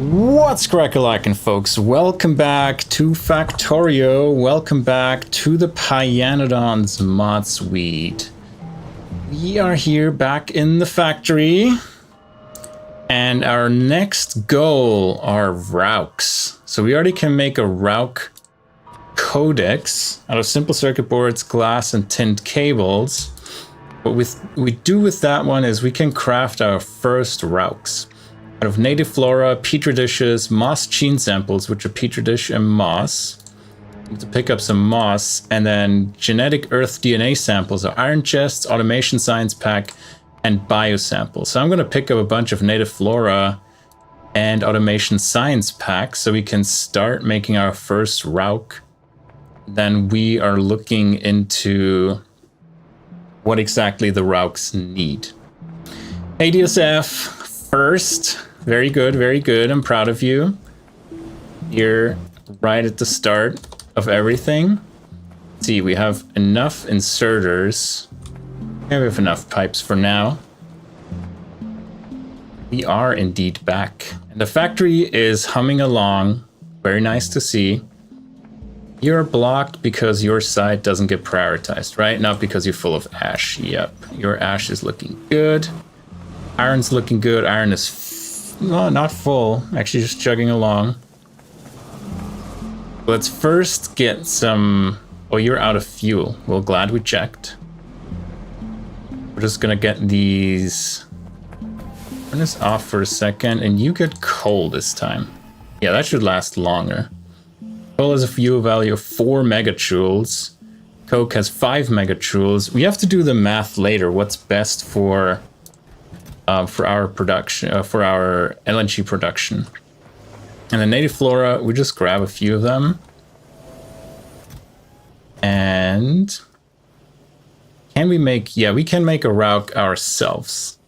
What's crackalackin, folks? Welcome back to Factorio. Welcome back to the Pyanodons mod suite. We are here back in the factory, and our next goal are Vrauks. So we already can make a Vrauk codex out of simple circuit boards, glass, and tinned cables. What we do with that one is we can craft our first Vrauks out of native flora, petri dishes, moss gene samples, which are petri dish and moss. We need to pick up some moss, and then genetic earth DNA samples are iron chests, automation science pack, and biosamples. So I'm going to pick up a bunch of native flora and automation science pack so we can start making our first Vrauk. Then we are looking into what exactly the Vrauks need. ADSF first. Very good, very good. I'm proud of you. You're right at the start of everything. Let's see, we have enough inserters. We have enough pipes for now. We are indeed back. And the factory is humming along. Very nice to see. You're blocked because your site doesn't get prioritized, right? Not because you're full of ash. Yep, your ash is looking good. Iron's looking good. Iron is not full, actually just chugging along. Let's first get some... Oh, you're out of fuel. Well, glad we checked. We're just gonna get these... Turn this off for a second, and you get coal this time. Yeah, that should last longer. Coal has a fuel value of 4 megajoules. Coke has 5 megajoules. We have to do the math later. What's best for our production, for our LNG production. And the native flora, we just grab a few of them. And can we make, yeah, we can make a Vrauk ourselves.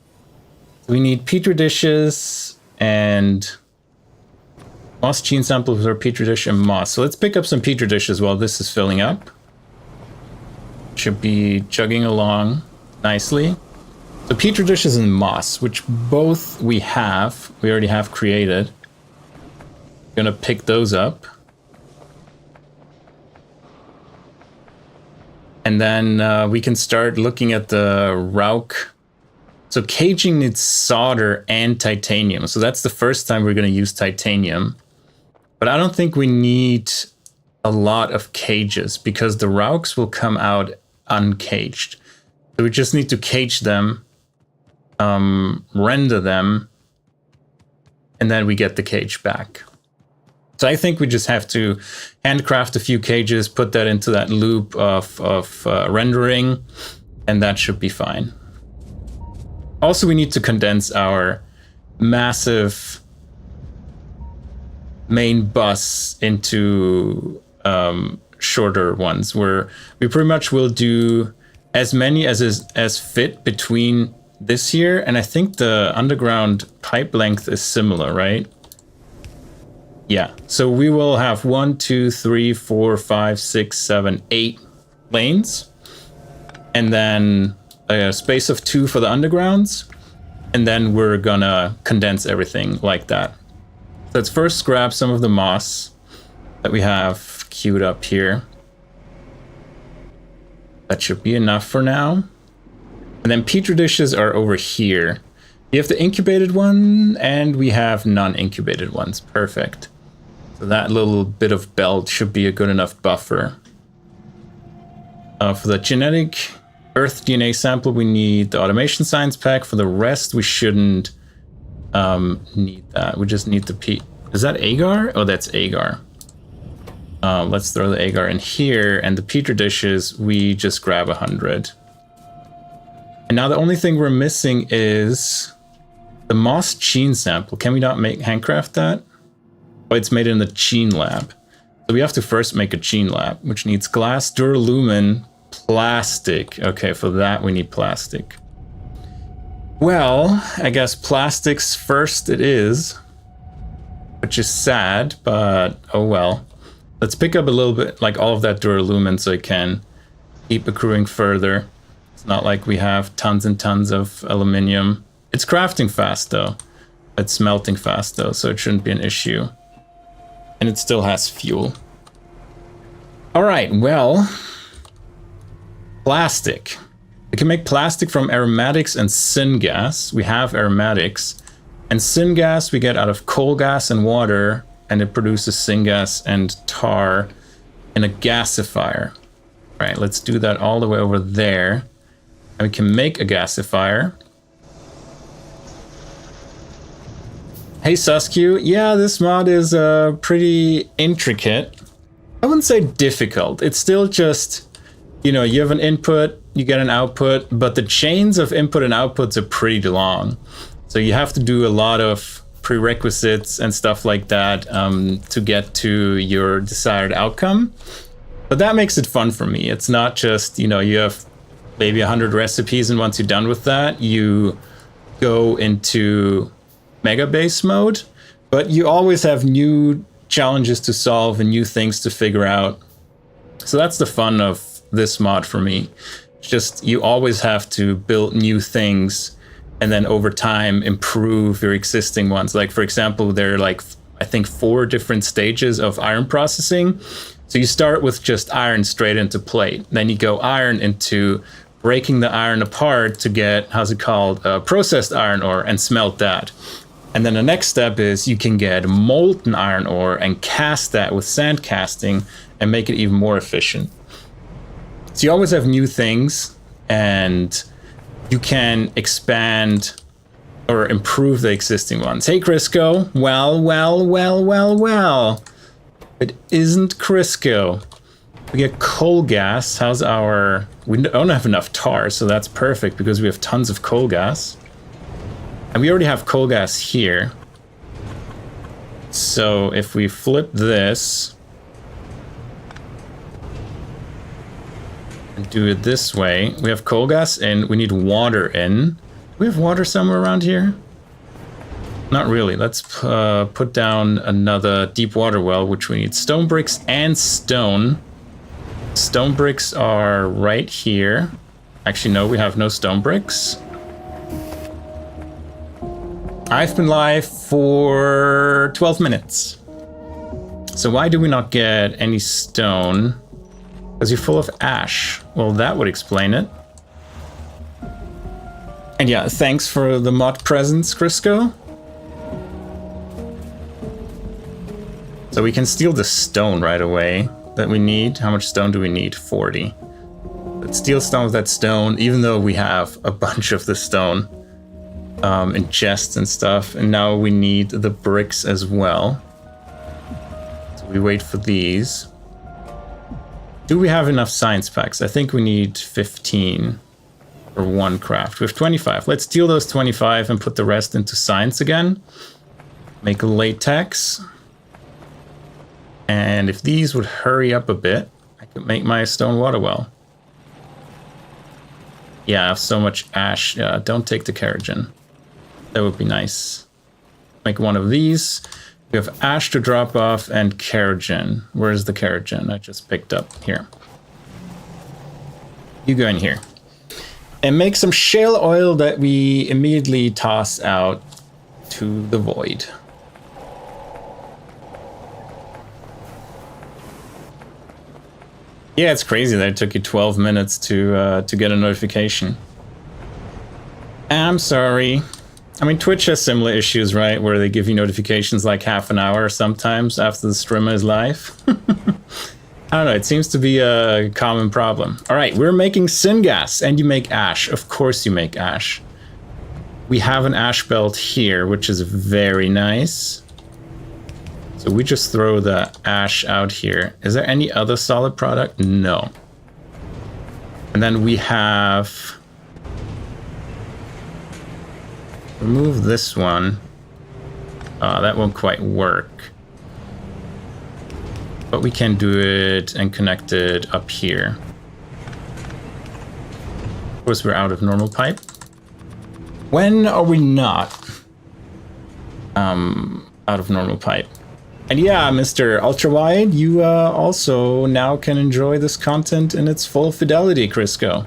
We need petri dishes and moss gene samples or petri dish and moss. So let's pick up some petri dishes while this is filling up. Should be chugging along nicely. So petri dishes and moss, which both we already have created. Gonna pick those up. And then we can start looking at the Vrauk. So caging needs solder and titanium. So that's the first time we're gonna use titanium. But I don't think we need a lot of cages because the Vrauks will come out uncaged. So we just need to cage them. Render them, and then we get the cage back. So I think we just have to handcraft a few cages, put that into that loop of rendering, and that should be fine. Also, we need to condense our massive main bus into shorter ones, where we pretty much will do as many as fit between this here, and I think the underground pipe length is similar, right? Yeah, so we will have 1, 2, 3, 4, 5, 6, 7, 8 lanes, and then a space of 2 for the undergrounds, and then we're gonna condense everything like that. So let's first grab some of the moss that we have queued up here. That should be enough for now. And then petri dishes are over here. We have the incubated one, and we have non-incubated ones. Perfect. So that little bit of belt should be a good enough buffer. For the genetic Earth DNA sample, we need the automation science pack. For the rest, we shouldn't need that. We just need the Is that agar? Oh, that's agar. Let's throw the agar in here, and the petri dishes, we just grab 100. And now the only thing we're missing is the moss gene sample. Can we not handcraft that? Oh, it's made in the gene lab. So we have to first make a gene lab, which needs glass, duralumin, plastic. Okay, for that we need plastic. Well, I guess plastics first it is, which is sad, but oh well. Let's pick up a little bit, like all of that duralumin, so it can keep accruing further. It's not like we have tons and tons of aluminium. It's crafting fast though. It's melting fast though, so it shouldn't be an issue. And it still has fuel. All right, well, plastic. We can make plastic from aromatics and syngas. We have aromatics. And syngas we get out of coal gas and water, and it produces syngas and tar in a gasifier. All right, let's do that all the way over there. And we can make a gasifier. Hey Suskew, yeah, this mod is pretty intricate. I wouldn't say difficult. It's still just, you know, you have an input, you get an output, but the chains of input and outputs are pretty long. So you have to do a lot of prerequisites and stuff like that to get to your desired outcome. But that makes it fun for me. It's not just, you know, you have maybe 100 recipes, and once you're done with that, you go into mega base mode, but you always have new challenges to solve and new things to figure out. So that's the fun of this mod for me. It's just, you always have to build new things and then over time improve your existing ones. Like for example, there are like, I think 4 different stages of iron processing. So you start with just iron straight into plate. Then you go iron into breaking the iron apart to get, how's it called, processed iron ore, and smelt that. And then the next step is you can get molten iron ore and cast that with sand casting and make it even more efficient. So you always have new things, and you can expand or improve the existing ones. Hey Crisco, well. It isn't Crisco. We get coal gas. How's our... We don't have enough tar, so that's perfect because we have tons of coal gas. And we already have coal gas here. So if we flip this and do it this way, we have coal gas in, we need water in. Do we have water somewhere around here? Not really. Let's put down another deep water well, which we need stone bricks and stone. Stone bricks are right here. Actually, no, we have no stone bricks. I've been live for 12 minutes. So why do we not get any stone? Because you're full of ash. Well, that would explain it. And yeah, thanks for the mod presents, Crisco. So we can steal the stone right away that we need. How much stone do we need? 40. Let's steal some of that stone, even though we have a bunch of the stone in chests and stuff. And now we need the bricks as well. So we wait for these. Do we have enough science packs? I think we need 15. or 1 craft. We have 25. Let's steal those 25 and put the rest into science again. Make latex. And if these would hurry up a bit, I could make my stone water well. Yeah, I have so much ash. Yeah, don't take the Keragen. That would be nice. Make one of these. We have ash to drop off and Keragen. Where's the Keragen? I just picked up here. You go in here. And make some shale oil that we immediately toss out to the void. Yeah, it's crazy that it took you 12 minutes to get a notification. I'm sorry. I mean, Twitch has similar issues, right? Where they give you notifications like half an hour sometimes after the streamer is live. I don't know, it seems to be a common problem. All right, we're making syngas, and you make ash. Of course you make ash. We have an ash belt here, which is very nice. So we just throw the ash out here. Is there any other solid product? No. And then we have... remove this one. That won't quite work. But we can do it and connect it up here. Of course, we're out of normal pipe. When are we not out of normal pipe? And yeah, Mr. Ultrawide, you also now can enjoy this content in its full fidelity, Crisco.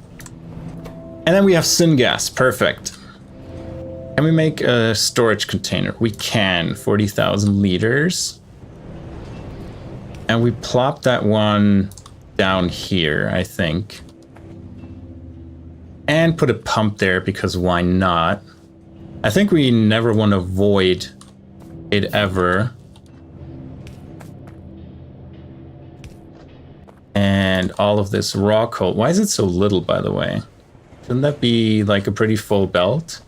And then we have syngas. Perfect. Can we make a storage container? We can. 40,000 liters. And we plop that one down here, I think. And put a pump there, because why not? I think we never want to void it ever. And all of this raw coal. Why is it so little, by the way? Shouldn't that be like a pretty full belt?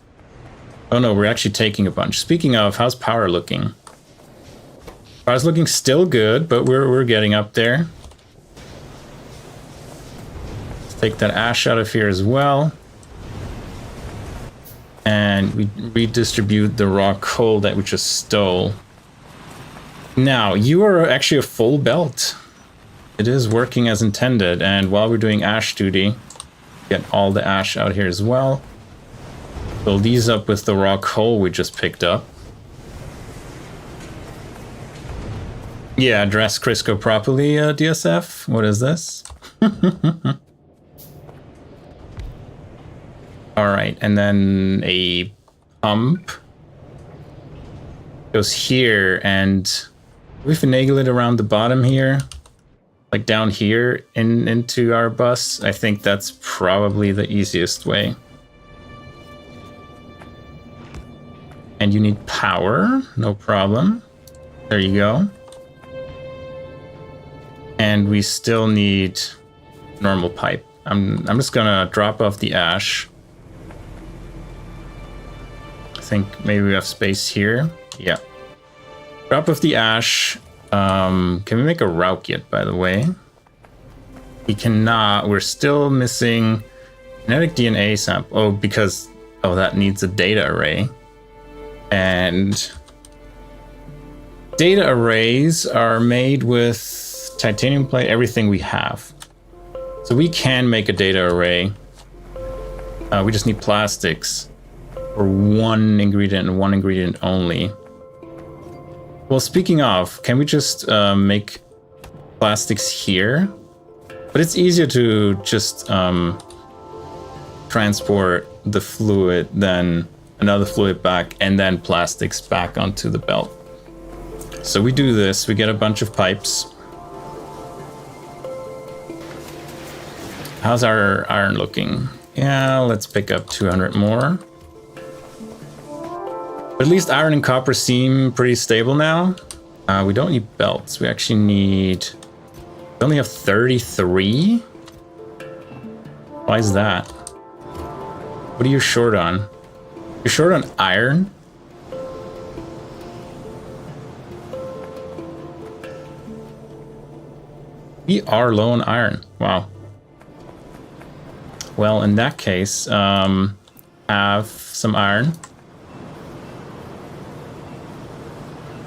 Oh no, we're actually taking a bunch. Speaking of, how's power looking? Power's looking still good, but we're getting up there. Let's take that ash out of here as well. And we redistribute the raw coal that we just stole. Now, you are actually a full belt. It is working as intended, and while we're doing ash duty, get all the ash out here as well. Fill these up with the raw coal we just picked up. Yeah, address Crisco properly, DSF. What is this? All right, and then a pump goes here, and we finagle it around the bottom here, like down here into our bus. I think that's probably the easiest way. And you need power, no problem. There you go. And we still need normal pipe. I'm just gonna drop off the ash. I think maybe we have space here. Yeah. Drop off the ash. Can we make a Vrauks yet, by the way? We cannot. We're still missing genetic DNA sample. Oh, because that needs a data array. And data arrays are made with titanium plate, everything we have. So we can make a data array. We just need plastics for one ingredient and one ingredient only. Well, speaking of, can we just make plastics here? But it's easier to just transport the fluid than another fluid back and then plastics back onto the belt. So we do this, we get a bunch of pipes. How's our iron looking? Yeah, let's pick up 200 more. But at least iron and copper seem pretty stable now. We don't need belts. We actually need... We only have 33? Why is that? What are you short on? You're short on iron? We are low on iron. Wow. well, in that case, have some iron.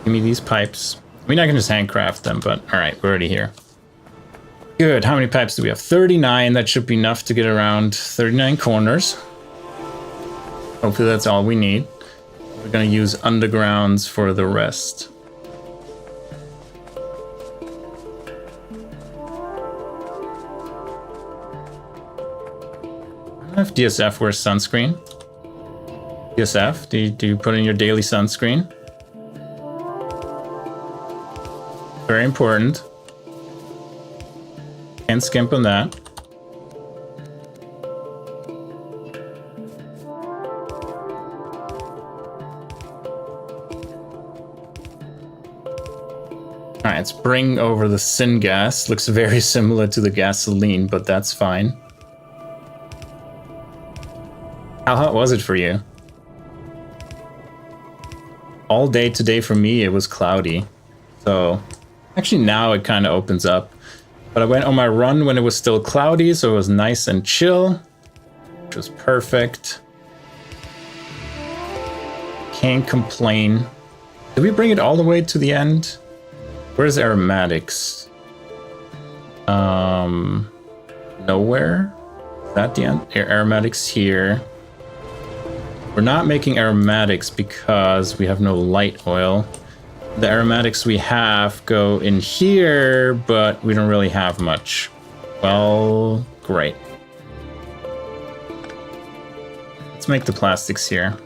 Give me these pipes. I mean, I can just handcraft them, but all right, we're already here. Good. How many pipes do we have? 39. That should be enough to get around 39 corners. Hopefully that's all we need. We're going to use undergrounds for the rest. I don't know if DSF wears sunscreen. DSF, do you put in your daily sunscreen? Very important. Can't skimp on that. Alright, let's bring over the syngas. Looks very similar to the gasoline, but that's fine. How hot was it for you? All day today for me, it was cloudy. So, actually now it kind of opens up. But I went on my run when it was still cloudy, so it was nice and chill, which was perfect. Can't complain. Did we bring it all the way to the end? Where's aromatics? Nowhere? Is that the end? Aromatics here. We're not making aromatics because we have no light oil. The aromatics we have go in here, but we don't really have much. Well, great. Let's make the plastics here.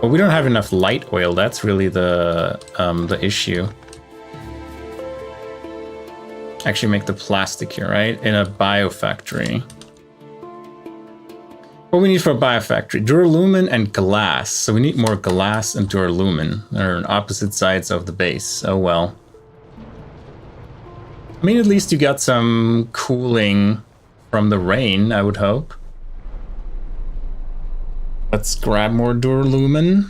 Well, we don't have enough light oil. That's really the issue. Actually make the plastic here, right? In a biofactory. What we need for a biofactory? Duralumin and glass. So we need more glass and duralumin. They're on opposite sides of the base. Oh well. I mean, at least you got some cooling from the rain, I would hope. Let's grab more duralumin.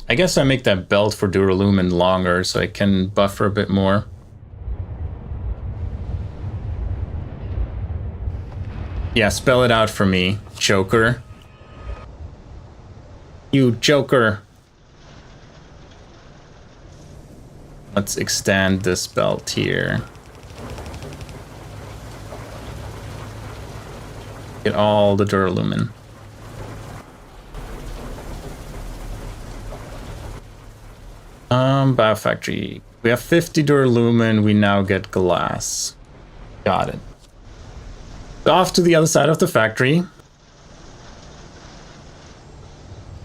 I guess I make that belt for duralumin longer so I can buffer a bit more. Yeah, spell it out for me, Joker. You Joker. Let's extend this belt here. Get all the duralumin. Biofactory. We have 50 duralumin, we now get glass. Got it. Off to the other side of the factory.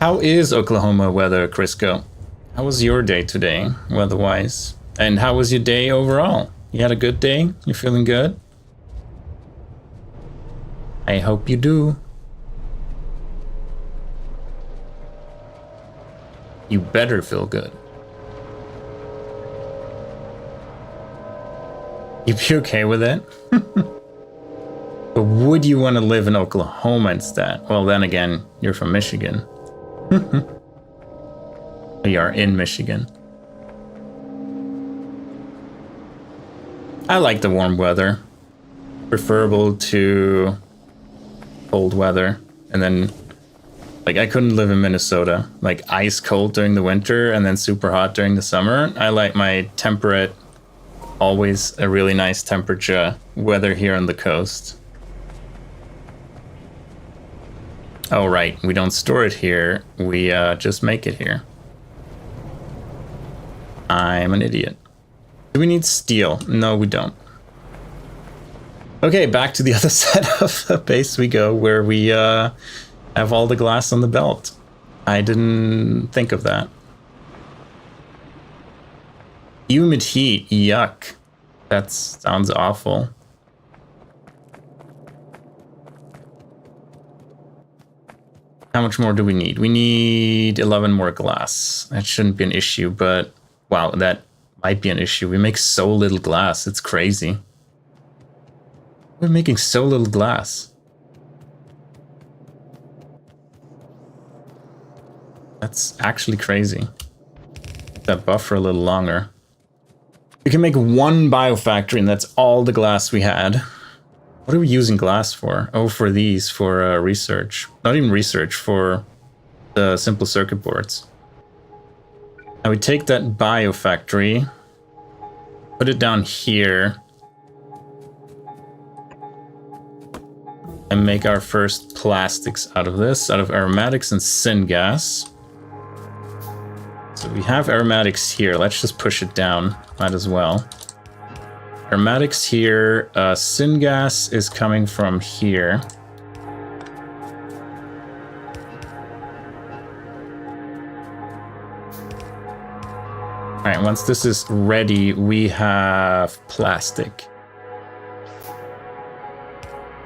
How is Oklahoma weather, Crisco? How was your day today, weather-wise? And how was your day overall? You had a good day? You feeling good? I hope you do. You better feel good. You be okay with it? But would you want to live in Oklahoma instead? Well, then again, you're from Michigan. We are in Michigan. I like the warm weather. Preferable to cold weather. And then, like, I couldn't live in Minnesota. Like, ice cold during the winter and then super hot during the summer. I like my temperate, always a really nice temperature weather here on the coast. Oh, right. We don't store it here. We just make it here. I'm an idiot. Do we need steel? No, we don't. Okay, back to the other side of the base we go, where we have all the glass on the belt. I didn't think of that. Humid heat. Yuck. That sounds awful. How much more do we need? We need 11 more glass. That shouldn't be an issue, but wow, that might be an issue. We make so little glass. It's crazy. We're making so little glass. That's actually crazy. That buffer a little longer. We can make one biofactory and that's all the glass we had. What are we using glass for? Oh, for these, for research. Not even research, for the simple circuit boards. Now we take that biofactory, put it down here, and make our first plastics out of this, out of aromatics and syngas. So we have aromatics here. Let's just push it down. Might as well. Aromatics here. Syngas is coming from here. All right, once this is ready, we have plastic.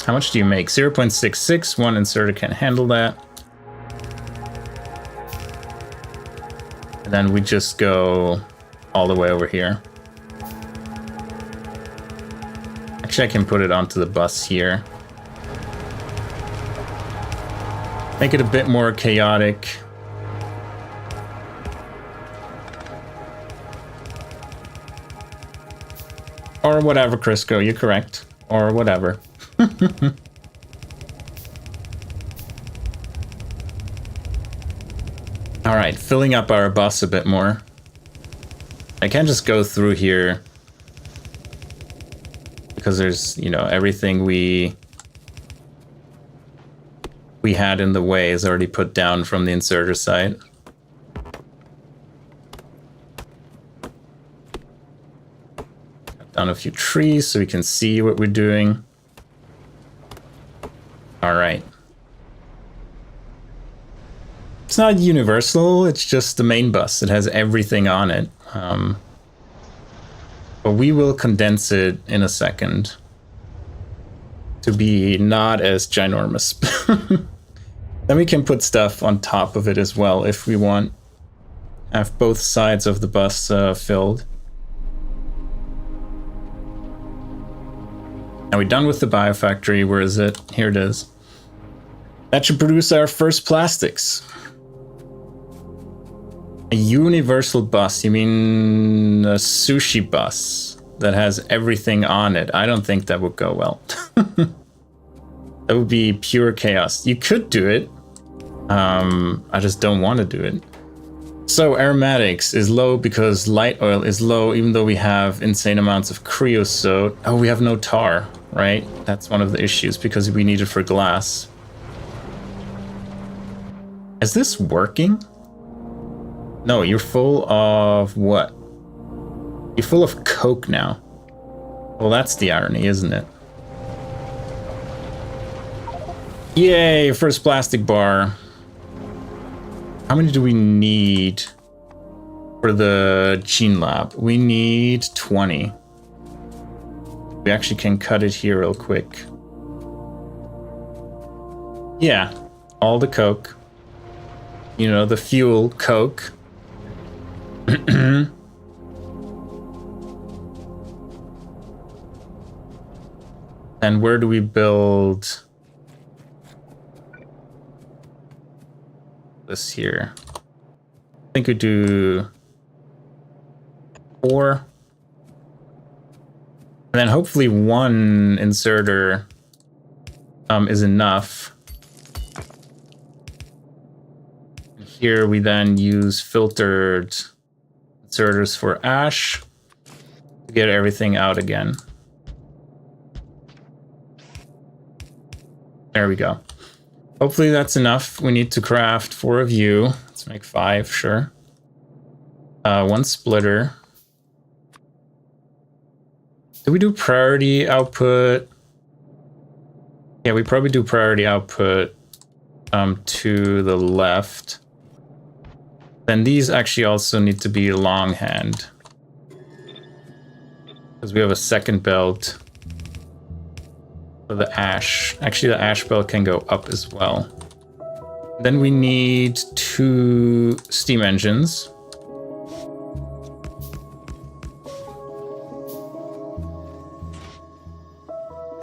How much do you make? 0.66. One inserter can handle that. And then we just go all the way over here. Actually, I can put it onto the bus here. Make it a bit more chaotic. Or whatever, Crisco, you're correct. Or whatever. All right, filling up our bus a bit more. I can't just go through here because there's, you know, everything we had in the way is already put down from the inserter side. Cut down a few trees so we can see what we're doing. All right. It's not universal, it's just the main bus. It has everything on it. But we will condense it in a second to be not as ginormous. Then we can put stuff on top of it as well if we want. Have both sides of the bus filled. Now we're done with the biofactory. Where is it? Here it is. That should produce our first plastics. A universal bus? You mean a sushi bus that has everything on it? I don't think that would go well. That would be pure chaos. You could do it. I just don't want to do it. So aromatics is low because light oil is low, even though we have insane amounts of creosote. Oh, we have no tar, right? That's one of the issues because we need it for glass. Is this working? No, you're full of what? You're full of coke now. Well, that's the irony, isn't it? Yay, first plastic bar. How many do we need for the gene lab? We need 20. We actually can cut it here real quick. Yeah, all the coke. You know, the fuel coke. And where do we build this here? I think we do 4. And then hopefully one inserter is enough. Here we then use filtered inserters for ash to get everything out again. There we go. Hopefully that's enough. We need to craft 4 of you. Let's make 5, sure. 1 splitter. Do we do priority output? Yeah, we probably do priority output to the left. Then these actually also need to be longhand, because we have a second belt for the ash. Actually, the ash belt can go up as well. Then we need 2 steam engines.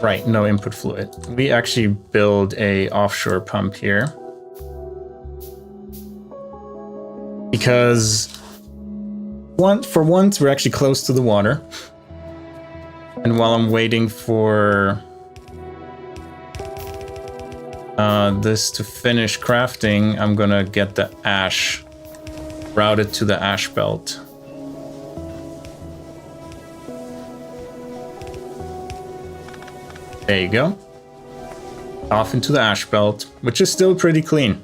Right, no input fluid. We actually build a offshore pump here. Because for once, we're actually close to the water. And while I'm waiting for this to finish crafting, I'm gonna get the ash routed to the ash belt. There you go. Off into the ash belt, which is still pretty clean.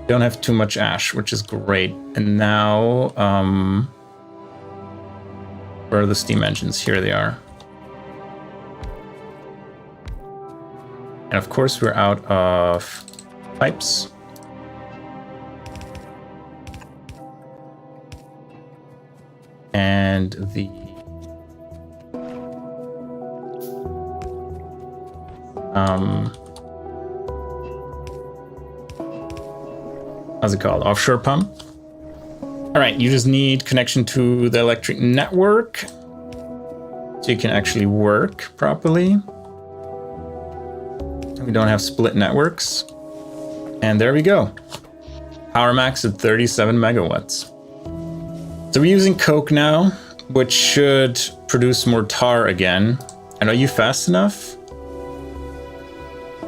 Don't have too much ash, which is great. And now, where are the steam engines? Here they are. And of course, we're out of pipes. And the how's it called? Offshore pump. All right, you just need connection to the electric network so you can actually work properly. We don't have split networks. And there we go. Power max at 37 megawatts. So we're using coke now, which should produce more tar again. And are you fast enough?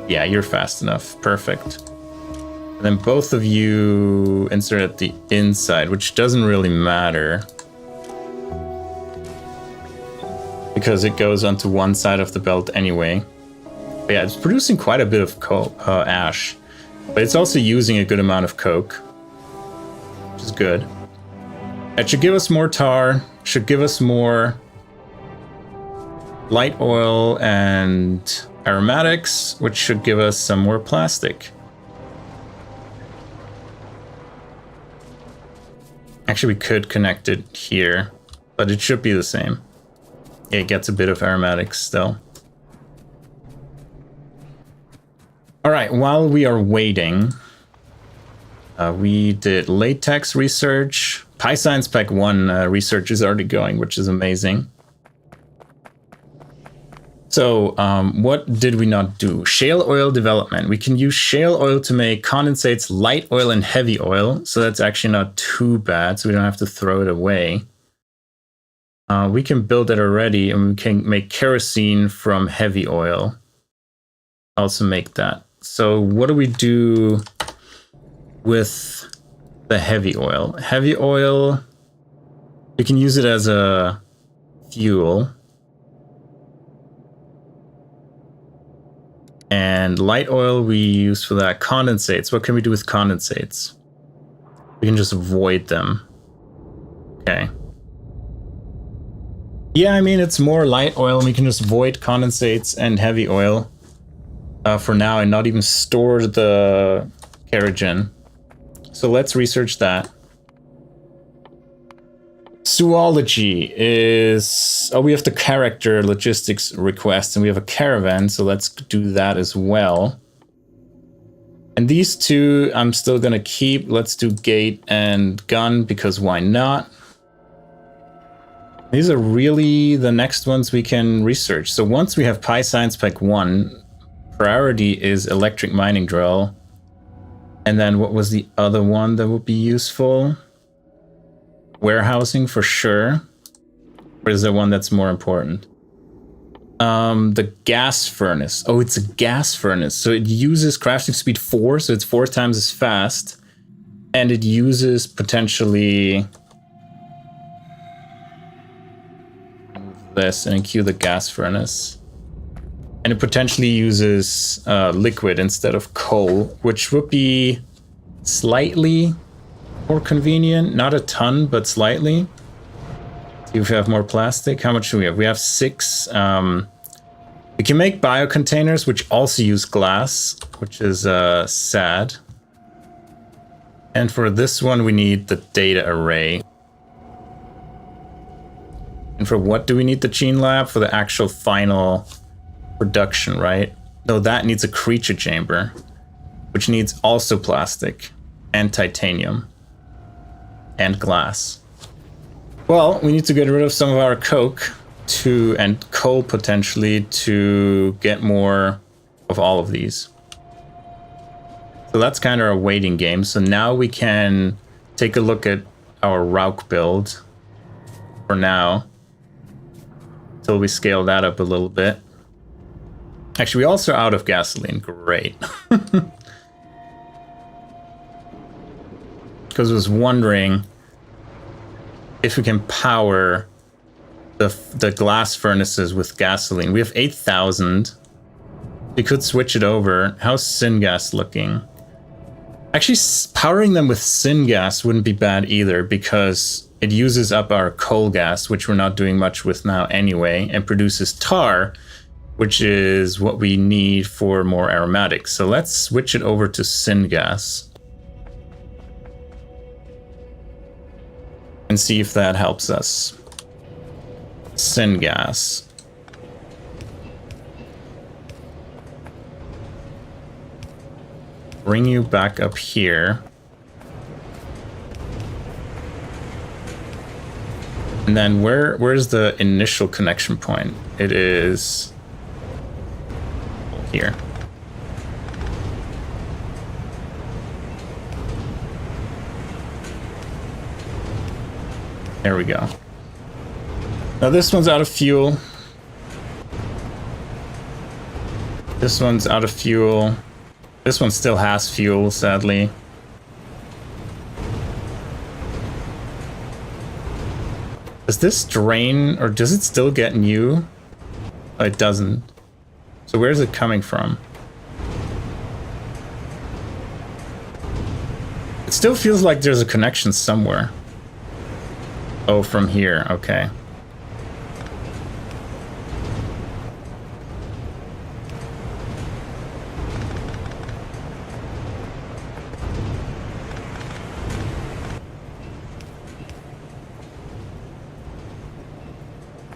Yeah, you're fast enough. Perfect. And then both of you insert at the inside, which doesn't really matter because it goes onto one side of the belt anyway. But yeah, it's producing quite a bit of ash, but it's also using a good amount of coke, which is good. That should give us more tar, should give us more light oil and aromatics, which should give us some more plastic. Actually, we could connect it here, but it should be the same. Yeah, it gets a bit of aromatics still. All right, while we are waiting, we did latex research. PyScience Pack 1 research is already going, which is amazing. So what did we not do? Shale oil development. We can use shale oil to make condensates, light oil, and heavy oil. So that's actually not too bad. So we don't have to throw it away. We can build it already, and we can make kerosene from heavy oil. Also make that. So what do we do with the heavy oil? Heavy oil, we can use it as a fuel. And light oil we use for that. Condensates. What can we do with condensates? We can just void them. Okay. Yeah, I mean, it's more light oil, and we can just void condensates and heavy oil for now and not even store the kerogen. So let's research that. Zoology is... Oh, we have the character logistics request, and we have a caravan, so let's do that as well. And these two I'm still gonna keep. Let's do gate and gun, because why not? These are really the next ones we can research. So once we have PyScience Pack 1, priority is electric mining drill. And then what was the other one that would be useful? Warehousing for sure. Or is there one that's more important? The gas furnace. Oh, it's a gas furnace. So it uses crafting speed 4, so it's 4 times as fast. And it uses potentially... this and cue the gas furnace. And it potentially uses liquid instead of coal, which would be slightly more convenient. Not a ton, but slightly. See if we have more plastic. How much do we have? We have 6. We can make bio containers, which also use glass, which is sad. And for this one, we need the data array. And for what do we need the Gene Lab? For the actual final production, right? No, that needs a creature chamber, which needs also plastic and titanium and glass. Well, we need to get rid of some of our coke and coal potentially to get more of all of these. So that's kind of a waiting game. So now we can take a look at our Vrauks build for now, until we scale that up a little bit. Actually, we also out of gasoline. Great. Because I was wondering if we can power the glass furnaces with gasoline. We have 8,000. We could switch it over. How's syngas looking? Actually, powering them with syngas wouldn't be bad either, because it uses up our coal gas, which we're not doing much with now anyway, and produces tar, which is what we need for more aromatics. So let's switch it over to syngas and see if that helps us. Syngas. Bring you back up here. And then where's the initial connection point? It is here. There we go. Now this one's out of fuel. This one's out of fuel. This one still has fuel, sadly. Does this drain, or does it still get new? Oh, it doesn't. So where's it coming from? It still feels like there's a connection somewhere. Oh, from here, okay.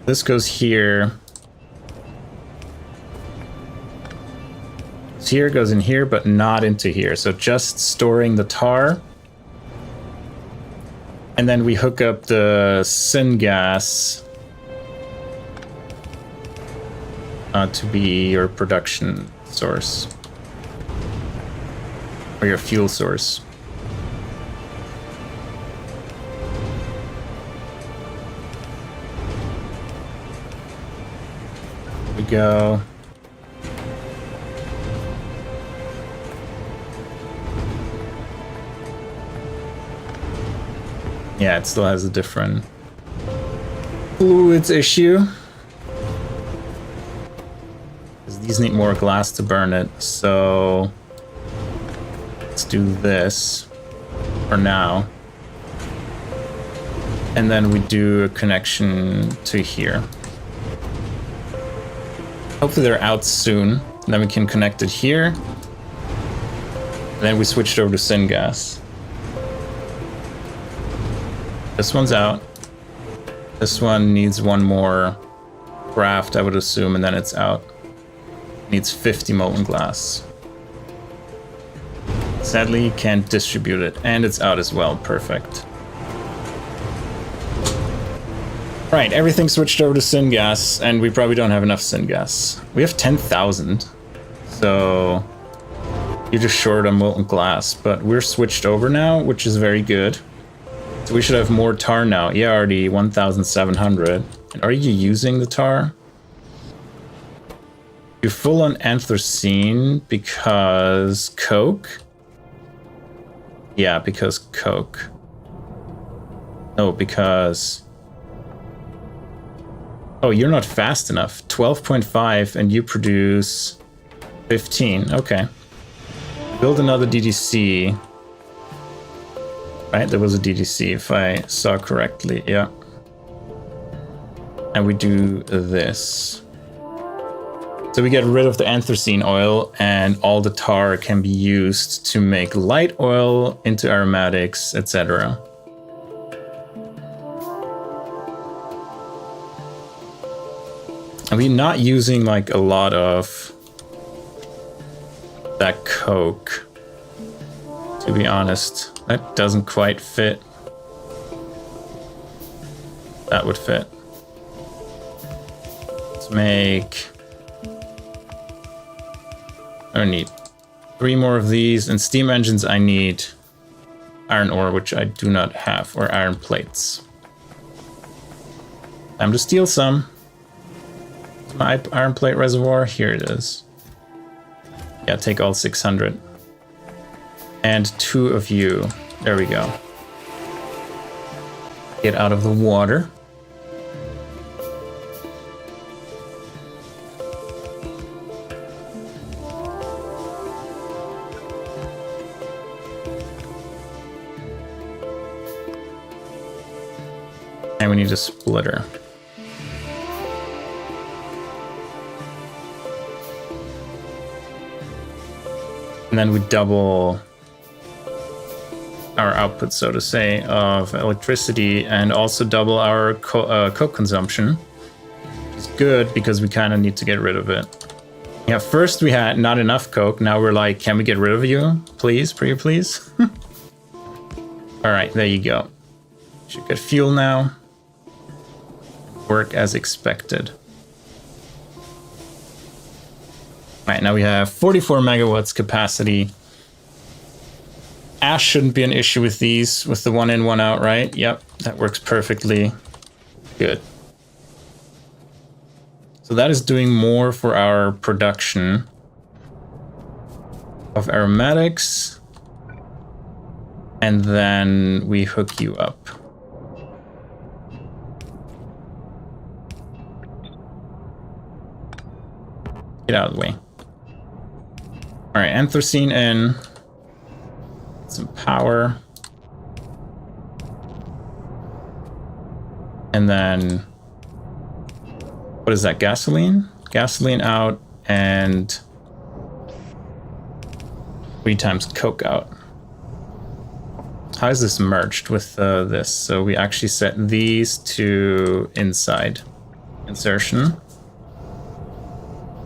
This goes here. This here goes in here, but not into here. So just storing the tar. And then we hook up the syngas to be your production source. Or your fuel source. Go. Yeah, it still has a different fluids issue. Because these need more glass to burn it, so let's do this for now. And then we do a connection to here. Hopefully they're out soon. And then we can connect it here. And then we switched over to syngas. This one's out. This one needs one more craft, I would assume, and then it's out. Needs 50 molten glass. Sadly, you can't distribute it. And it's out as well. Perfect. Right, everything switched over to syngas, and we probably don't have enough syngas. We have 10,000, so you're just short on molten glass, but we're switched over now, which is very good. So we should have more tar now. Yeah, already 1,700. And are you using the tar? You're full on anthracene because coke? Yeah, because coke. No, because... Oh, you're not fast enough. 12.5 and you produce 15. Okay. Build another DDC. Right, there was a DDC if I saw correctly. Yeah. And we do this. So we get rid of the anthracene oil and all the tar can be used to make light oil into aromatics, etc. I mean, not using like a lot of that coke, to be honest. That doesn't quite fit. That would fit. Let's make... I need 3 more of these, and steam engines I need iron ore, which I do not have, or iron plates. Time to steal some. My iron plate reservoir, here it is. Yeah, take all 600. And 2 of you. There we go. Get out of the water. And we need a splitter. And then we double our output, so to say, of electricity, and also double our coke consumption, which is good because we kind of need to get rid of it. Yeah, first we had not enough coke. Now we're like, can we get rid of you? Please, pretty please. All right, there you go. Should get fuel now. Work as expected. All right, now we have 44 megawatts capacity. Ash shouldn't be an issue with these, with the 1 in, 1 out, right? Yep, that works perfectly. Good. So that is doing more for our production of aromatics. And then we hook you up. Get out of the way. All right, anthracene in. Some power. And then, what is that, gasoline? Gasoline out and 3 times coke out. How is this merged with this? So we actually set these to inside insertion.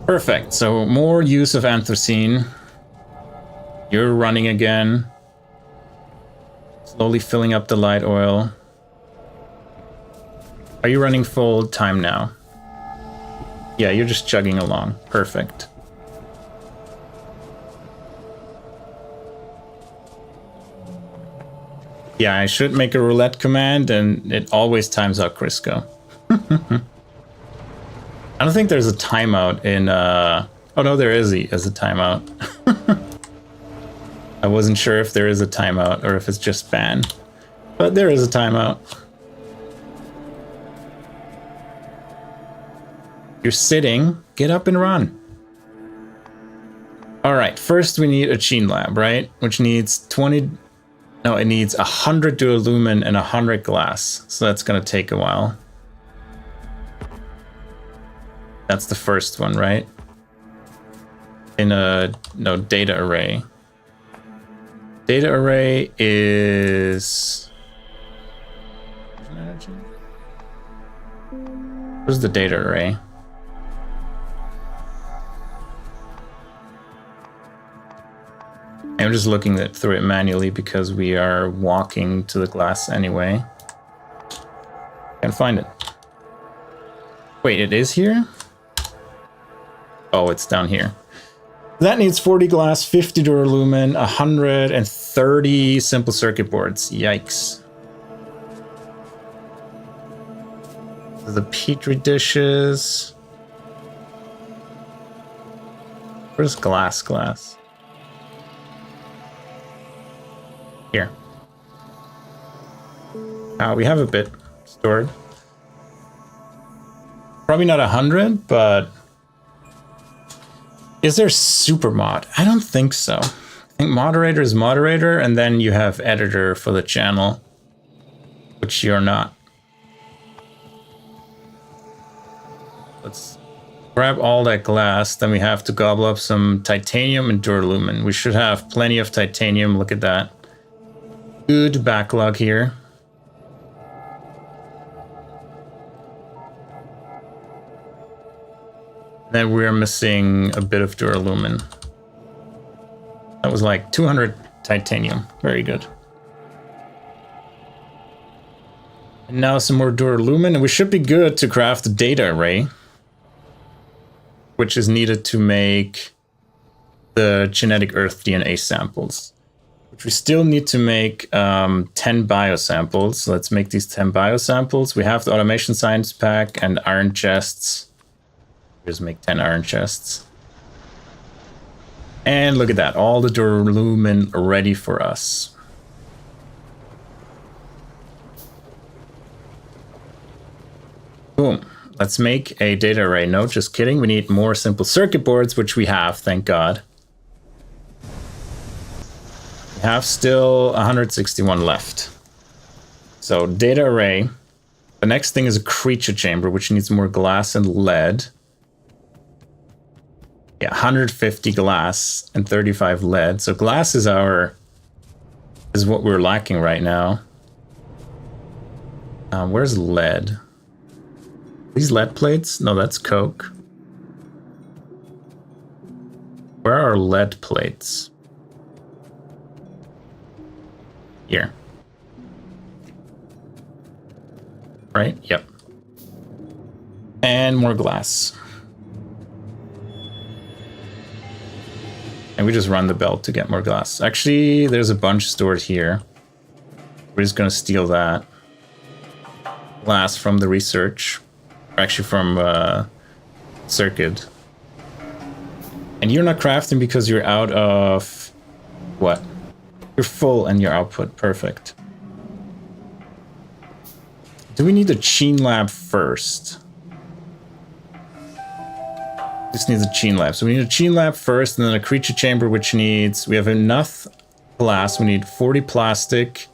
Perfect, so more use of anthracene. You're running again. Slowly filling up the light oil. Are you running full time now? Yeah, you're just chugging along. Perfect. Yeah, I should make a roulette command and it always times out Crisco. I don't think there's a timeout in... Oh no, there is a timeout. I wasn't sure if there is a timeout or if it's just ban. But there is a timeout. You're sitting, get up and run. All right, first we need a Gene Lab, right? Which needs 20... No, it needs 100 duralumin and 100 glass. So that's gonna take a while. That's the first one, right? In a, no, data array. Data array is... Where's the data array? I'm just looking through it manually because we are walking to the glass anyway. Can't find it. Wait, it is here? Oh, it's down here. That needs 40 glass, 50 duralumin, 130 simple circuit boards. Yikes. The petri dishes. Where's glass? Here. We have a bit stored. Probably not 100, but... Is there super mod? I don't think so. I think moderator is moderator, and then you have editor for the channel, which you're not. Let's grab all that glass, then we have to gobble up some titanium and duralumin. We should have plenty of titanium, look at that. Good backlog here. Then we're missing a bit of duralumin. That was like 200 titanium. Very good. And now some more duralumin, and we should be good to craft a data array, which is needed to make the genetic Earth DNA samples, which we still need to make 10 biosamples. So let's make these 10 biosamples. We have the automation science pack and iron chests. Just make 10 iron chests. And look at that, all the duralumin ready for us. Boom. Let's make a data array. No, just kidding. We need more simple circuit boards, which we have, thank God. We have still 161 left. So data array. The next thing is a creature chamber, which needs more glass and lead. Yeah, 150 glass and 35 lead. So glass is what we're lacking right now. Where's lead? These lead plates? No, that's coke. Where are lead plates? Here. Right? Yep. And more glass. And we just run the belt to get more glass. Actually, there's a bunch stored here. We're just gonna steal that glass from the research. Actually from circuit. And you're not crafting because you're out of what? You're full and your output. Perfect. Do we need a Cheen lab first? This needs a Cheen lab. So we need a Cheen lab first, and then a creature chamber, which needs... We have enough glass. We need 40 plastic,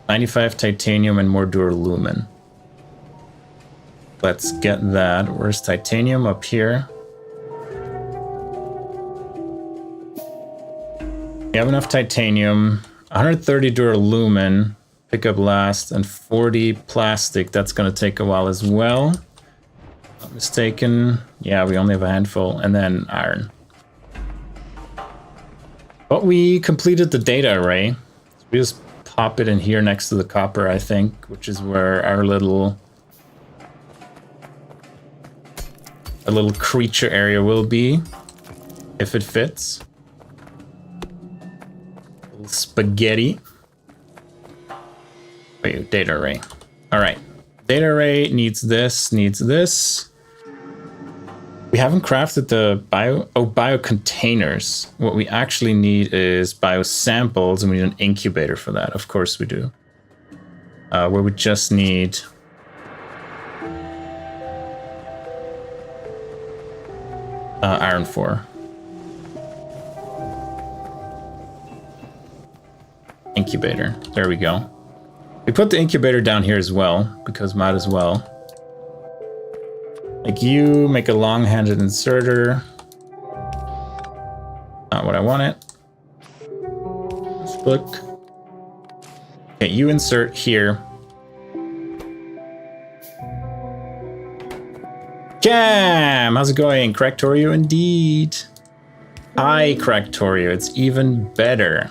95 titanium, and more duralumin. Let's get that. Where's titanium? Up here. We have enough titanium. 130 duralumin. Pick up last. And 40 plastic. That's going to take a while as well. Not mistaken. Yeah, we only have a handful. And then iron. But we completed the data array. So we just pop it in here next to the copper, I think. Which is where our little creature area will be, if it fits. Little spaghetti. Wait, data array. All right, data array needs this, needs this. We haven't crafted the bio containers. What we actually need is bio samples, and we need an incubator for that. Of course we do. Where we just need iron 4. Incubator. There we go. We put the incubator down here as well, because might as well. Like you, make a long-handed inserter. Not what I wanted. Let's look. Okay, you insert here. Jam! How's it going? Cractorio indeed. Hi, Cractorio. It's even better.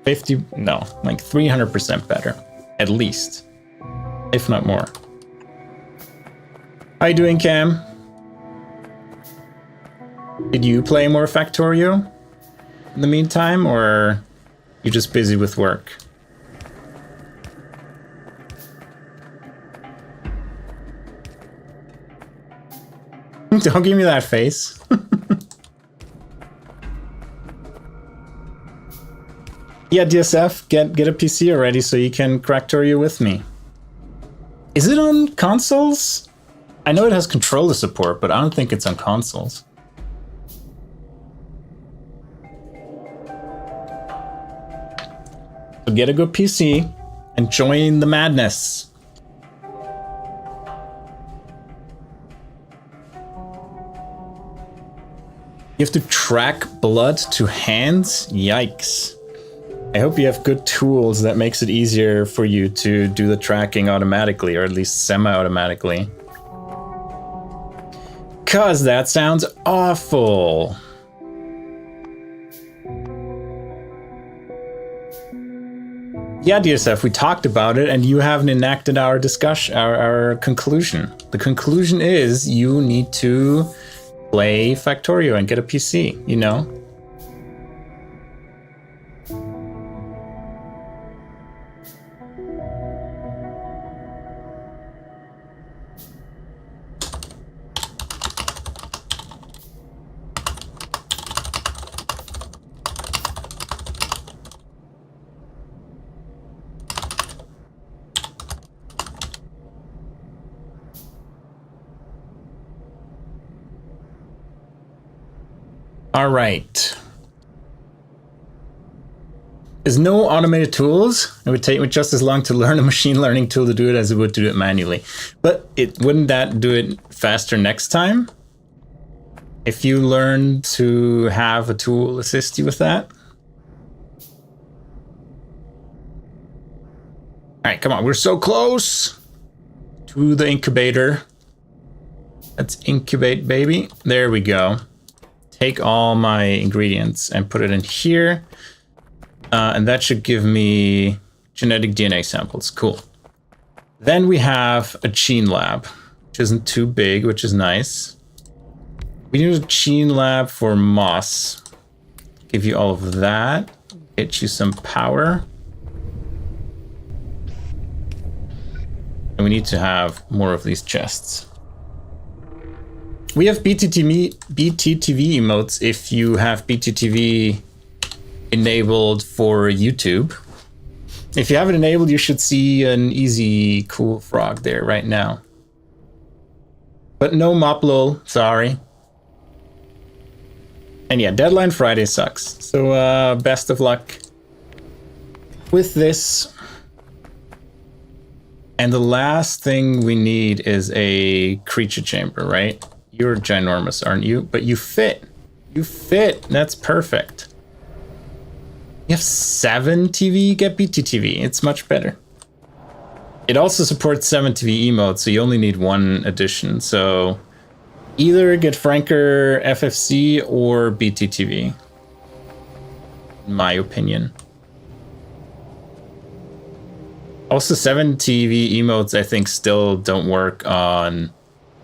50, no, like 300% better. At least. If not more. How you doing, Cam? Did you play more Factorio in the meantime, or you just busy with work? Don't give me that face. Yeah, DSF, get a PC already so you can Cractorio with me. Is it on consoles? I know it has controller support, but I don't think it's on consoles. So get a good PC and join the madness. You have to track blood to hands? Yikes. I hope you have good tools that makes it easier for you to do the tracking automatically, or at least semi-automatically. 'Cause that sounds awful. Yeah, DSF, we talked about it and you haven't enacted our discussion, our conclusion. The conclusion is you need to play Factorio and get a PC, you know? All right. There's no automated tools. It would take me just as long to learn a machine learning tool to do it as it would to do it manually. But wouldn't that do it faster next time? If you learn to have a tool assist you with that? All right, come on, we're so close to the incubator. Let's incubate, baby. There we go. Take all my ingredients and put it in here. And that should give me genetic DNA samples. Cool. Then we have a gene lab, which isn't too big, which is nice. We need a gene lab for moss. Give you all of that. Get you some power. And we need to have more of these chests. We have BTTV emotes if you have BTTV enabled for YouTube. If you have it enabled, you should see an easy, cool frog there right now. But no moplol, sorry. And yeah, deadline Friday sucks. So best of luck with this. And the last thing we need is a creature chamber, right? You're ginormous, aren't you? But you fit. You fit. That's perfect. You have 7 TV? Get BTTV. It's much better. It also supports 7 TV emotes, so you only need 1 addition. So either get Franker FFC or BTTV, in my opinion. Also, 7 TV emotes, I think, still don't work on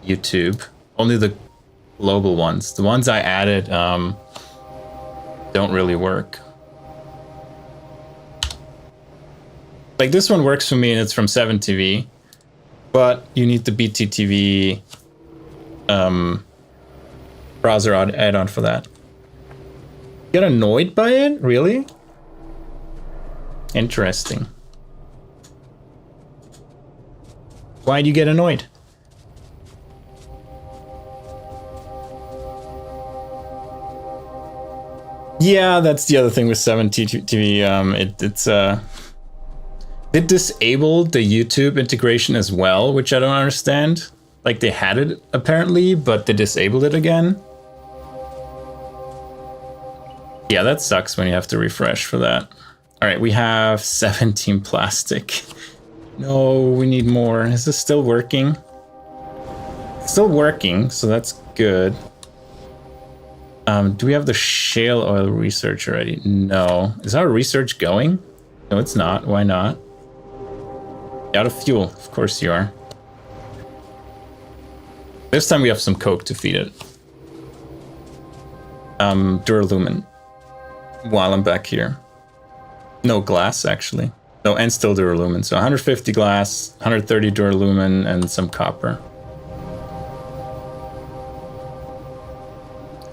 YouTube. Only the global ones. The ones I added don't really work. Like this one works for me and it's from 7TV, but you need the BTTV browser add-on for that. Get annoyed by it? Really? Interesting. Why do you get annoyed? Yeah, that's the other thing with 7TV. It disabled the YouTube integration as well, which I don't understand. Like they had it apparently, but they disabled it again. Yeah, that sucks when you have to refresh for that. All right, we have 17 plastic. No, we need more. Is this still working? It's still working, so that's good. Do we have the shale oil research already? No. Is our research going? No, it's not. Why not? Out of fuel. Of course you are. This time we have some coke to feed it. Duralumin. While I'm back here. No glass, actually. No, and still duralumin. So 150 glass, 130 duralumin, and some copper.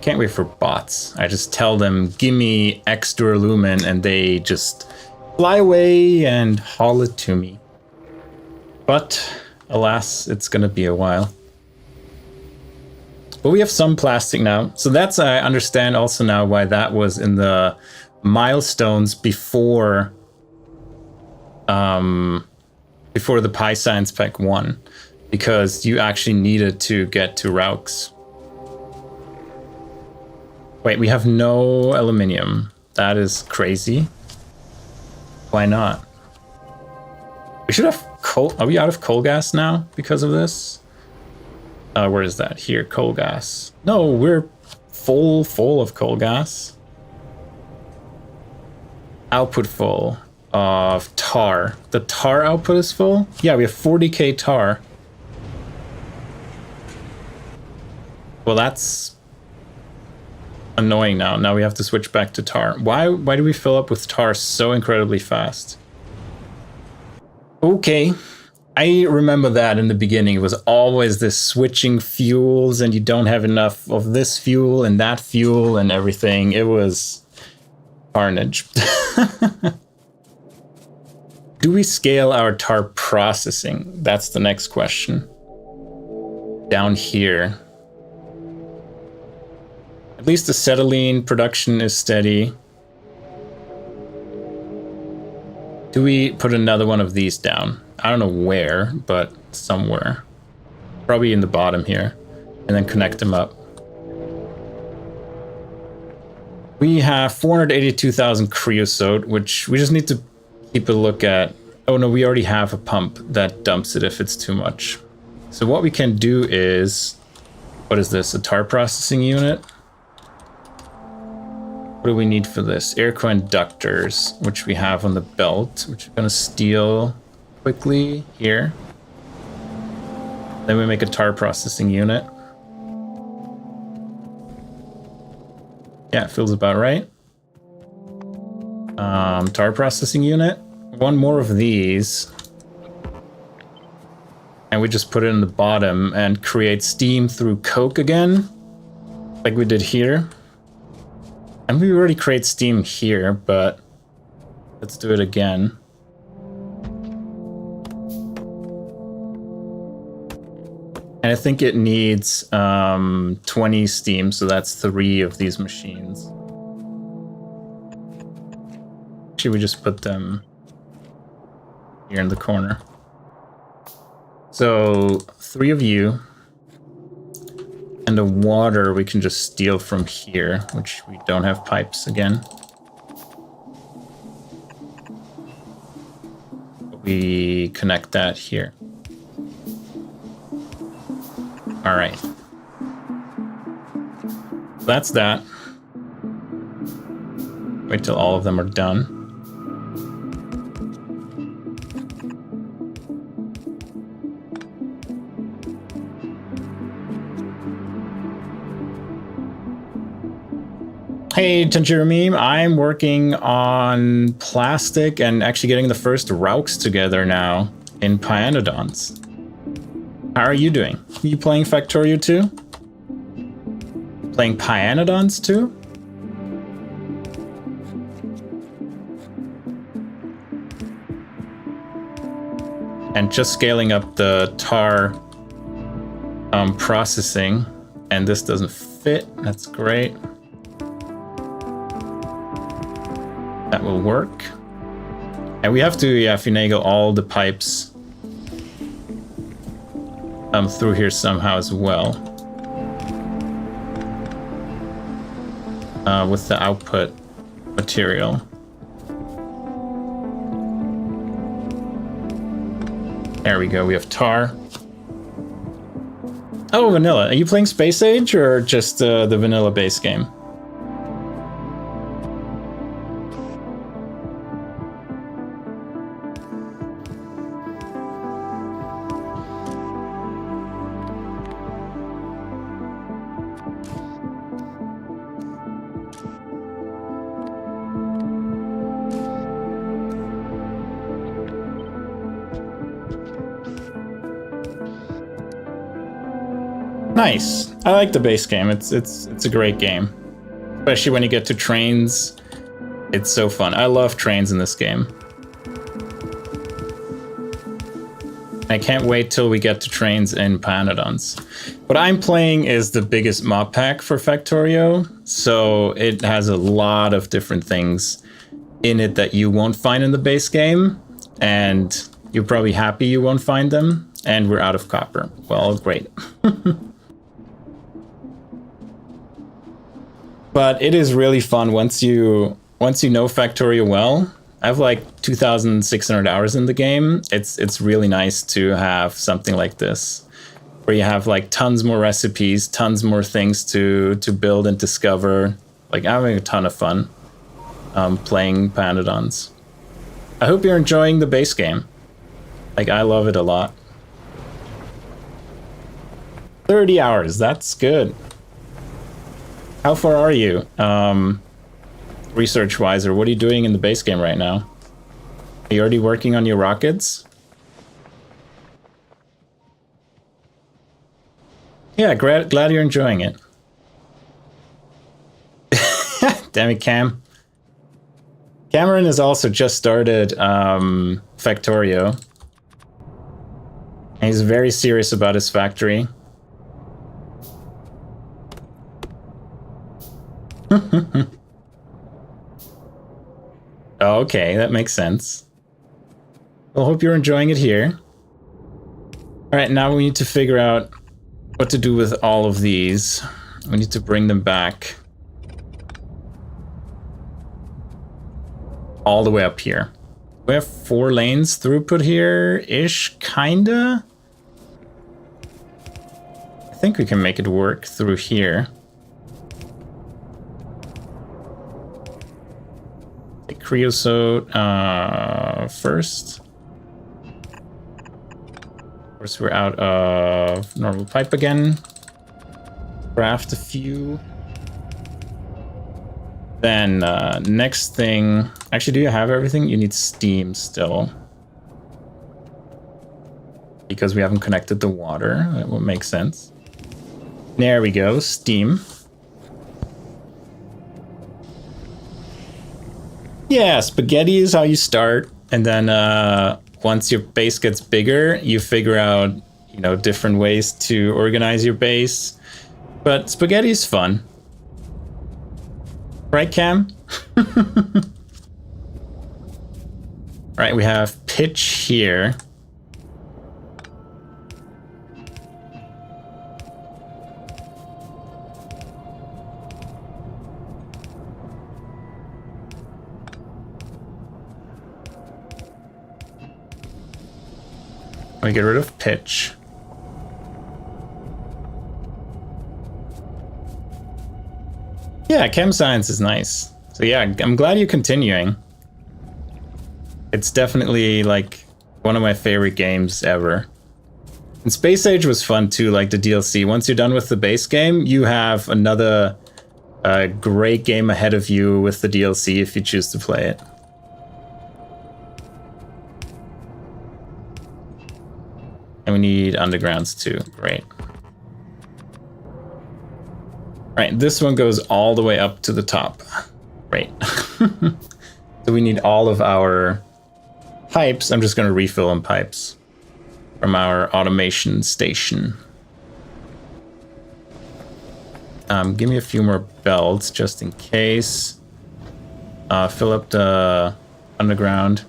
Can't wait for bots. I just tell them, give me X duralumin, and they just fly away and haul it to me. But, alas, it's gonna be a while. But we have some plastic now. So that's, I understand also now why that was in the milestones before the PyScience Pack 1. Because you actually needed to get to Vrauks. Wait, we have no aluminium. That is crazy. Why not? We should have coal. Are we out of coal gas now because of this? Where is that? Here, coal gas. No, we're full of coal gas. Output full of tar. The tar output is full? Yeah, we have 40k tar. Well, that's annoying now. Now we have to switch back to tar. Why do we fill up with tar so incredibly fast? Okay. I remember that in the beginning. It was always this switching fuels and you don't have enough of this fuel and that fuel and everything. It was carnage. Do we scale our tar processing? That's the next question. Down here. At least the acetylene production is steady. Do we put another one of these down? I don't know where, but somewhere. Probably in the bottom here. And then connect them up. We have 482,000 creosote, which we just need to keep a look at. Oh no, we already have a pump that dumps it if it's too much. So what we can do is, what is this, a tar processing unit? What do we need for this? Air conductors, which we have on the belt, which we're gonna steal quickly here. Then we make a tar processing unit. Yeah, it feels about right. Tar processing unit. One more of these. And we just put it in the bottom and create steam through coke again. Like we did here. And we already create steam here, but let's do it again. And I think it needs 20 steam, so that's 3 of these machines. Should we just put them here in the corner? So 3 of you. And the water we can just steal from here, which we don't have pipes again. We connect that here. All right. That's that. Wait till all of them are done. Hey, Tanjiro Meme, I'm working on plastic and actually getting the first Vrauks together now in Pyanodons. How are you doing? Are you playing Factorio too? Playing Pyanodons too? And just scaling up the tar processing, and this doesn't fit. That's great. That will work. And we have to finagle all the pipes through here somehow as well. With the output material. There we go, we have tar. Oh, vanilla. Are you playing Space Age or just the vanilla base game? Nice. I like the base game. It's a great game. Especially when you get to trains. It's so fun. I love trains in this game. I can't wait till we get to trains in Pyanodons. What I'm playing is the biggest mod pack for Factorio, so it has a lot of different things in it that you won't find in the base game, and you're probably happy you won't find them, and we're out of copper. Well, great. But it is really fun once you know Factorio well. I have like 2,600 hours in the game. It's really nice to have something like this, where you have like tons more recipes, tons more things to build and discover. Like, I'm having a ton of fun playing Pyanodons. I hope you're enjoying the base game. Like, I love it a lot. 30 hours, that's good. How far are you, research-wise, or what are you doing in the base game right now? Are you already working on your rockets? Yeah, glad you're enjoying it. Damn it, Cam. Cameron has also just started Factorio. And he's very serious about his factory. Okay, that makes sense. Well, hope you're enjoying it here. All right, now we need to figure out what to do with all of these. We need to bring them back all the way up here. We have 4 lanes throughput here-ish, kinda. I think we can make it work through here. Take creosote first. Of course, we're out of normal pipe again. Craft a few. Then next thing, actually, do you have everything? You need steam still. Because we haven't connected the water, that will make sense. There we go, steam. Yeah, spaghetti is how you start. And then once your base gets bigger, you figure out, you know, different ways to organize your base. But spaghetti is fun. Right, Cam? Right, we have pitch here. We get rid of pitch. Yeah, chem science is nice. So yeah, I'm glad you're continuing. It's definitely like one of my favorite games ever. And Space Age was fun too, like the DLC. Once you're done with the base game, you have another great game ahead of you with the DLC if you choose to play it. And we need undergrounds too. Great. Right, this one goes all the way up to the top. Great. So we need all of our pipes. I'm just going to refill in pipes from our automation station. Give me a few more belts just in case. Fill up the underground.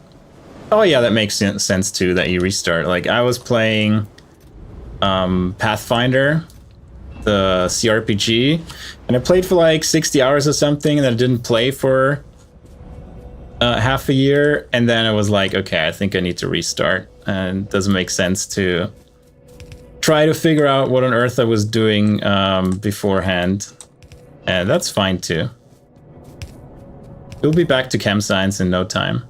Oh yeah, that makes sense too, that you restart. Like, I was playing Pathfinder, the CRPG, and I played for like 60 hours or something, and then I didn't play for half a year, and then I was like, okay, I think I need to restart, and it doesn't make sense to try to figure out what on earth I was doing beforehand, and that's fine too. We'll be back to chem science in no time.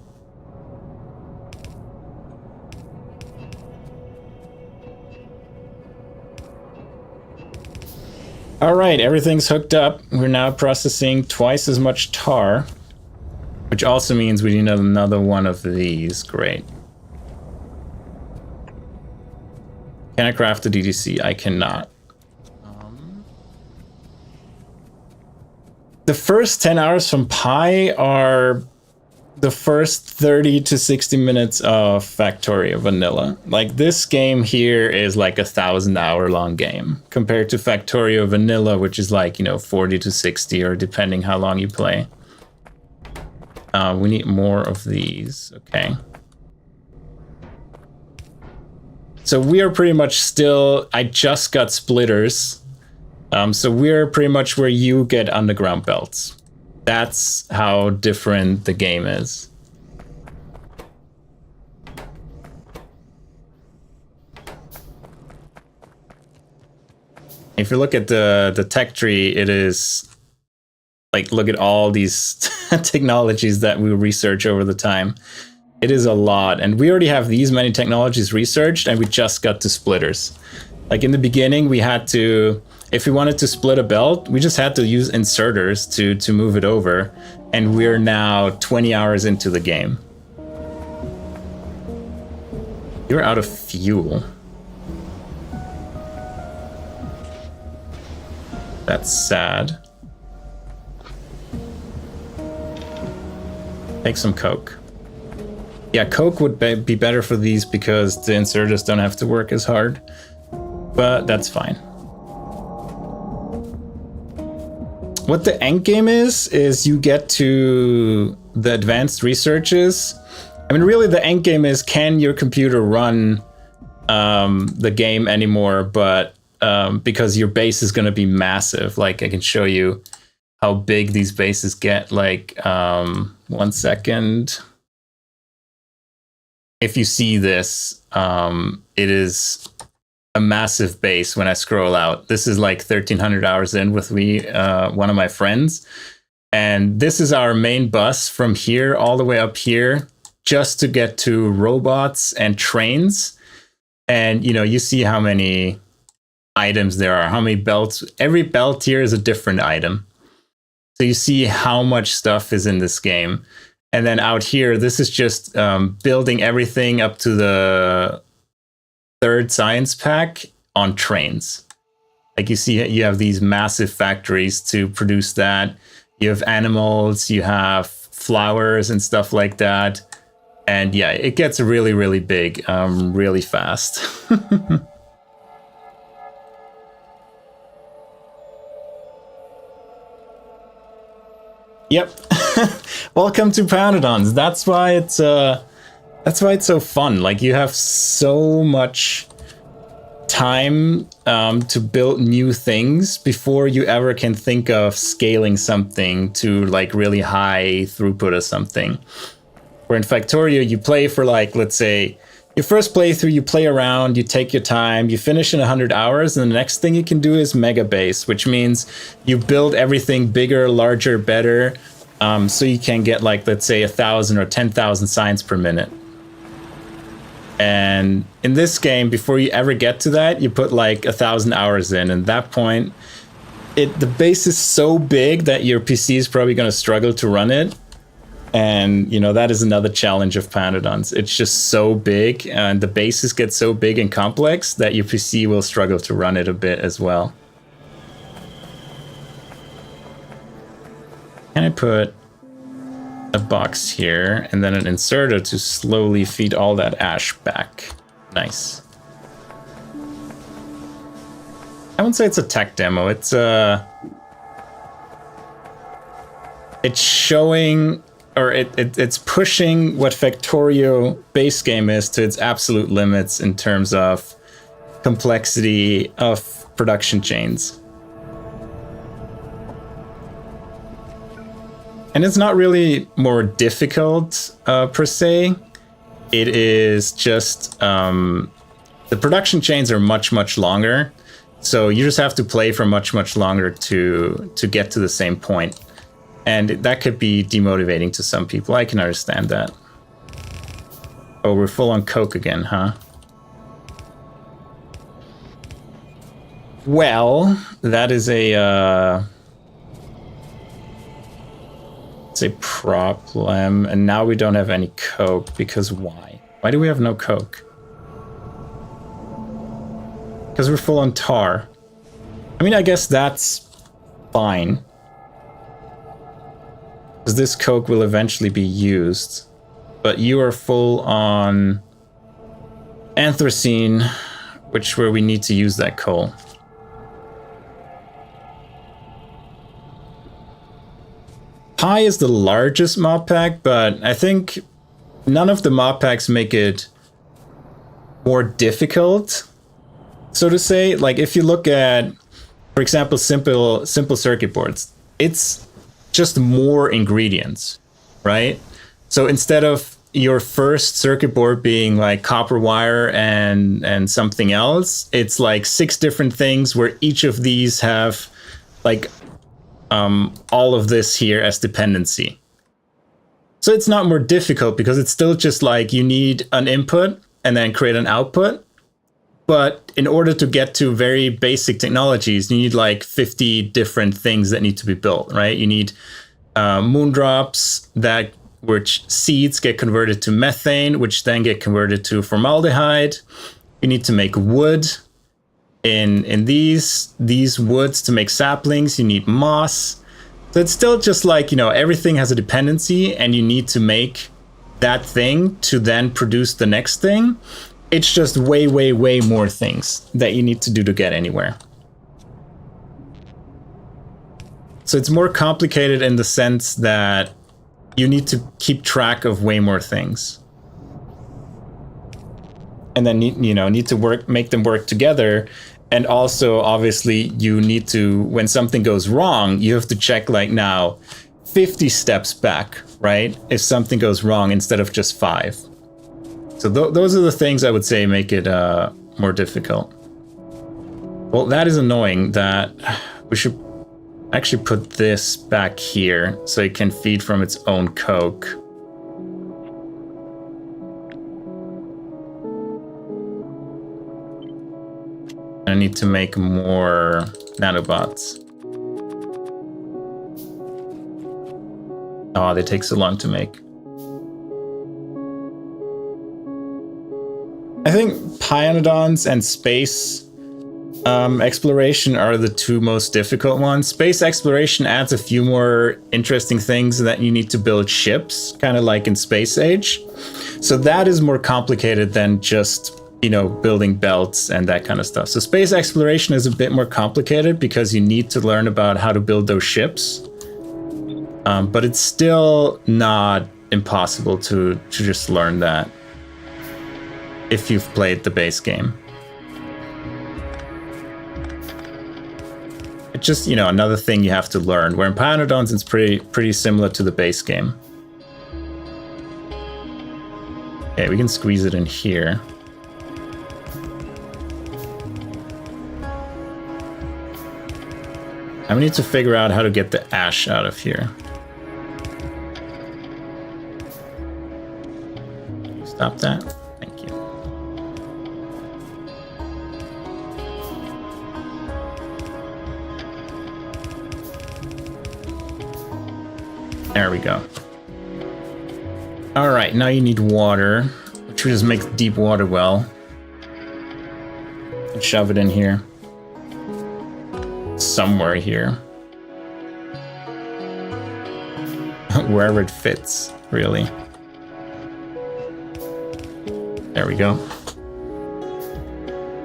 All right, everything's hooked up. We're now processing twice as much tar, which also means we need another one of these. Great. Can I craft a DDC? I cannot. The first 10 hours from Pi are the first 30 to 60 minutes of Factorio Vanilla. Like, this game here is like a 1,000-hour long game compared to Factorio Vanilla, which is like, you know, 40 to 60, or depending how long you play. We need more of these. Okay. So we are pretty much still, I just got splitters. So we're pretty much where you get underground belts. That's how different the game is. If you look at the tech tree, it is like, look at all these technologies that we research over the time. It is a lot, and we already have these many technologies researched, and we just got to splitters. Like, in the beginning, we had to, if we wanted to split a belt, we just had to use inserters to move it over, and we're now 20 hours into the game. You're out of fuel. That's sad. Take some coke. Yeah, coke would be better for these because the inserters don't have to work as hard, but that's fine. what the end game is you get to the advanced researches. I mean, really, the end game is, can your computer run the game anymore? But because your base is going to be massive. Like, I can show you how big these bases get. Like, 1 second. If you see this, it is a massive base when I scroll out. This is like 1,300 hours in with me, one of my friends. And this is our main bus from here all the way up here, just to get to robots and trains. And, you know, you see how many items there are, how many belts. Every belt here is a different item. So you see how much stuff is in this game. And then out here, this is just building everything up to the 3rd science pack on trains. Like, you see, you have these massive factories to produce that. You have animals, you have flowers and stuff like that. And yeah, it gets really, really big, really fast. Yep. Welcome to Pyanodons. That's why it's so fun. Like, you have so much time to build new things before you ever can think of scaling something to like really high throughput or something. Where in Factorio, you play for like, let's say, your first playthrough, you play around, you take your time, you finish in 100 hours, and the next thing you can do is mega base, which means you build everything bigger, larger, better, so you can get like, let's say, 1,000 or 10,000 science per minute. And in this game, before you ever get to that, you put like 1,000 hours in, and at that point, the base is so big that your PC is probably going to struggle to run it. And, you know, that is another challenge of Pyanodons. It's just so big, and the bases get so big and complex that your PC will struggle to run it a bit as well. Can I put a box here and then an inserter to slowly feed all that ash back? Nice. I wouldn't say it's a tech demo. It's showing, or it's pushing what Factorio base game is to its absolute limits in terms of complexity of production chains. And it's not really more difficult per se. It is just the production chains are much, much longer. So you just have to play for much, much longer to get to the same point. And that could be demotivating to some people. I can understand that. Oh, we're full on coke again, huh? Well, that is a it's a problem. And now we don't have any coke, because why? Why do we have no coke? Because we're full on tar. I mean, I guess that's fine. Because this coke will eventually be used. But you are full on anthracene, where we need to use that coal. Pi is the largest mod pack, but I think none of the mod packs make it more difficult, so to say. Like, if you look at, for example, simple circuit boards, it's just more ingredients, right? So instead of your first circuit board being like copper wire and something else, it's like 6 different things where each of these have like all of this here as dependency. So it's not more difficult, because it's still just like you need an input and then create an output. But in order to get to very basic technologies, you need like 50 different things that need to be built, right? You need moondrops, which seeds get converted to methane, which then get converted to formaldehyde. You need to make wood. In these woods to make saplings, you need moss. So it's still just like, you know, everything has a dependency, and you need to make that thing to then produce the next thing. It's just way, way, way more things that you need to do to get anywhere. So it's more complicated in the sense that you need to keep track of way more things. And then, you know, need to make them work together. And also, obviously, you need to, when something goes wrong, you have to check like now 50 steps back, right? If something goes wrong instead of just 5. So those are the things I would say make it more difficult. Well, that is annoying that we should actually put this back here so it can feed from its own coke. I need to make more nanobots. Oh, they take so long to make. I think Pyanodons and space exploration are the two most difficult ones. Space exploration adds a few more interesting things that you need to build ships, kind of like in Space Age. So that is more complicated than just, you know, building belts and that kind of stuff. So space exploration is a bit more complicated because you need to learn about how to build those ships. But it's still not impossible to just learn that if you've played the base game. It's just, you know, another thing you have to learn, where in Pyanodons it's pretty similar to the base game. Okay, we can squeeze it in here. I need to figure out how to get the ash out of here. Stop that. Thank you. There we go. All right, now you need water, which we just make a deep water well. And shove it in here. Somewhere here. Wherever it fits, really. There we go.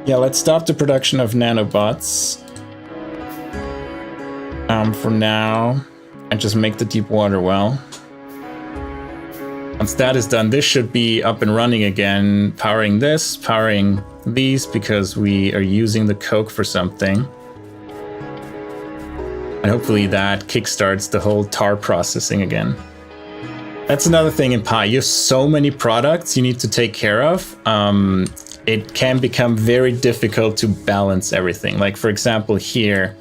Yeah, let's stop the production of nanobots. For now, and just make the deep water well. Once that is done, this should be up and running again, powering this, powering these, because we are using the coke for something. And hopefully that kickstarts the whole tar processing again. That's another thing in Pi. You have so many products you need to take care of. It can become very difficult to balance everything. Like, for example, here,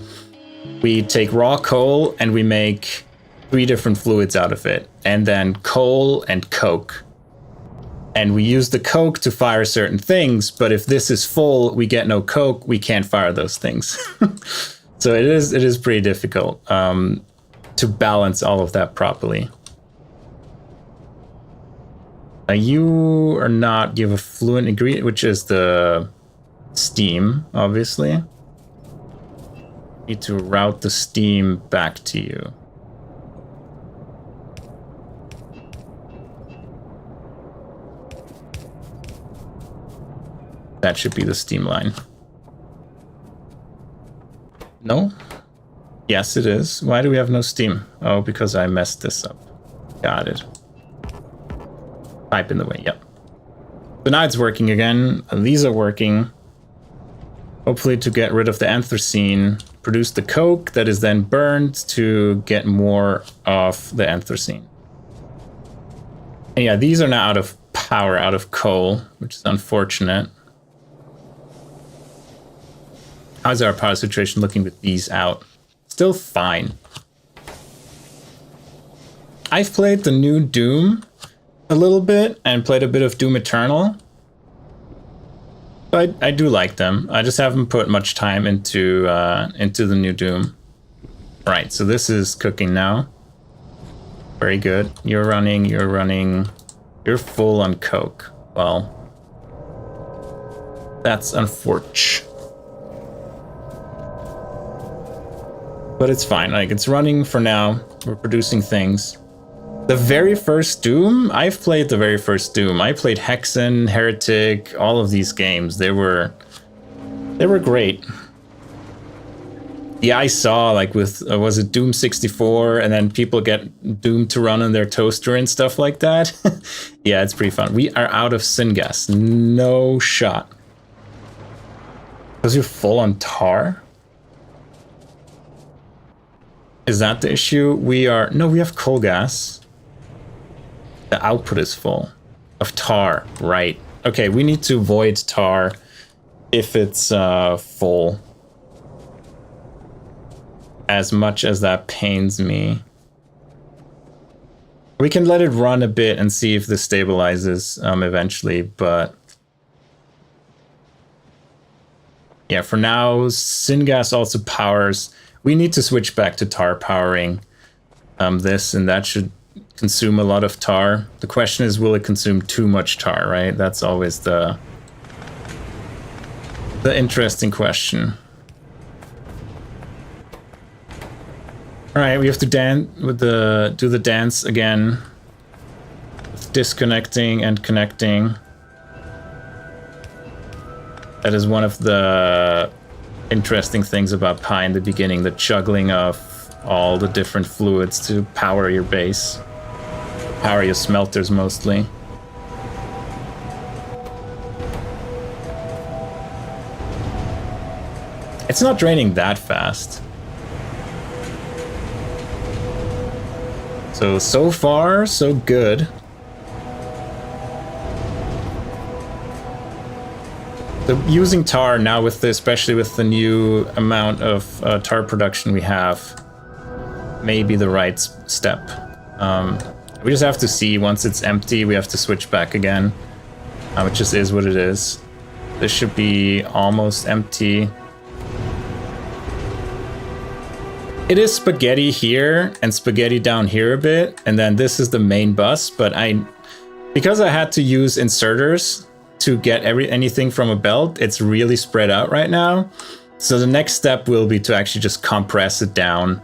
we take raw coal and we make 3 different fluids out of it. And then coal and coke. And we use the coke to fire certain things, but if this is full, we get no coke, we can't fire those things. So it is pretty difficult to balance all of that properly. You are not, you have a fluent ingredient, which is the steam, obviously. Need to route the steam back to you. That should be the steam line. No? Yes, it is. Why do we have no steam? Oh, because I messed this up. Got it. Pipe in the way, yep. So now it's working again. These are working. Hopefully to get rid of the anthracene, produce the coke that is then burned to get more of the anthracene. And yeah, these are now out of power, out of coal, which is unfortunate. How's our power situation looking with these out? Still fine. I've played the new Doom a little bit and played a bit of Doom Eternal. But I do like them. I just haven't put much time into the new Doom. Right, so this is cooking now. Very good. You're running. You're full on coke. Well, that's unfortunate. But it's fine, like it's running for now. We're producing things. The very first Doom, I've played the very first Doom. I played Hexen, Heretic, all of these games. They were great. Yeah, I saw like with, was it Doom 64? And then people get Doom to run on their toaster and stuff like that. Yeah, it's pretty fun. We are out of syngas. No shot. Because you're full on tar? Is that the issue? We are... No, we have coal gas. The output is full. Of tar, right. Okay, we need to void tar if it's full. As much as that pains me. We can let it run a bit and see if this stabilizes eventually, but... Yeah, for now, syngas also powers... We need to switch back to tar powering this, and that should consume a lot of tar. The question is, will it consume too much tar, right? That's always the interesting question. All right, we have to do the dance again. With disconnecting and connecting. That is one of the interesting things about Pi in the beginning, the juggling of all the different fluids to power your base. Power your smelters mostly. It's not draining that fast. So far, so good. So using tar now with especially with the new amount of tar production we have, may be the right step. We just have to see once it's empty, we have to switch back again. It just is what it is. This should be almost empty. It is spaghetti here and spaghetti down here a bit, and then this is the main bus, but because I had to use inserters to get anything from a belt, it's really spread out right now. So the next step will be to actually just compress it down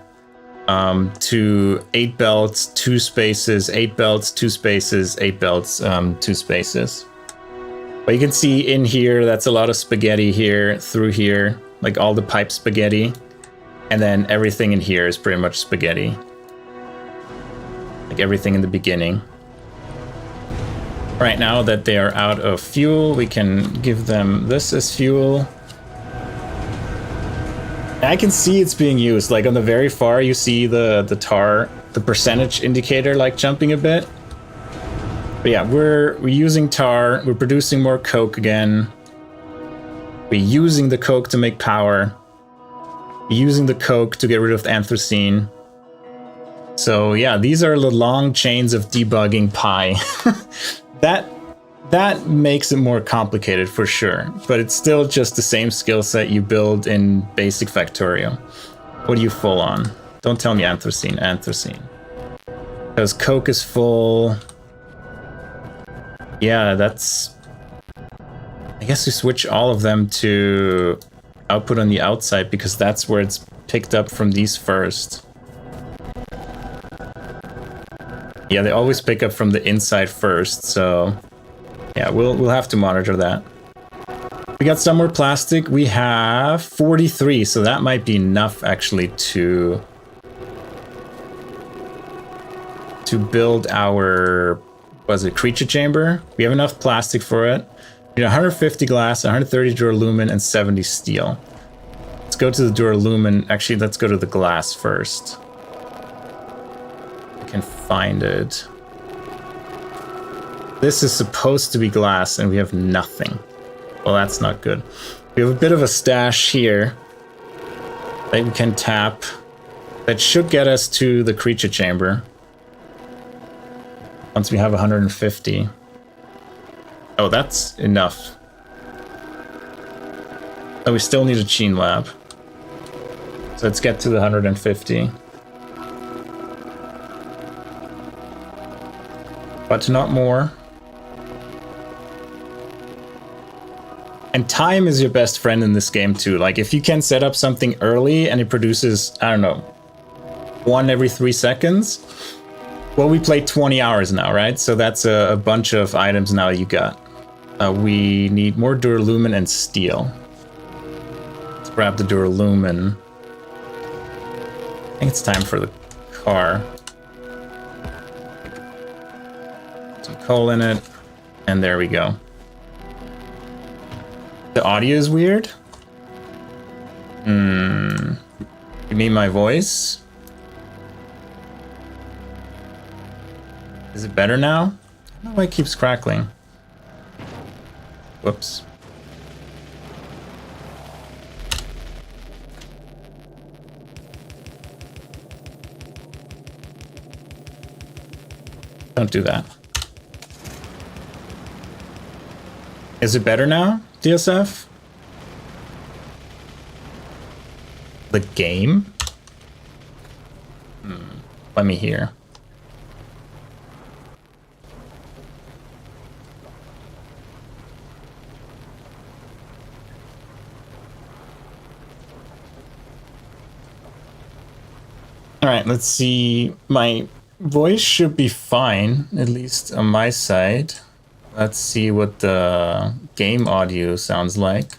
to 8 belts, 2 spaces, 8 belts, 2 spaces, 8 belts, 2 spaces. But you can see in here, that's a lot of spaghetti here, through here, like all the pipe spaghetti. And then everything in here is pretty much spaghetti. Like everything in the beginning. Right now that they are out of fuel, we can give them this as fuel. I can see it's being used. Like on the very far, you see the tar, the percentage indicator like jumping a bit. But yeah, we're using tar. We're producing more coke again. We're using the coke to make power. We're using the coke to get rid of the anthracene. So yeah, these are the long chains of debugging Pi. That makes it more complicated for sure, but it's still just the same skill set you build in basic Factorio. What are you full on? Don't tell me anthracene. Because coke is full. Yeah, that's... I guess we switch all of them to output on the outside because that's where it's picked up from these first. Yeah, they always pick up from the inside first, so yeah, we'll have to monitor that. We got some more plastic. We have 43, so that might be enough actually to build our, was it creature chamber? We have enough plastic for it. We need 150 glass, 130 duralumin, and 70 steel. Let's go to the duralumin. Actually, let's go to the glass first. Can find it. This is supposed to be glass and we have nothing. Well, that's not good. We have a bit of a stash here that we can tap. That should get us to the creature chamber. Once we have 150. Oh, that's enough. Oh, we still need a Gene Lab. So let's get to the 150. But not more. And time is your best friend in this game too. Like if you can set up something early and it produces, I don't know, 1 every 3 seconds. Well, we played 20 hours now, right? So that's a bunch of items now you got. We need more duralumin and steel. Let's grab the duralumin. I think it's time for the car. Some coal in it, and there we go. The audio is weird. You mean my voice? Is it better now? I don't know why it keeps crackling. Whoops. Don't do that. Is it better now, DSF? The game? Let me hear. All right, let's see. My voice should be fine, at least on my side. Let's see what the game audio sounds like.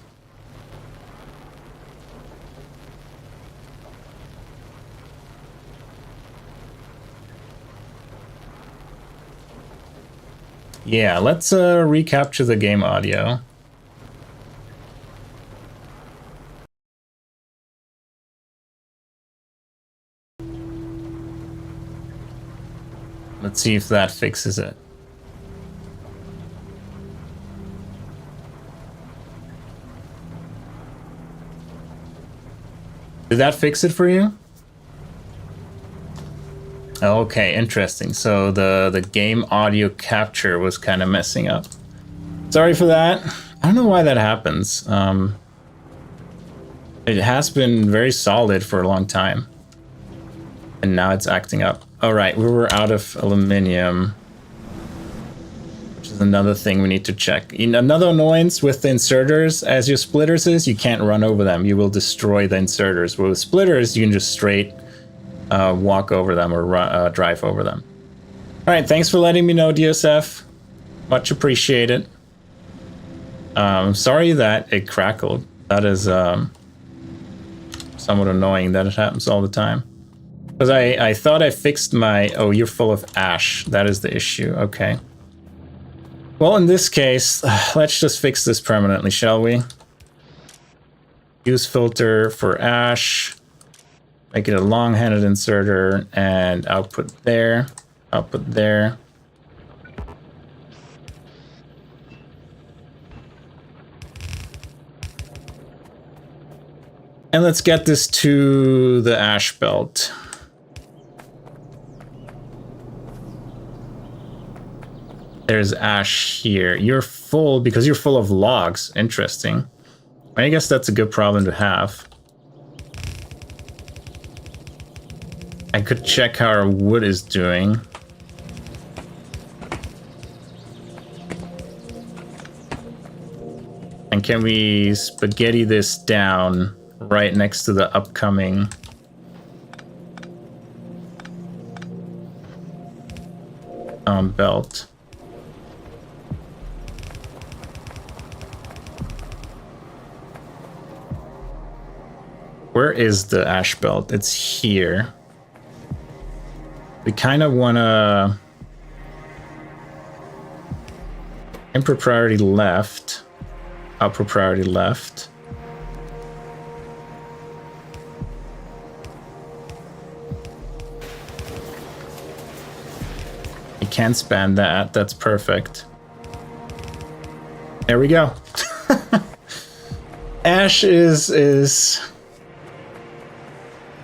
Yeah, let's recapture the game audio. Let's see if that fixes it. Did that fix it for you? Okay, interesting. So the game audio capture was kind of messing up. Sorry for that. I don't know why that happens. It has been very solid for a long time. And now it's acting up. All right, we were out of aluminium, which is another thing we need to check. Another annoyance with the inserters, as your splitters is, you can't run over them. You will destroy the inserters. With splitters, you can just straight walk over them or drive over them. All right, thanks for letting me know, DSF. Much appreciated. Sorry that it crackled. That is somewhat annoying that it happens all the time. Because I thought I fixed my... Oh, you're full of ash. That is the issue. Okay. Well, in this case, let's just fix this permanently, shall we? Use filter for ash. Make it a long-handed inserter and output there. Output there. And let's get this to the ash belt. There's ash here. You're full because you're full of logs. Interesting. I guess that's a good problem to have. I could check how our wood is doing. And can we spaghetti this down right next to the upcoming belt? Where is the ash belt? It's here. We kind of want to input priority left, output priority left. You can't span that. That's perfect. There we go. Ash is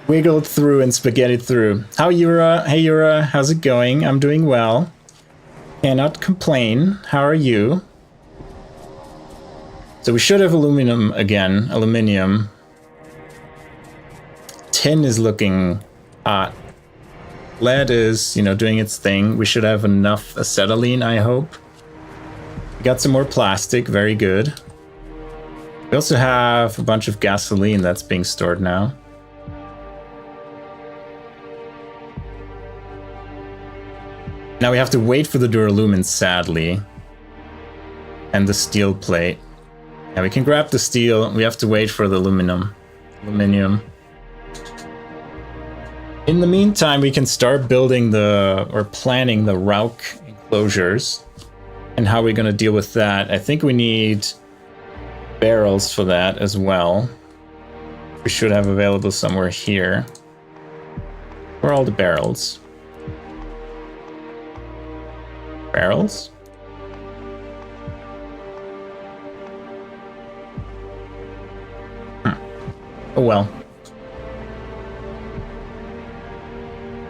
wiggled through and spaghettied through. How Yura? Hey Yura, how's it going? I'm doing well. Cannot complain. How are you? So we should have aluminum again. Aluminium. Tin is looking hot. Lead is, doing its thing. We should have enough acetylene, I hope. We got some more plastic. Very good. We also have a bunch of gasoline that's being stored now. Now we have to wait for the duralumin, sadly. And the steel plate. Yeah, we can grab the steel. We have to wait for the aluminum. Aluminium. In the meantime, we can start building planning the Vrauks enclosures and how we're going to deal with that. I think we need barrels for that as well. We should have available somewhere here. Where are all the barrels? Barrels? Oh well.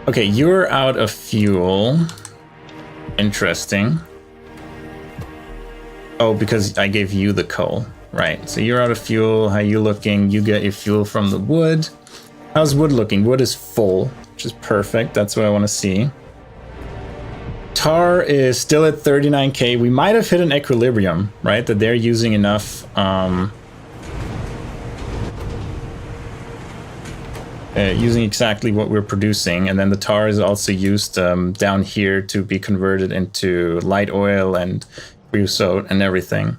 Okay, you're out of fuel. Interesting. Oh, because I gave you the coal. Right, so you're out of fuel. How you looking? You get your fuel from the wood. How's wood looking? Wood is full, which is perfect. That's what I want to see. Tar is still at 39k. We might have hit an equilibrium, right? That they're using enough using exactly what we're producing, and then the tar is also used down here to be converted into light oil and creosote and everything.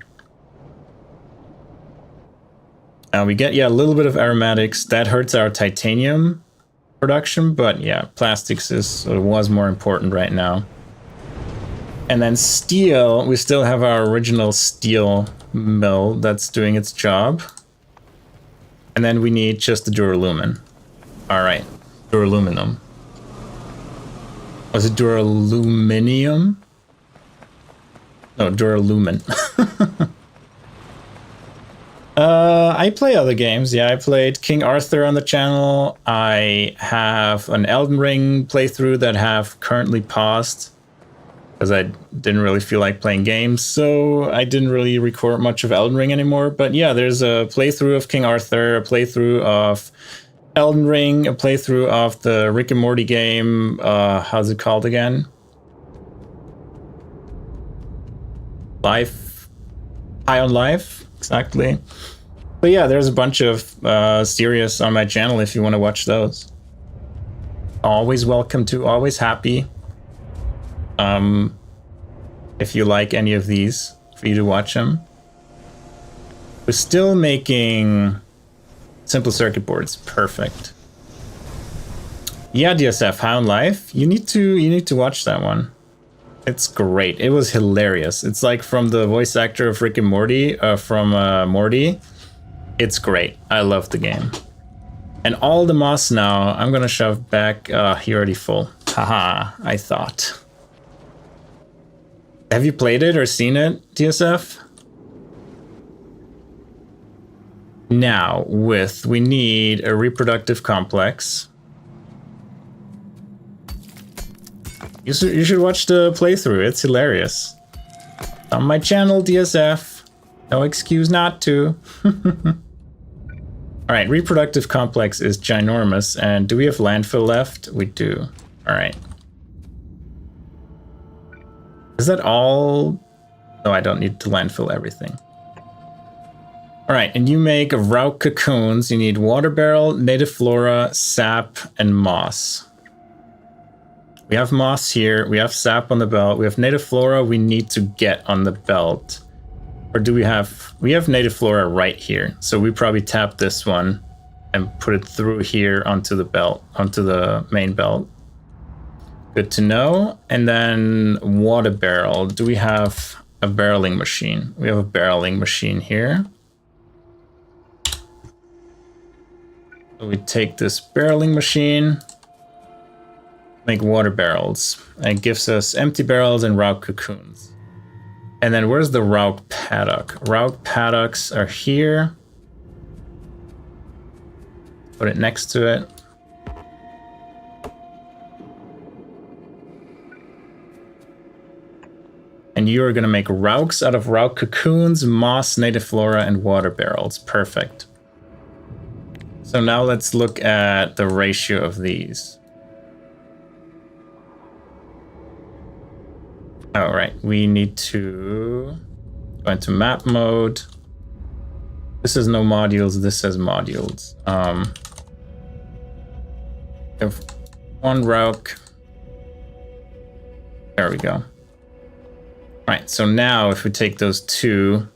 We get, yeah, a little bit of aromatics. That hurts our titanium production, but yeah, plastics was more important right now. And then steel, we still have our original steel mill that's doing its job. And then we need just the duralumin. All right, duraluminum. Was it duraluminium? No, duralumin. I play other games. Yeah, I played King Arthur on the channel. I have an Elden Ring playthrough that I have currently paused because I didn't really feel like playing games, so I didn't really record much of Elden Ring anymore. But yeah, there's a playthrough of King Arthur, a playthrough of Elden Ring, a playthrough of the Rick and Morty game. How's it called again? Life? High on Life? Exactly. But yeah, there's a bunch of series on my channel if you want to watch those. Always welcome to, always happy. If you like any of these, for you to watch them. We're still making simple circuit boards. Perfect. Yeah, DSF, High on Life. You need to watch that one. It's great. It was hilarious. It's like from the voice actor of Rick and Morty, from Morty. It's great. I love the game. And all the moss now, I'm gonna shove back. You're already full. Haha, I thought. Have you played it or seen it, DSF? Now, we need a reproductive complex. You should watch the playthrough. It's hilarious. On my channel, DSF. No excuse not to. All right, reproductive complex is ginormous. And do we have landfill left? We do. All right. Is that all? No, I don't need to landfill everything. All right, and you make Vrauks cocoons. You need water barrel, native flora, sap, and moss. We have moss here, we have sap on the belt, we have native flora we need to get on the belt. Or do we have native flora right here. So we probably tap this one and put it through here onto the belt, onto the main belt. Good to know. And then water barrel. Do we have a barreling machine? We have a barreling machine here. So we take this barreling machine, make water barrels, and it gives us empty barrels and Vrauks cocoons. And then where's the Vrauks paddock? Vrauks paddocks are here. Put it next to it. And you are going to make Vrauks out of Vrauks cocoons, moss, native flora, and water barrels. Perfect. So now let's look at the ratio of these. All right, we need to go into map mode. This is no modules, this says modules. If one Vrauks. There we go. All right, so now if we take those two,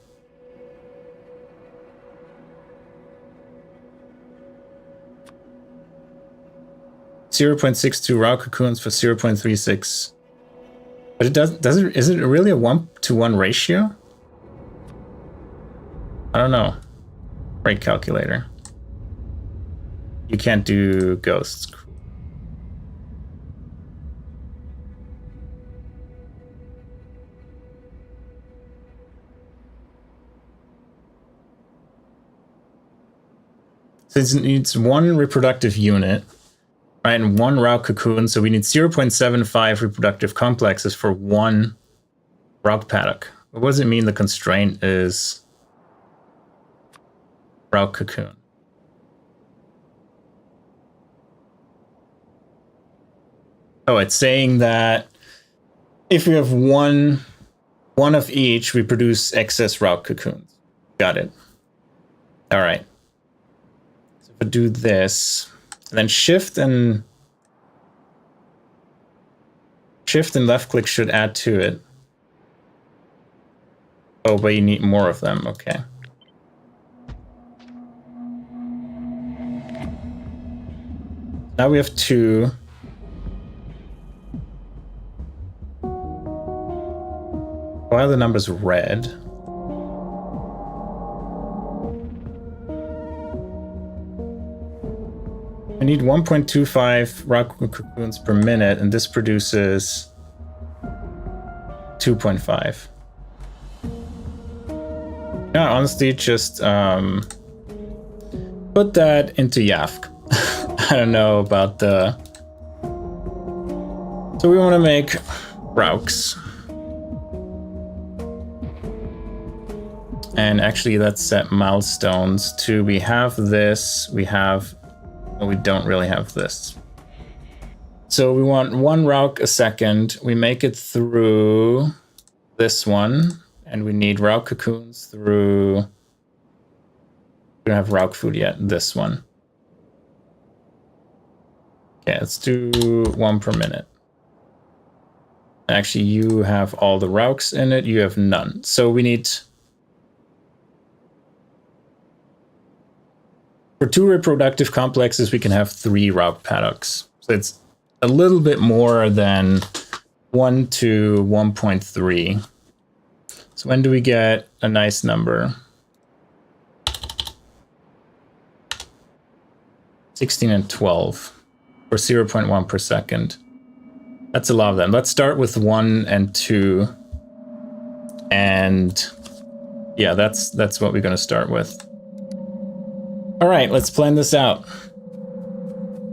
0.62 Vrauks cocoons for 0.36. But it doesn't, is it really a 1-to-1 ratio? I don't know. Rate calculator. You can't do ghosts. Since it needs one reproductive unit, right, and one Vrauks cocoon, so we need 0.75 reproductive complexes for one Vrauks paddock. What does it mean the constraint is Vrauks cocoon? Oh, it's saying that if we have one of each, we produce excess Vrauks cocoons. Got it. All right. So if I do this, and then shift and left click should add to it. Oh, but you need more of them. Okay. Now we have 2. Why are the numbers red? We need 1.25 Vrauks cocoons per minute, and this produces 2.5. Yeah, honestly, just put that into YAFC. I don't know about the... So we want to make Vrauks. And actually, let's set milestones to, we have this, we have... Well, we don't really have this. So we want 1 Vrauks a second. We make it through this one. And we need Vrauks cocoons through... We don't have Vrauks food yet. This one. Okay, let's do 1 per minute. Actually, you have all the Vrauks in it. You have none. So we need... For 2 reproductive complexes, we can have 3 Vrauks paddocks. So it's a little bit more than 1 to 1.3. So when do we get a nice number? 16 and 12, or 0.1 per second. That's a lot of them. Let's start with 1 and 2. And yeah, that's what we're going to start with. All right, let's plan this out.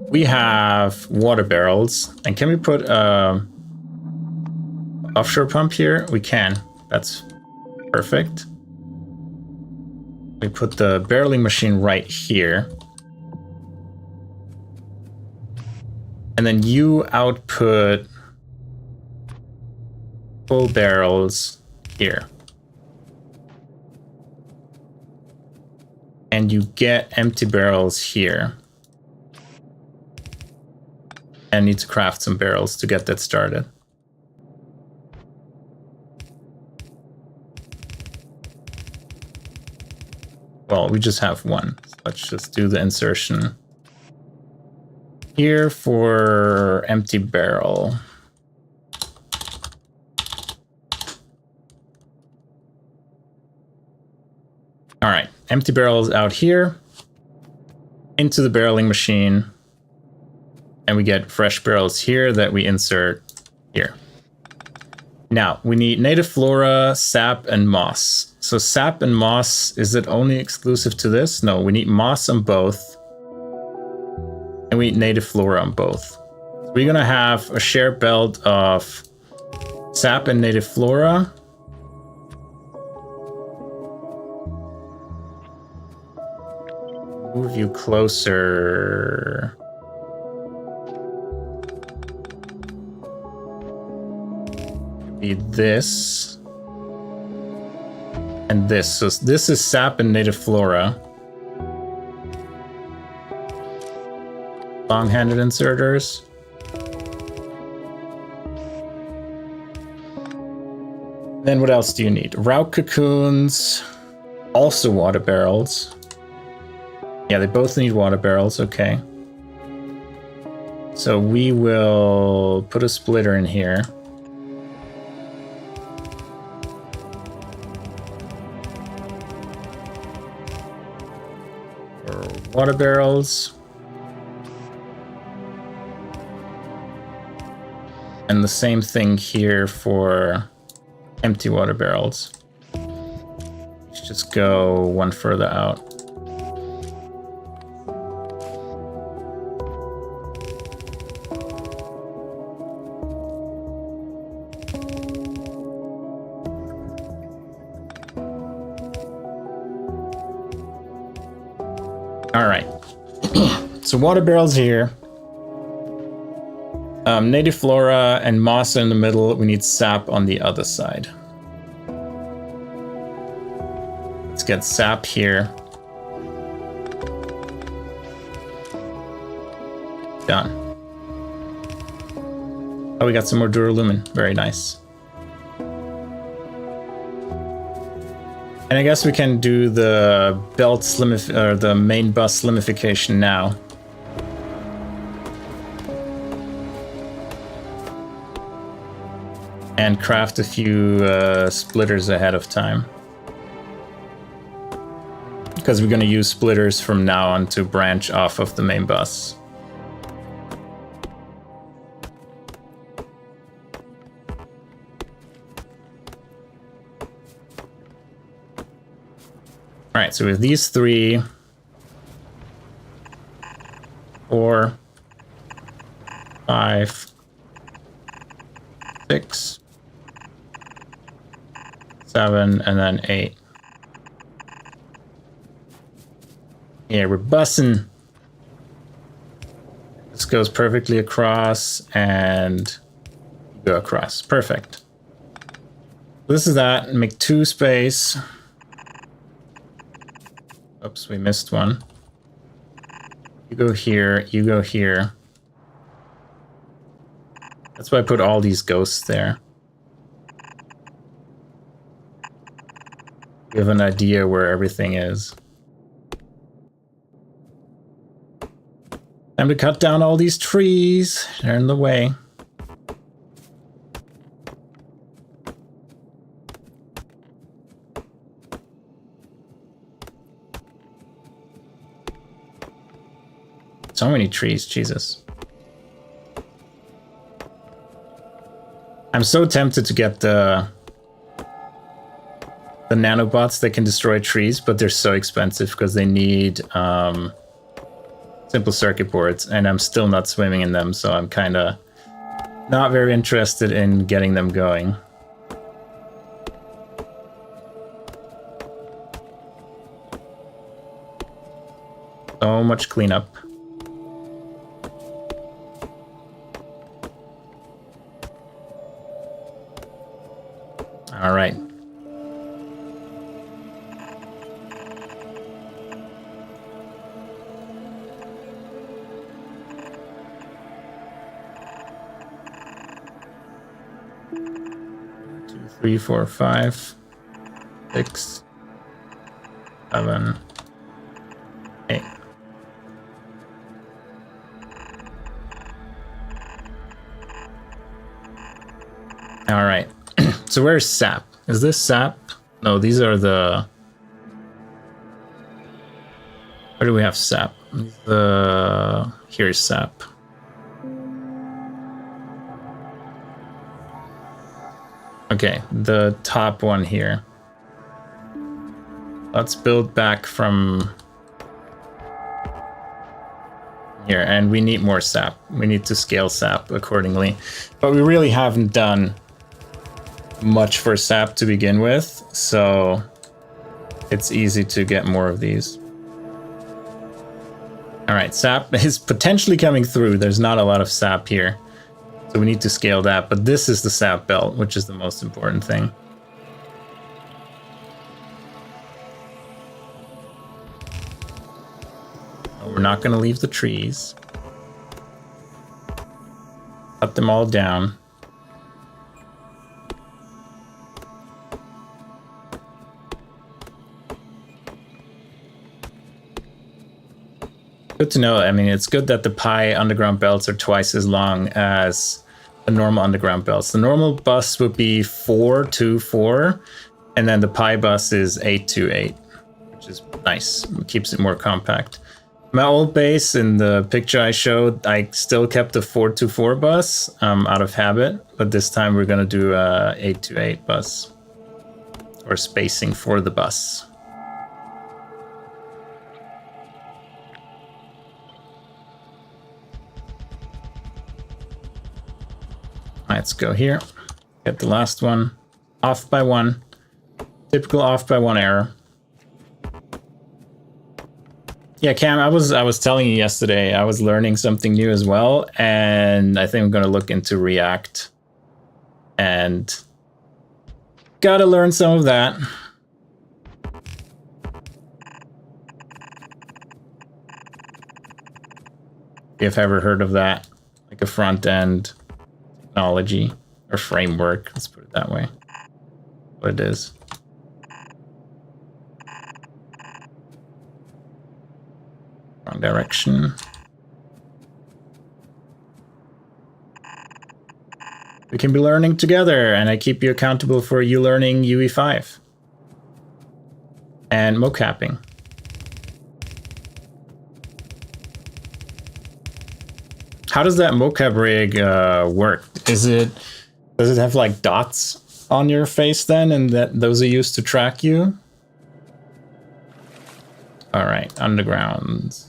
We have water barrels, and can we put a offshore pump here? We can. That's perfect. We put the barreling machine right here. And then you output full barrels here. And you get empty barrels here. And need to craft some barrels to get that started. Well, we just have 1. So let's just do the insertion here for empty barrel. All right, empty barrels out here into the barreling machine. And we get fresh barrels here that we insert here. Now, we need native flora, sap, and moss. So sap and moss, is it only exclusive to this? No, we need moss on both. And we need native flora on both. So we're gonna have a shared belt of sap and native flora. Move you closer. Be this and this. So this is sap and native flora. Long-handed inserters. Then what else do you need? Vrauks cocoons, also water barrels. Yeah, they both need water barrels, okay. So we will put a splitter in here. For water barrels. And the same thing here for empty water barrels. Let's just go one further out. All right. So water barrels here. Native flora and moss in the middle. We need sap on the other side. Let's get sap here. Done. Oh, we got some more duralumin. Very nice. And I guess we can do the belt or the main bus slimmification now. And craft a few splitters ahead of time. Because we're going to use splitters from now on to branch off of the main bus. Alright, so with these 3, 4, 5, 6, 7, and then 8. Yeah, we're bussing. This goes perfectly across and go across. Perfect. This is that. Make 2 space. Oops, we missed one. You go here, you go here. That's why I put all these ghosts there. We have an idea where everything is. Time to cut down all these trees. They're in the way. So many trees, Jesus. I'm so tempted to get the nanobots that can destroy trees, but they're so expensive because they need simple circuit boards, and I'm still not swimming in them, so I'm kind of not very interested in getting them going. So much cleanup. All right. Two, 3, 4, 5, 6, 7, 8. All right. So where's sap? Is this sap? No, these are the... Where do we have sap? Here's sap. Okay, the top one here. Let's build back from here, and we need more sap. We need to scale sap accordingly. But we really haven't done much for sap to begin with, so it's easy to get more of these. All right, sap is potentially coming through. There's not a lot of sap here, so we need to scale that, but this is the sap belt, which is the most important thing. We're not going to leave the trees. Cut them all down. Good to know. I mean, it's good that the Pi underground belts are twice as long as the normal underground belts. The normal bus would be 4-2-4, and then the Pi bus is 8-2-8, which is nice. It keeps it more compact. My old base in the picture I showed, I still kept the 4-2-4 bus out of habit, but this time we're gonna do a 8-2-8 bus, or spacing for the bus. Let's go here, get the last one, off by 1, typical off by 1 error. Yeah, Cam, I was telling you yesterday, I was learning something new as well, and I think I'm gonna look into React, and gotta learn some of that. If you've ever heard of that, like a front end technology or framework, let's put it that way. What it is. Wrong direction. We can be learning together, and I keep you accountable for you learning UE5 and mocapping. How does that mocap rig work? Does it have like dots on your face then, and that those are used to track you? All right, undergrounds.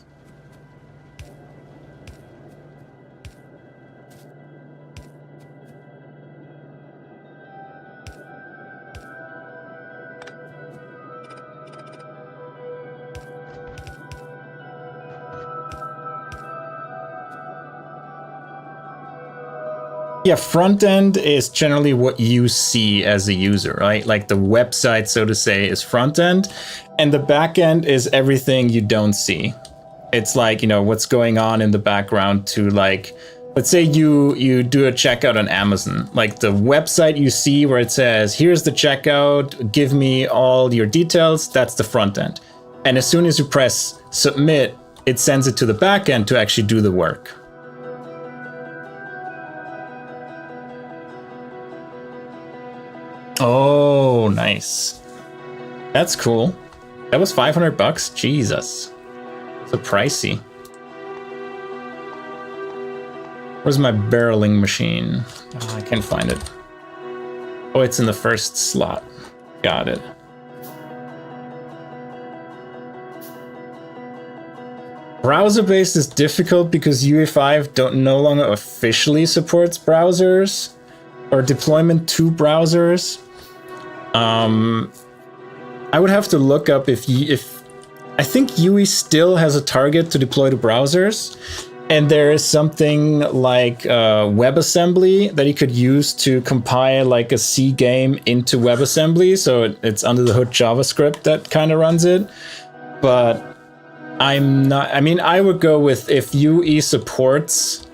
Yeah, front end is generally what you see as a user, right? Like the website, so to say, is front end, and the back end is everything you don't see. It's like, you know, what's going on in the background to, like, let's say you do a checkout on Amazon, like the website you see where it says, here's the checkout, give me all your details, that's the front end. And as soon as you press submit, it sends it to the back end to actually do the work. Oh, nice. That's cool. That was $500? Jesus. It's a pricey. Where's my barreling machine? Oh, I can't find it. Oh, it's in the first slot. Got it. Browser-based is difficult because UE5 no longer officially supports browsers or deployment to browsers. I would have to look up if I think UE still has a target to deploy to browsers, and there is something like WebAssembly that you could use to compile like a C game into WebAssembly, so it's under the hood JavaScript that kind of runs it. But I'm not, I mean, I would go with if UE supports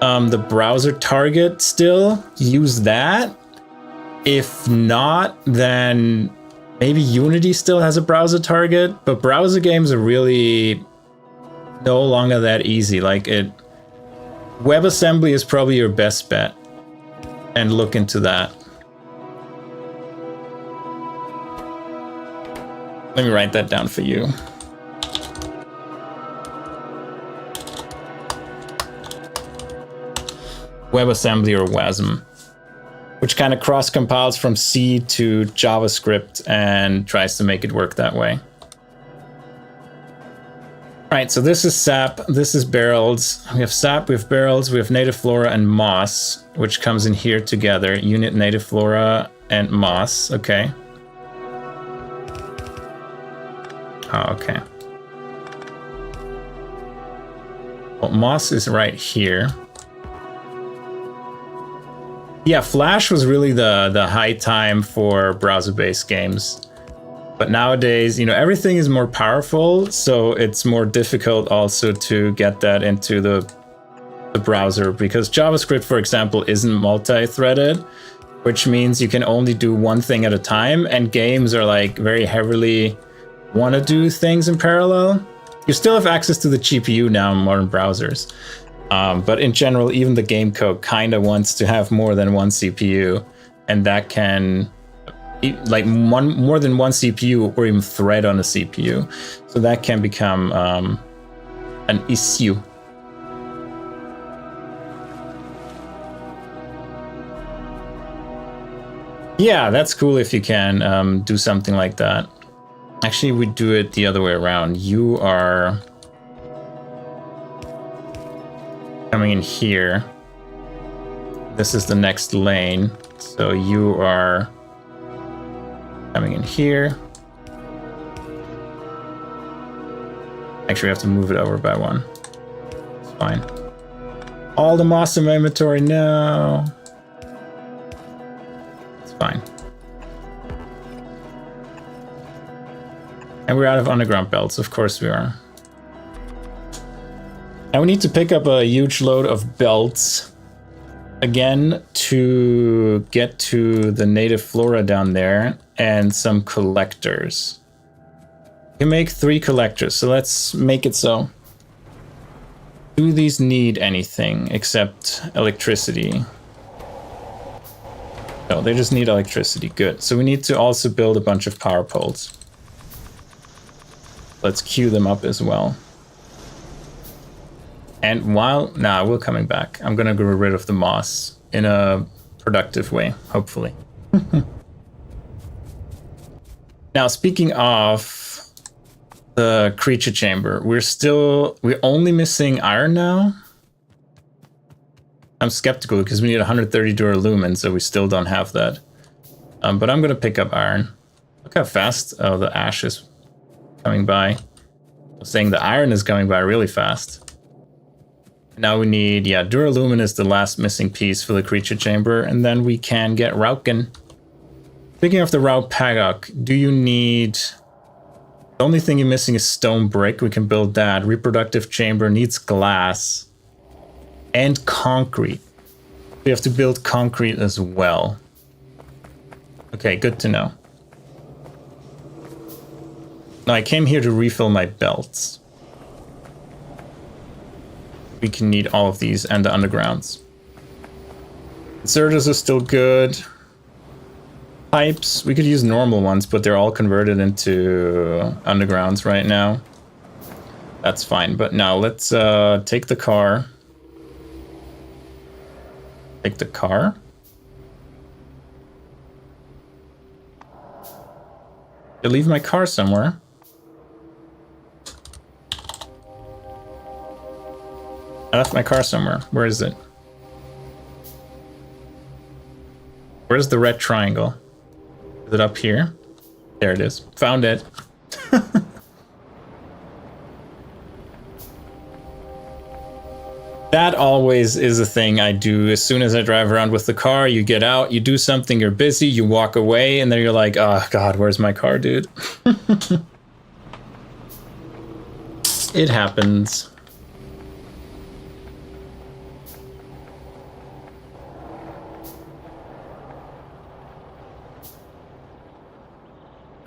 the browser target still, use that. If not, then maybe Unity still has a browser target, but browser games are really no longer that easy. Like WebAssembly is probably your best bet, and look into that. Let me write that down for you. WebAssembly or WASM, which kind of cross compiles from C to JavaScript and tries to make it work that way. All right, so this is SAP, this is barrels. We have SAP, we have barrels, we have native flora and moss, which comes in here together. Unit native flora and moss, okay. Oh, okay. Well, moss is right here. Yeah, Flash was really the high time for browser-based games. But nowadays, you know, everything is more powerful, so it's more difficult also to get that into the browser, because JavaScript, for example, isn't multi-threaded, which means you can only do one thing at a time, and games are like very heavily want to do things in parallel. You still have access to the GPU now in modern browsers. But in general, even the game code kind of wants to have more than one CPU. And that can, like more than one CPU or even thread on a CPU. So that can become an issue. Yeah, that's cool if you can do something like that. Actually, we do it the other way around. You are coming in here. This is the next lane. So you are coming in here. Actually, we have to move it over by one. It's fine. All the moss in my inventory, no. It's fine. And we're out of underground belts, of course we are. And we need to pick up a huge load of belts again to get to the native flora down there and some collectors. We can make 3 collectors, so let's make it so. Do these need anything except electricity? No, they just need electricity. Good. So we need to also build a bunch of power poles. Let's queue them up as well. And we're coming back. I'm gonna get rid of the moss in a productive way, hopefully. Now, speaking of the creature chamber, we're only missing iron now. I'm skeptical because we need 130 duralumin, so we still don't have that. But I'm gonna pick up iron. Look how fast the ash is coming by. I was saying the iron is coming by really fast. Now we need, duralumin is the last missing piece for the creature chamber, and then we can get Vrauken. Speaking of the Vrauks paddock, do you need... The only thing you're missing is stone brick. We can build that. Reproductive chamber needs glass and concrete. We have to build concrete as well. Okay, good to know. Now I came here to refill my belts. We can need all of these and the undergrounds. Inserters are still good. Pipes, we could use normal ones, but they're all converted into undergrounds right now. That's fine, but now let's take the car. Take the car? I leave my car somewhere. I left my car somewhere. Where is it? Where's the red triangle? Is it up here? There it is. Found it. That always is a thing I do. As soon as I drive around with the car, you get out, you do something, you're busy, you walk away, and then you're like, oh God, where's my car, dude? It happens.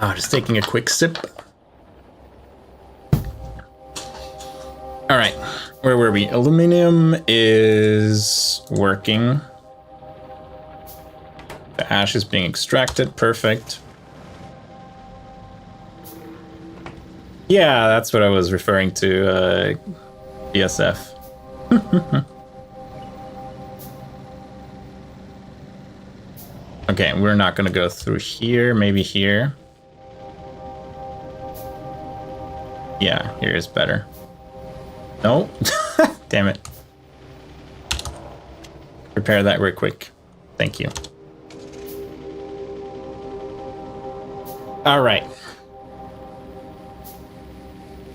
Oh, just taking a quick sip. All right, where were we? Aluminium is working. The ash is being extracted, perfect. Yeah, that's what I was referring to, BSF. Okay, we're not gonna go through here, maybe here. Yeah, here is better. No, damn it. Repair that real quick. Thank you. All right.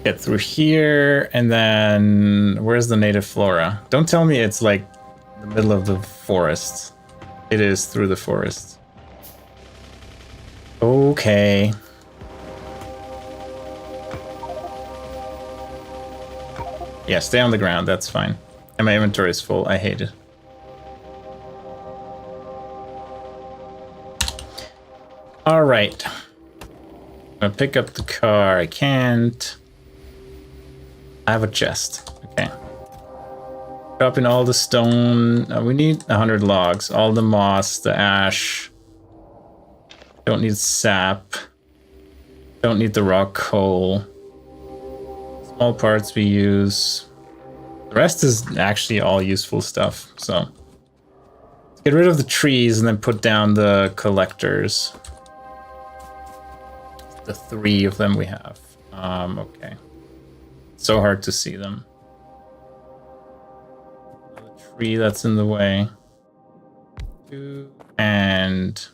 Get through here, and then where's the native flora? Don't tell me it's like the middle of the forest. It is through the forest. Okay. Yeah, stay on the ground, that's fine. And my inventory is full, I hate it. Alright. I'm gonna pick up the car, I can't. I have a chest. Okay. Drop in all the stone. We need 100 logs. All the moss, the ash. Don't need sap. Don't need the rock coal. Small parts we use. The rest is actually all useful stuff. So let's get rid of the trees and then put down the collectors. The 3 of them we have. Okay. So hard to see them. The tree that's in the way. 2 and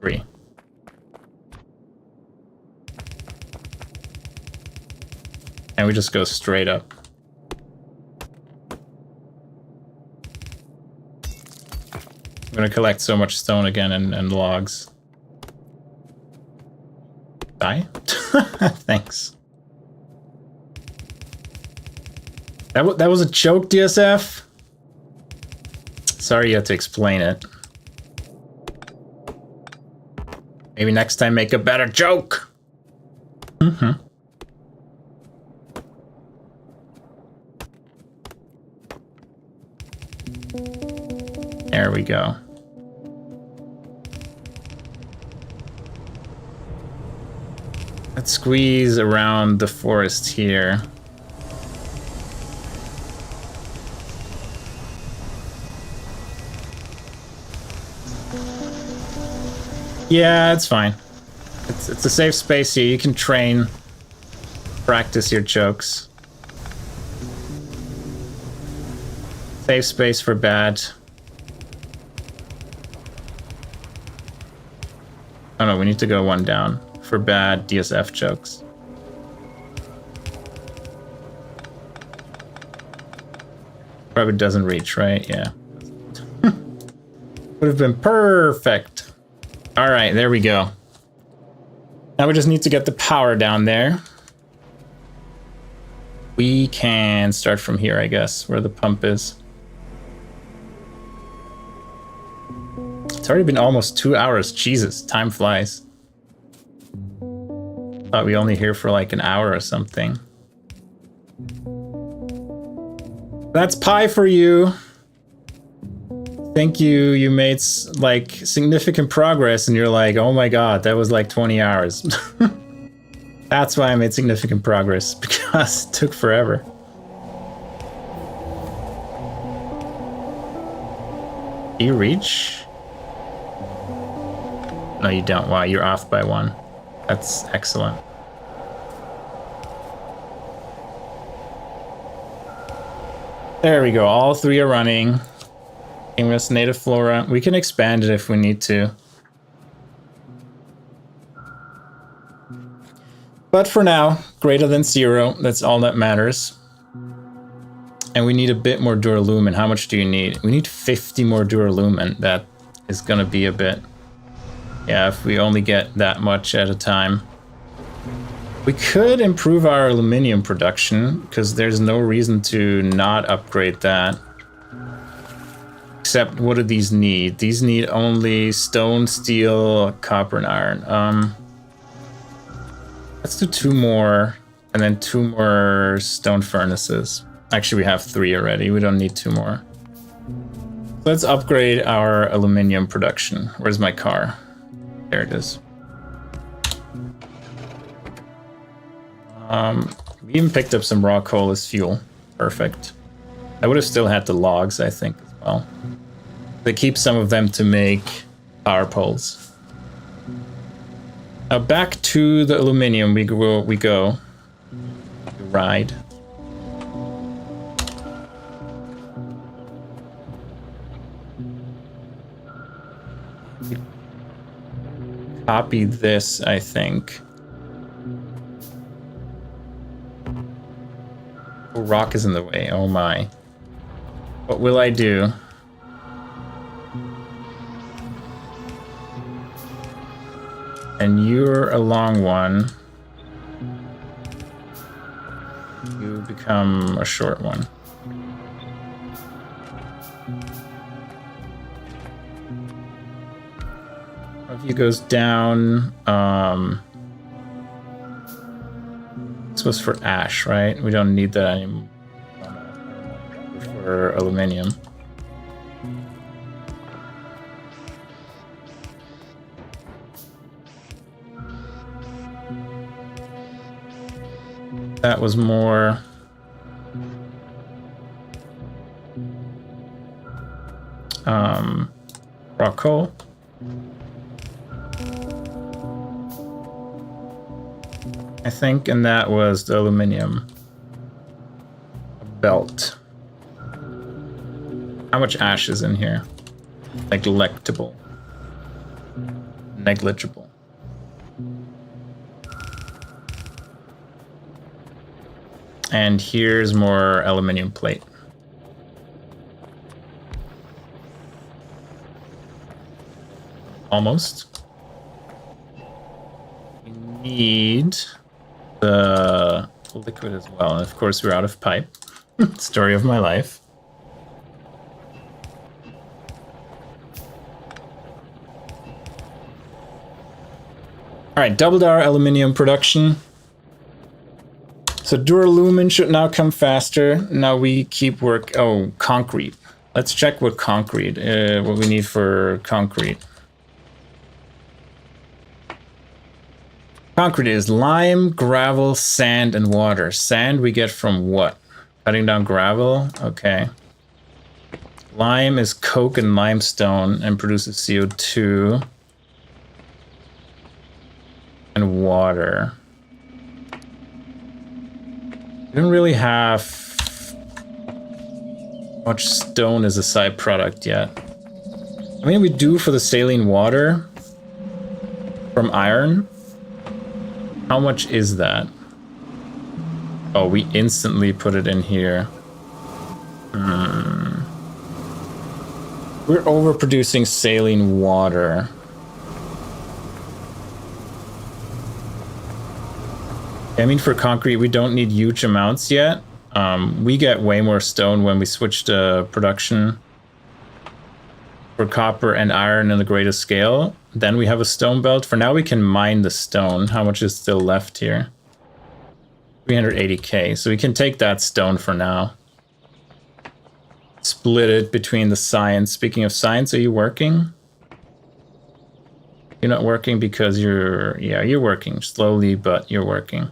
3. And we just go straight up. I'm gonna collect so much stone again and logs. Die? Thanks. That was a joke, DSF? Sorry you had to explain it. Maybe next time make a better joke. Mm-hmm. There we go. Let's squeeze around the forest here. Yeah, it's fine. It's a safe space here. You can train, practice your jokes. Safe space for bad. Oh no, we need to go 1 down for bad DSF jokes. Probably doesn't reach, right? Yeah. Would have been perfect. All right, there we go. Now we just need to get the power down there. We can start from here, I guess, where the pump is. It's already been almost 2 hours. Jesus, time flies. Thought we only here for like an hour or something. That's pie for you. Thank you. You made like significant progress, and you're like, oh my god, that was like 20 hours. That's why I made significant progress, because it took forever. Do you reach? No, you don't. Wow, you're off by 1. That's excellent. There we go. All 3 are running. English native flora. We can expand it if we need to. But for now, greater than 0. That's all that matters. And we need a bit more duralumin. How much do you need? We need 50 more duralumin. That is going to be a bit. Yeah, if we only get that much at a time. We could improve our aluminium production, because there's no reason to not upgrade that. Except, what do these need? These need only stone, steel, copper, and iron. Let's do 2 more, and then 2 more stone furnaces. Actually, we have 3 already. We don't need 2 more. Let's upgrade our aluminium production. Where's my car? There it is. We even picked up some raw coal as fuel. Perfect. I would have still had the logs, I think, as well. They keep some of them to make power poles. Now back to the aluminium we go. Ride. Copy this, I think. Oh, rock is in the way. Oh my. What will I do? And you're a long one. You become a short one. One of you goes down. This was for ash, right? We don't need that anymore. For aluminium. That was more raw coal. I think, and that was the aluminium belt. How much ash is in here? Negligible. Negligible. And here's more aluminium plate. Almost. We need the liquid as well. And of course, we're out of pipe. Story of my life. All right, doubled our aluminium production. So duralumin should now come faster. Now we keep work. Oh, concrete. Let's check what concrete, what we need for concrete. Concrete is lime, gravel, sand, and water. Sand we get from what? Cutting down gravel? Okay. Lime is coke and limestone and produces CO2. And water. We don't really have much stone as a side product yet. I mean, we do for the saline water from iron. How much is that? Oh, we instantly put it in here. We're overproducing saline water. I mean, for concrete, we don't need huge amounts yet. We get way more stone when we switch to production for copper and iron in the greatest scale. Then we have a stone belt. For now, we can mine the stone. How much is still left here? 380k. So we can take that stone for now. Split it between the science. Speaking of science, are you working? You're not working because you're... Yeah, you're working slowly, but you're working.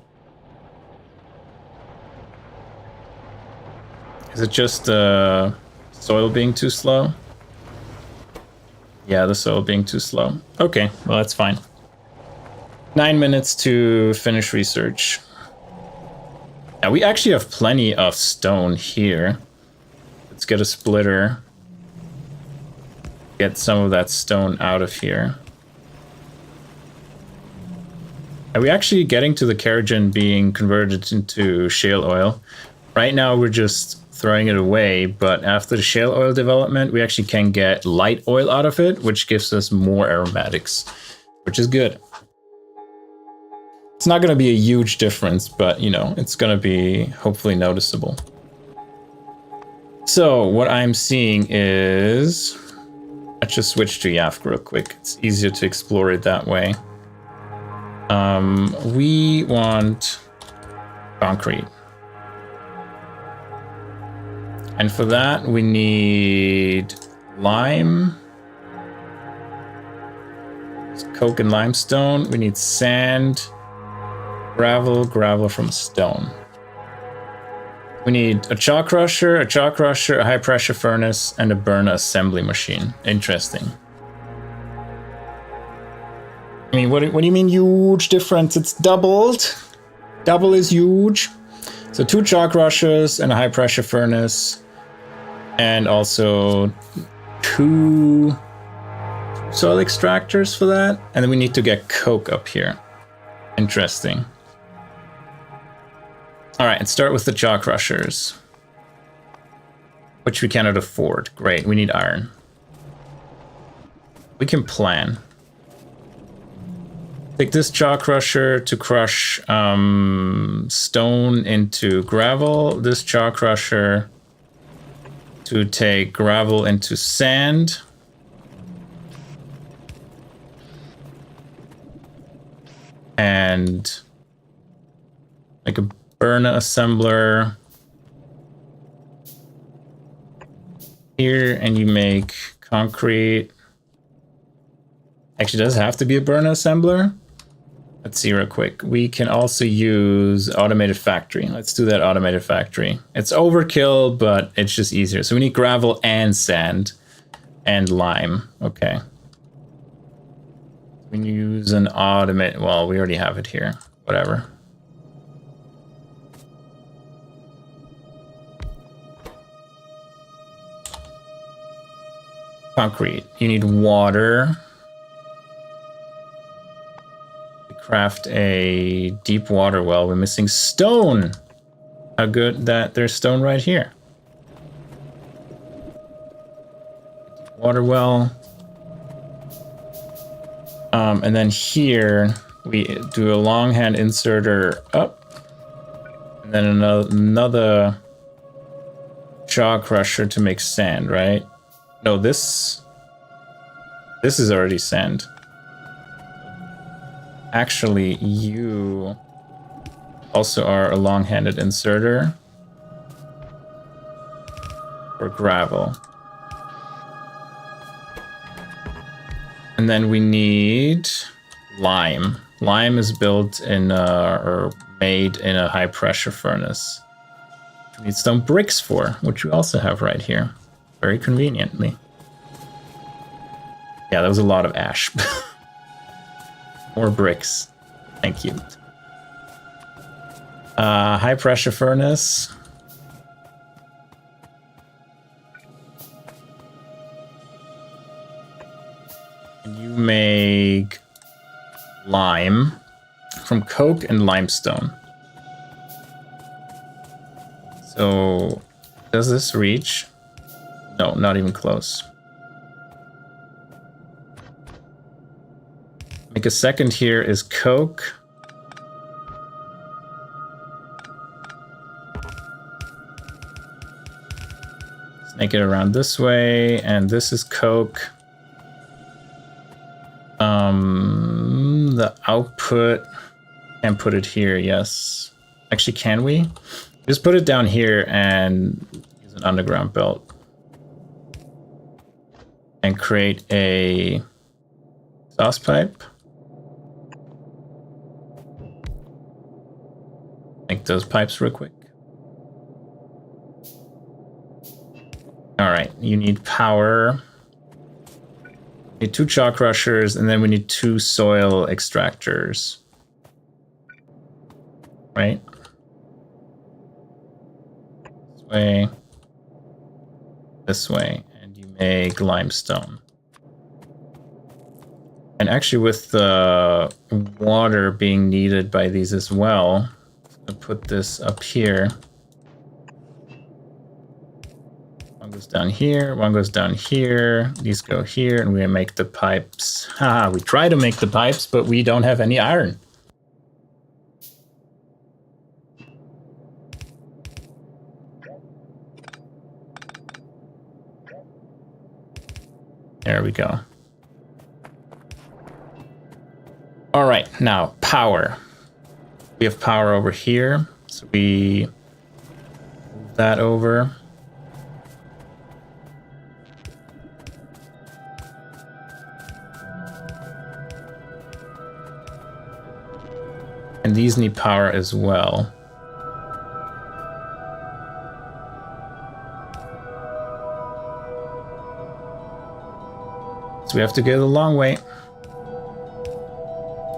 Is it just the soil being too slow? Yeah, the soil being too slow. Okay, well, that's fine. 9 minutes to finish research. Now, we actually have plenty of stone here. Let's get a splitter. Get some of that stone out of here. Are we actually getting to the keratin being converted into shale oil? Right now, we're just throwing it away, but after the shale oil development, we actually can get light oil out of it, which gives us more aromatics, which is good. It's not going to be a huge difference, but, you know, it's going to be hopefully noticeable. So what I'm seeing is... Let's just switch to YAFC real quick. It's easier to explore it that way. We want concrete. And for that, we need lime. It's coke and limestone. We need sand, gravel from stone. We need a chalk crusher, a high pressure furnace, and a burner assembly machine. Interesting. I mean, what do you mean huge difference? It's doubled. Double is huge. So 2 chalk crushers and a high pressure furnace. And also 2 soil extractors for that. And then we need to get coke up here. Interesting. All right, let's start with the chalk crushers, which we cannot afford. Great, we need iron. We can plan. Take this chalk crusher to crush stone into gravel. This chalk crusher to take gravel into sand. And Like a burner assembler here, and you make concrete. Actually, does it have to be a burner assembler? Let's see real quick. We can also use automated factory. Let's do that automated factory. It's overkill, but it's just easier. So we need gravel and sand and lime. Okay. We use an automate. Well, we already have it here. Whatever. Concrete. You need water. Craft a deep water well. We're missing stone. How good that there's stone right here. Water well. And then here we do a longhand inserter up, and then another jaw crusher to make sand, right? No, this is already sand. Actually, you also are a long-handed inserter for gravel. And then we need lime. Lime is built in or made in a high-pressure furnace. We need stone bricks for, which we also have right here, very conveniently. Yeah, that was a lot of ash. More bricks. Thank you. High pressure furnace. And you make lime from coke and limestone. So does this reach? No, not even close. Make a second here is coke. Snake it around this way, and this is coke. The output, can put it here, yes. Actually, can we? Just put it down here and use an underground belt. And create a exhaust pipe. Make those pipes real quick. All right, you need power. You need 2 jaw crushers, and then we need 2 soil extractors. Right? This way. This way. And you make limestone. And actually, with the water being needed by these as well, I'll put this up here. One goes down here, one goes down here, these go here, and we make the pipes. Haha, we try to make the pipes, but we don't have any iron. There we go. All right, now power. We have power over here, so we move that over. And these need power as well. So we have to go the long way.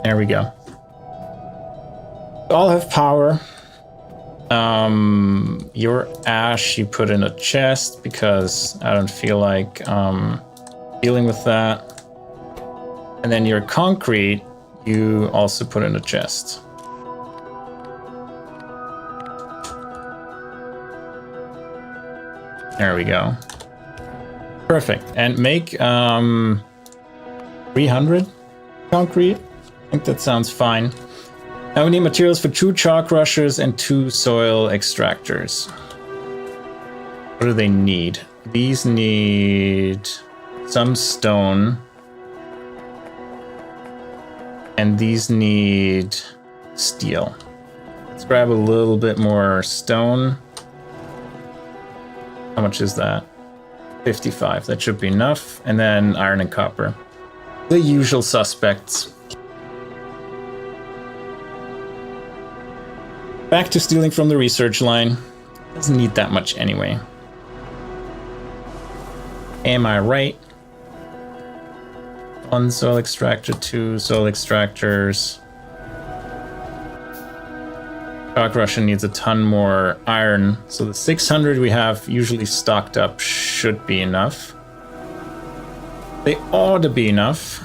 There we go. All have power. Your ash you put in a chest because I don't feel like dealing with that. And then your concrete you also put in a chest. There we go. Perfect. And make 300 concrete. I think that sounds fine. Now we need materials for 2 jaw crushers and 2 soil extractors. What do they need? These need some stone. And these need steel. Let's grab a little bit more stone. How much is that? 55. That should be enough. And then iron and copper. The usual suspects. Back to stealing from the research line. Doesn't need that much anyway. Am I right? 1 soil extractor, 2 soil extractors. Shock Russia needs a ton more iron, so the 600 we have usually stocked up should be enough. They ought to be enough.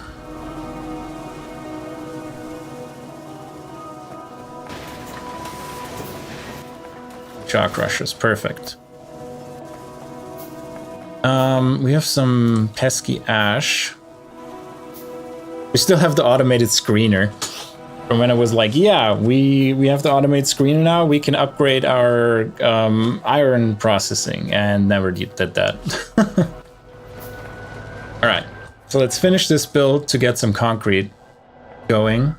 Shock Russia's perfect. We have some pesky ash. We still have the automated screener. From when I was like, yeah, we have the automated screener now, we can upgrade our iron processing, and never did that. Alright, so let's finish this build to get some concrete going.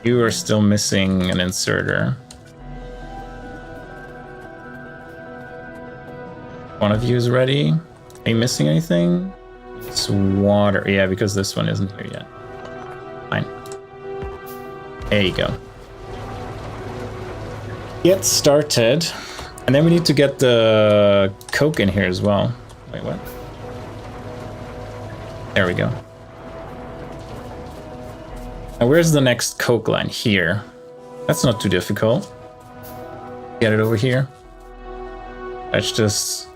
You are still missing an inserter. One of you is ready. Are you missing anything? It's water. Yeah, because this one isn't here yet. Fine. There you go. Get started. And then we need to get the coke in here as well. Wait, what? There we go. Now, where's the next coke line? Here. That's not too difficult. Get it over here. Let's just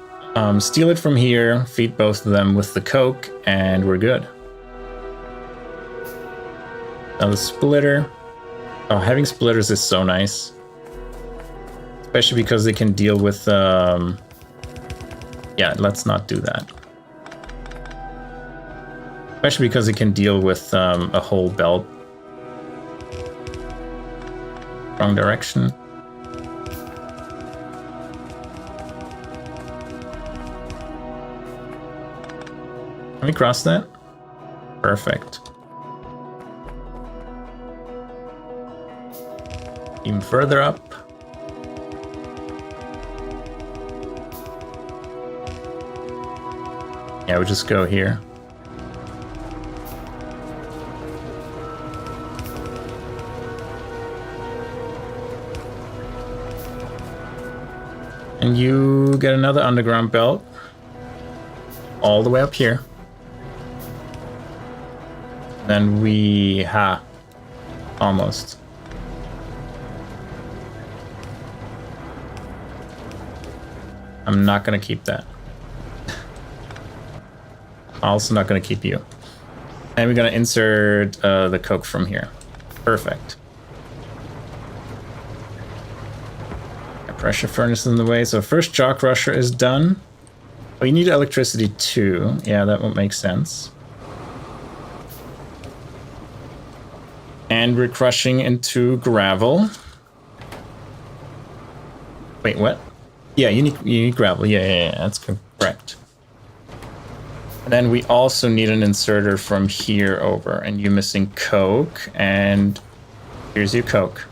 steal it from here, feed both of them with the coke, and we're good. Now the splitter. Oh, having splitters is so nice. Especially because they can deal with... yeah, let's not do that. Especially because it can deal with a whole belt. Wrong direction. Can we cross that? Perfect. Even further up. Yeah, we'll just go here. And you get another underground belt. All the way up here. Then we... almost. I'm not gonna keep that. Also not gonna keep you. And we're gonna insert the coke from here. Perfect. Pressure furnace in the way. So first shock rusher is done. Oh, you need electricity too. Yeah, that would make sense. And we're crushing into gravel. Wait, what? Yeah, you need gravel. Yeah, that's correct. And then we also need an inserter from here over. And you're missing coke. And here's your coke.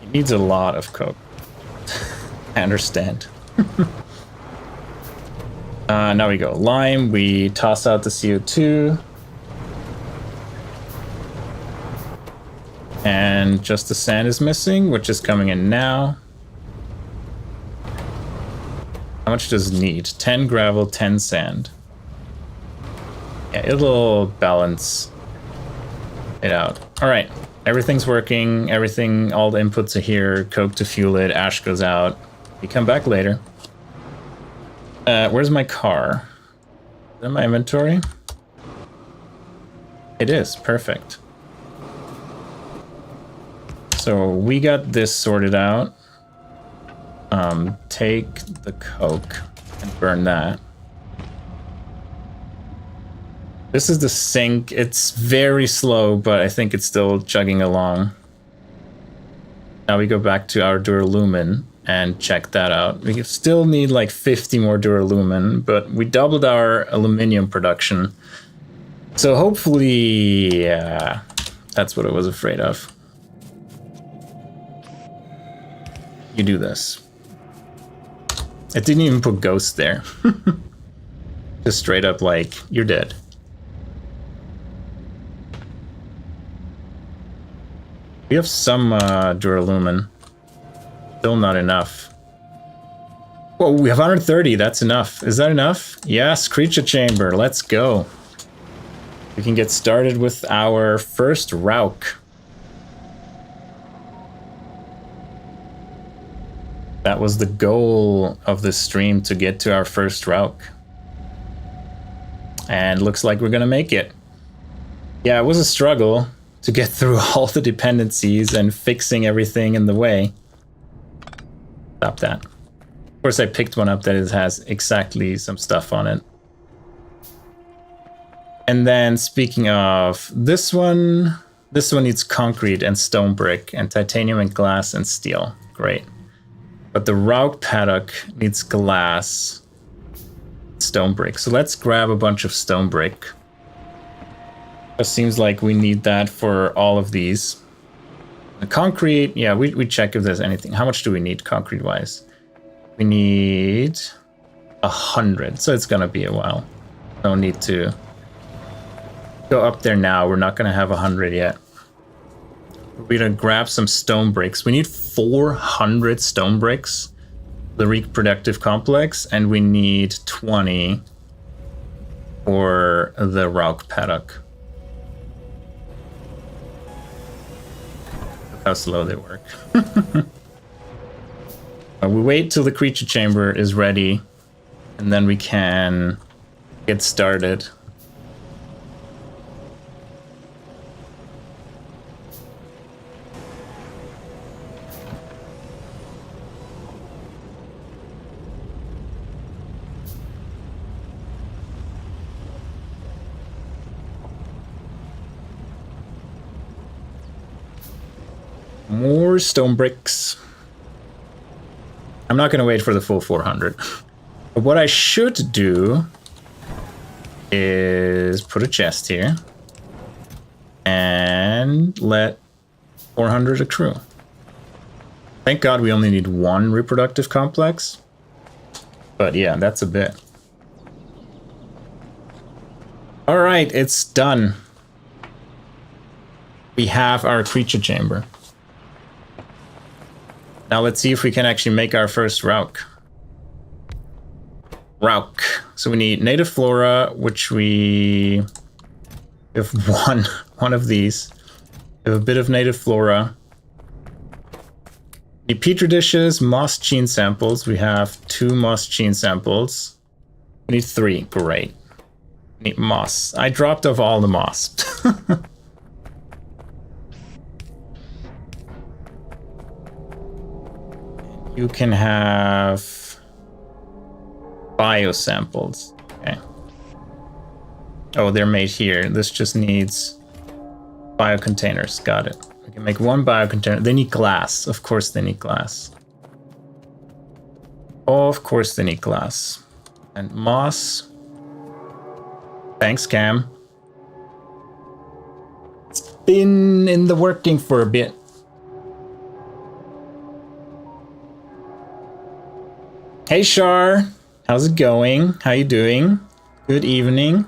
It needs a lot of coke. I understand. Now we go. Lime, we toss out the CO2. And just the sand is missing, which is coming in now. How much does it need? 10 gravel, 10 sand. Yeah, it'll balance it out. All right, everything's working. Everything, all the inputs are here. Coke to fuel it. Ash goes out. We come back later. Where's my car? Is that my inventory? It is. Perfect. So we got this sorted out. Take the coke and burn that. This is the sink. It's very slow, but I think it's still chugging along. Now we go back to our duralumin and check that out. We still need like 50 more duralumin, but we doubled our aluminium production. So hopefully, yeah, that's what I was afraid of. You do this. It didn't even put ghost there. Just straight up like, you're dead. We have some duralumin. Still not enough. Whoa, we have 130, that's enough. Is that enough? Yes, creature chamber, let's go. We can get started with our first Vrauk. That was the goal of this stream, to get to our first Vrauk. And looks like we're gonna make it. Yeah, it was a struggle to get through all the dependencies and fixing everything in the way. Stop that. Of course, I picked one up that has exactly some stuff on it. And then speaking of this one needs concrete and stone brick and titanium and glass and steel. Great. But the Vrauk paddock needs glass, stone brick. So let's grab a bunch of stone brick. It seems like we need that for all of these. The concrete, yeah, we check if there's anything. How much do we need concrete wise? We need 100, so it's gonna be a while. No need to go up there now. We're not gonna have 100 yet. We're gonna grab some stone bricks. We need 400 stone bricks, the reproductive complex, and we need 20 for the Vrauk paddock. Look how slow they work. We wait till the creature chamber is ready, and then we can get started. More stone bricks. I'm not going to wait for the full 400. But what I should do is put a chest here and let 400 accrue. Thank God we only need one reproductive complex. But yeah, that's a bit. All right, it's done. We have our creature chamber. Now let's see if we can actually make our first Vrauk. So we need native flora, which we have one of these. We have a bit of native flora. We need petri dishes, moss gene samples. We have 2 moss gene samples. We need 3, great. We need moss. I dropped off all the moss. You can have biosamples. Okay. Oh, they're made here. This just needs biocontainers. Got it. We can make 1 biocontainer. They need glass. Of course they need glass. Of course they need glass. And moss. Thanks, Cam. It's been in the working for a bit. Hey Shar, how's it going? How you doing? Good evening.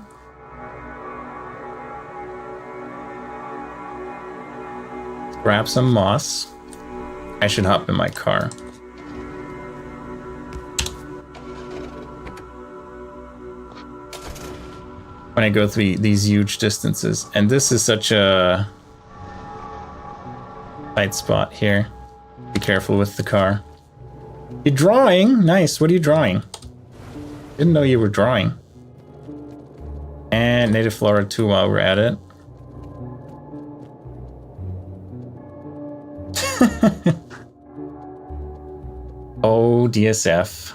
Grab some moss. I should hop in my car. When I go through these huge distances, and this is such a tight spot here. Be careful with the car. You're drawing? Nice. What are you drawing? Didn't know you were drawing. And native flora too while we're at it. Oh, DSF.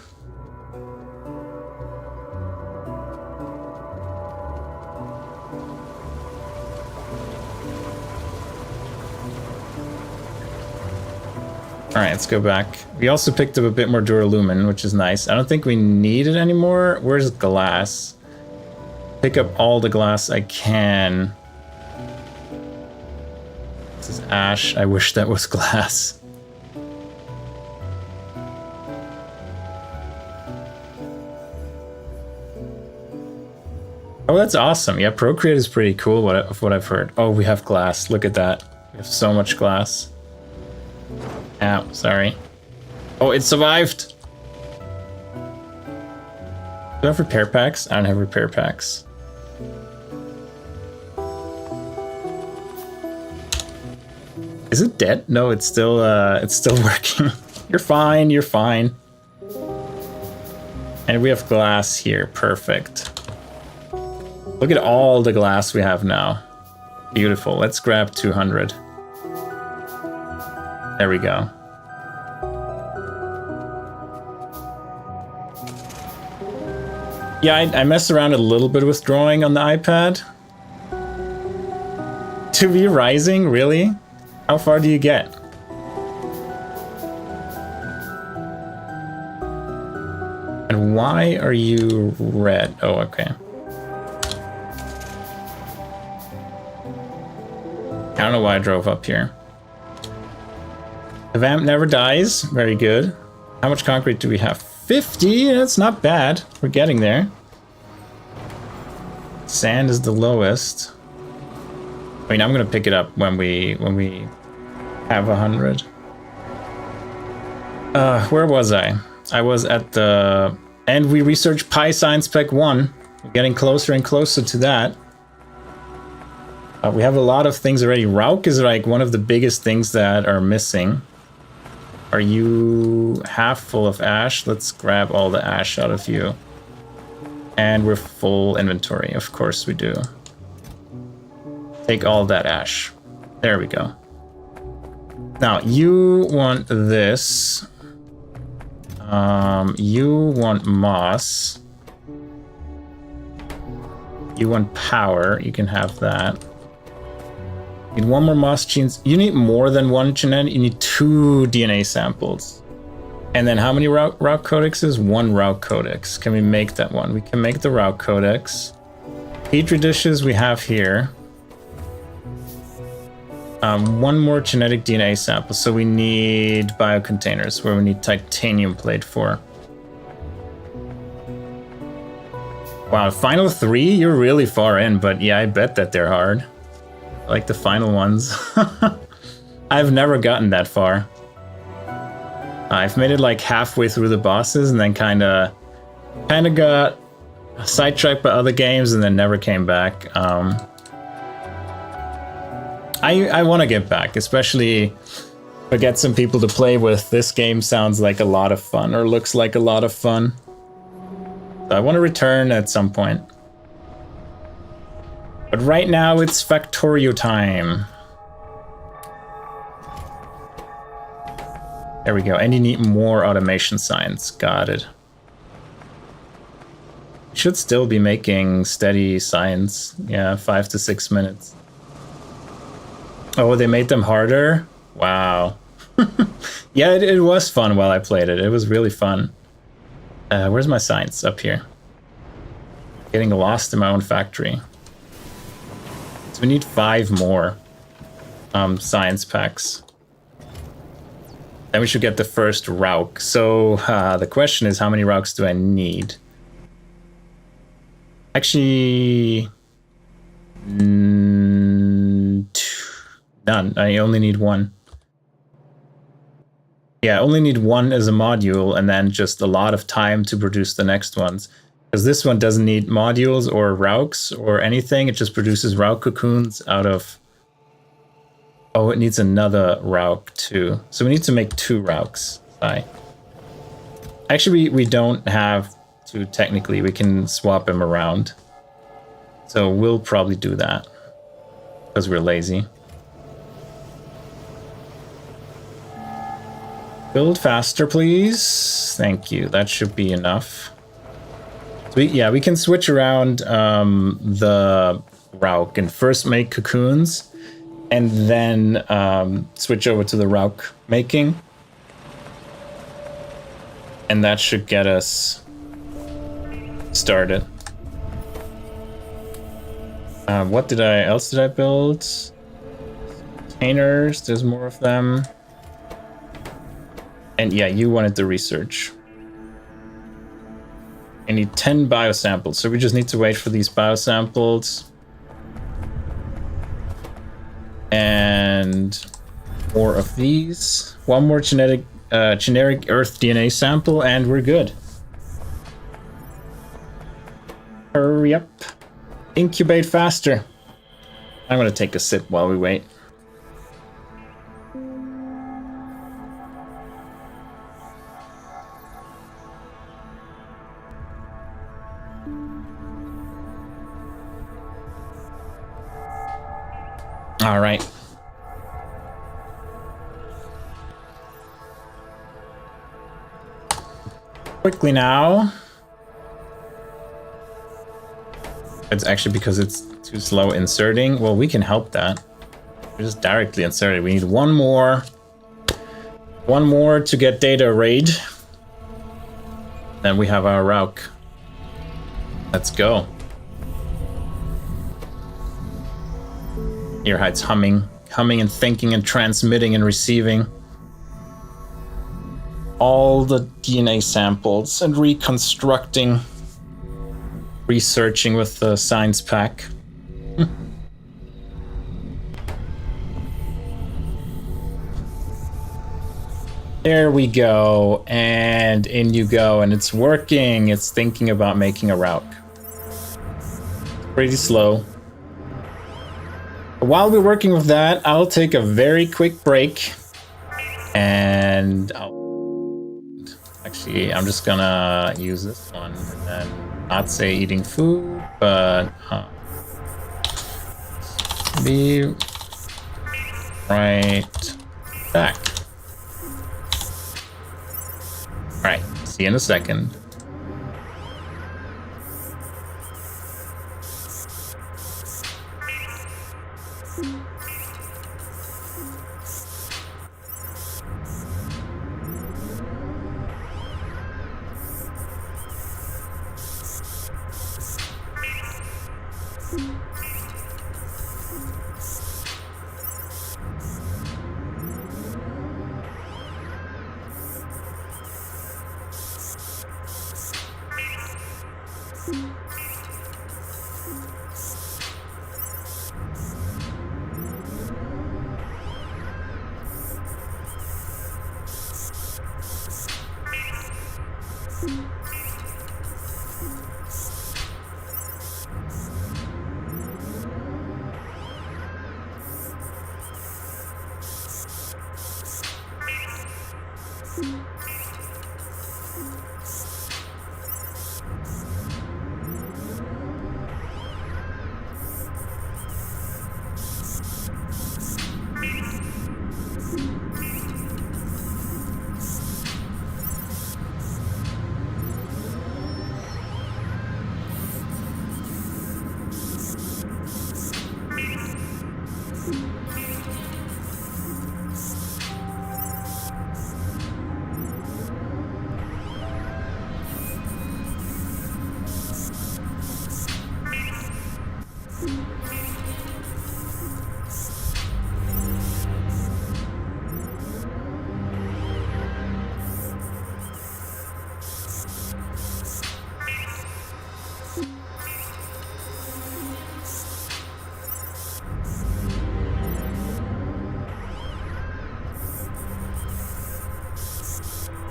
All right, let's go back. We also picked up a bit more duralumin, which is nice. I don't think we need it anymore. Where's glass? pick up all the glass I can. This is ash. I wish that was glass. Oh, that's awesome. Yeah, Procreate is pretty cool of what I've heard. Oh, we have glass. Look at that. We have so much glass. Ow, sorry. Oh, it survived. Do I have repair packs? I don't have repair packs. Is it dead? No, it's still working. You're fine, you're fine. And we have glass here. Perfect. Look at all the glass we have now. Beautiful. Let's grab 200. There we go. Yeah, I messed around a little bit with drawing on the iPad. To be rising, really? How far do you get? And why are you red? Oh, okay. I don't know why I drove up here. The vamp never dies. Very good. How much concrete do we have? 50? That's not bad. We're getting there. Sand is the lowest. I mean, I'm gonna pick it up when we have 100. Where was I? I was at the... And we researched PyScience Spec 1. We're getting closer and closer to that. We have a lot of things already. Vrauks is like one of the biggest things that are missing. Are you half full of ash? Let's grab all the ash out of you. And we're full inventory. Of course we do. Take all that ash. There we go. Now, you want this. You want moss. You want power. You can have that. Need one more moss genes. You need more than one genetic. You need 2 DNA samples. And then how many Vrauks codexes? 1 Vrauks codex. Can we make that one? We can make the Vrauks codex. Petri dishes we have here. 1 more genetic DNA sample. So we need biocontainers where we need titanium plate for. Wow, final 3? You're really far in, but yeah, I bet that they're hard. Like the final ones. I've never gotten that far. I've made it like halfway through the bosses and then kind of got sidetracked by other games and then never came back. I want to get back, especially if I get some people to play with. This game sounds like a lot of fun, or looks like a lot of fun. So I want to return at some point. But right now it's Factorio time. There we go. And you need more automation signs. Got it. Should still be making steady signs. Yeah, 5 to 6 minutes. Oh, they made them harder? Wow. Yeah, it was fun while I played it. It was really fun. Where's my science? Up here. Getting lost in my own factory. So we need 5 more science packs. Then we should get the first Vrauks. So the question is, how many Vrauks do I need? Actually, none. I only need 1. Yeah, I only need 1 as a module, and then just a lot of time to produce the next ones. Because this one doesn't need modules or Vrauks or anything. It just produces Vrauks cocoons out of... Oh, it needs another Vrauk too. So we need to make 2 Vrauks. Actually, we don't have to technically. We can swap them around. So we'll probably do that. Because we're lazy. Build faster, please. Thank you. That should be enough. So we can switch around the Vrauk and first make cocoons and then switch over to the Vrauk making. And that should get us started. What else did I build? Containers, there's more of them. And yeah, you wanted the research. I need 10 biosamples, so we just need to wait for these biosamples. And more of these. One more generic Earth DNA sample, and we're good. Hurry up. Incubate faster. I'm gonna take a sip while we wait. All right. Quickly now. It's actually because it's too slow inserting. Well, we can help that. We're just directly insert it. We need one more. One more to get data raid. Then we have our Vrauk. Let's go. Here hides humming and thinking and transmitting and receiving all the DNA samples and reconstructing, researching with the science pack. There we go, and in you go, and it's working. It's thinking about making a Vrauk. Pretty slow. While we're working with that, I'll take a very quick break, and actually, I'm just gonna use this one and then not say eating food, but be right back. All right, see you in a second.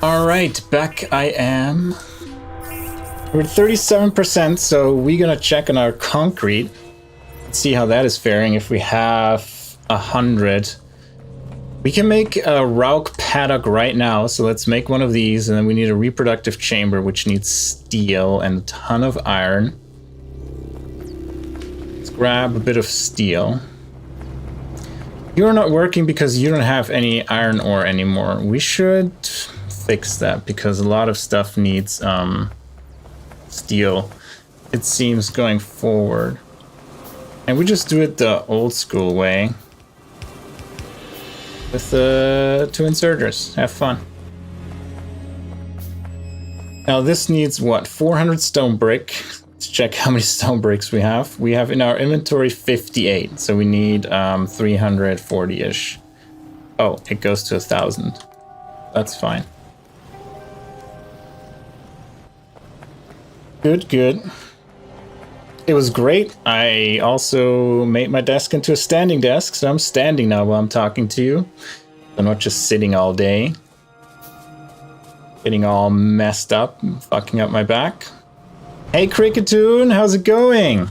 All right, back I am. We're at 37%, so we're gonna check on our concrete. Let's see how that is faring. If we have 100, we can make a Vrauk paddock right now. So let's make one of these, and then we need a reproductive chamber, which needs steel and a ton of iron. Let's grab a bit of steel. You're not working because you don't have any iron ore anymore. We should fix that because a lot of stuff needs steel, it seems, going forward. And we just do it the old school way with the two inserters. Have fun. Now this needs what, 400 stone brick Let's check how many stone bricks we have. We have in our inventory 58, so we need 340-ish. Oh, it goes to 1,000. That's fine. Good, good. It was great. I also made my desk into a standing desk, so I'm standing now while I'm talking to you. I'm not just sitting all day. Getting all messed up, fucking up my back. Hey Cricketoon, how's it going?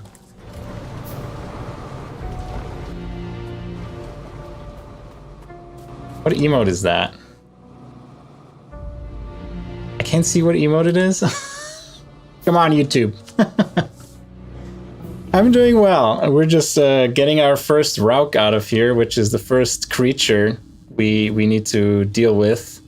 What emote is that? I can't see what emote it is. Come on, YouTube. I'm doing well. We're just getting our first Vrauk out of here, which is the first creature we need to deal with.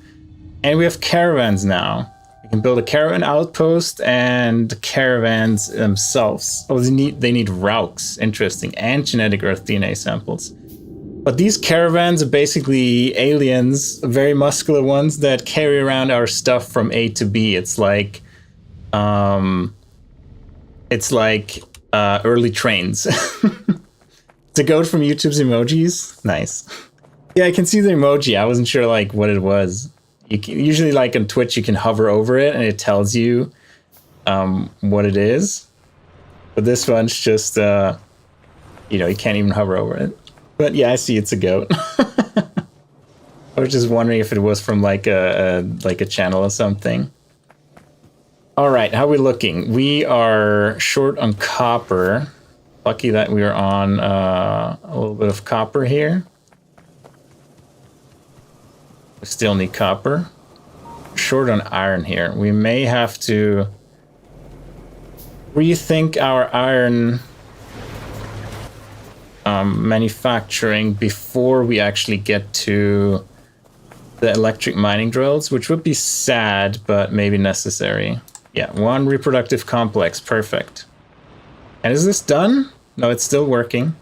And we have caravans now. We can build a caravan outpost and caravans themselves. Oh, they need Vrauks. Interesting. And genetic Earth DNA samples. But these caravans are basically aliens, very muscular ones that carry around our stuff from A to B. It's like early trains. It's a goat from YouTube's emojis. Nice. Yeah, I can see the emoji. I wasn't sure like what it was. You can, usually like on Twitch, you can hover over it and it tells you what it is. But this one's just, you can't even hover over it. But yeah, I see it's a goat. I was just wondering if it was from like a channel or something. All right, how are we looking? We are short on copper. Lucky that we are on a little bit of copper here. We still need copper. Short on iron here. We may have to rethink our iron manufacturing before we actually get to the electric mining drills, which would be sad, but maybe necessary. Yeah, 1 reproductive complex. Perfect. And is this done? No, it's still working.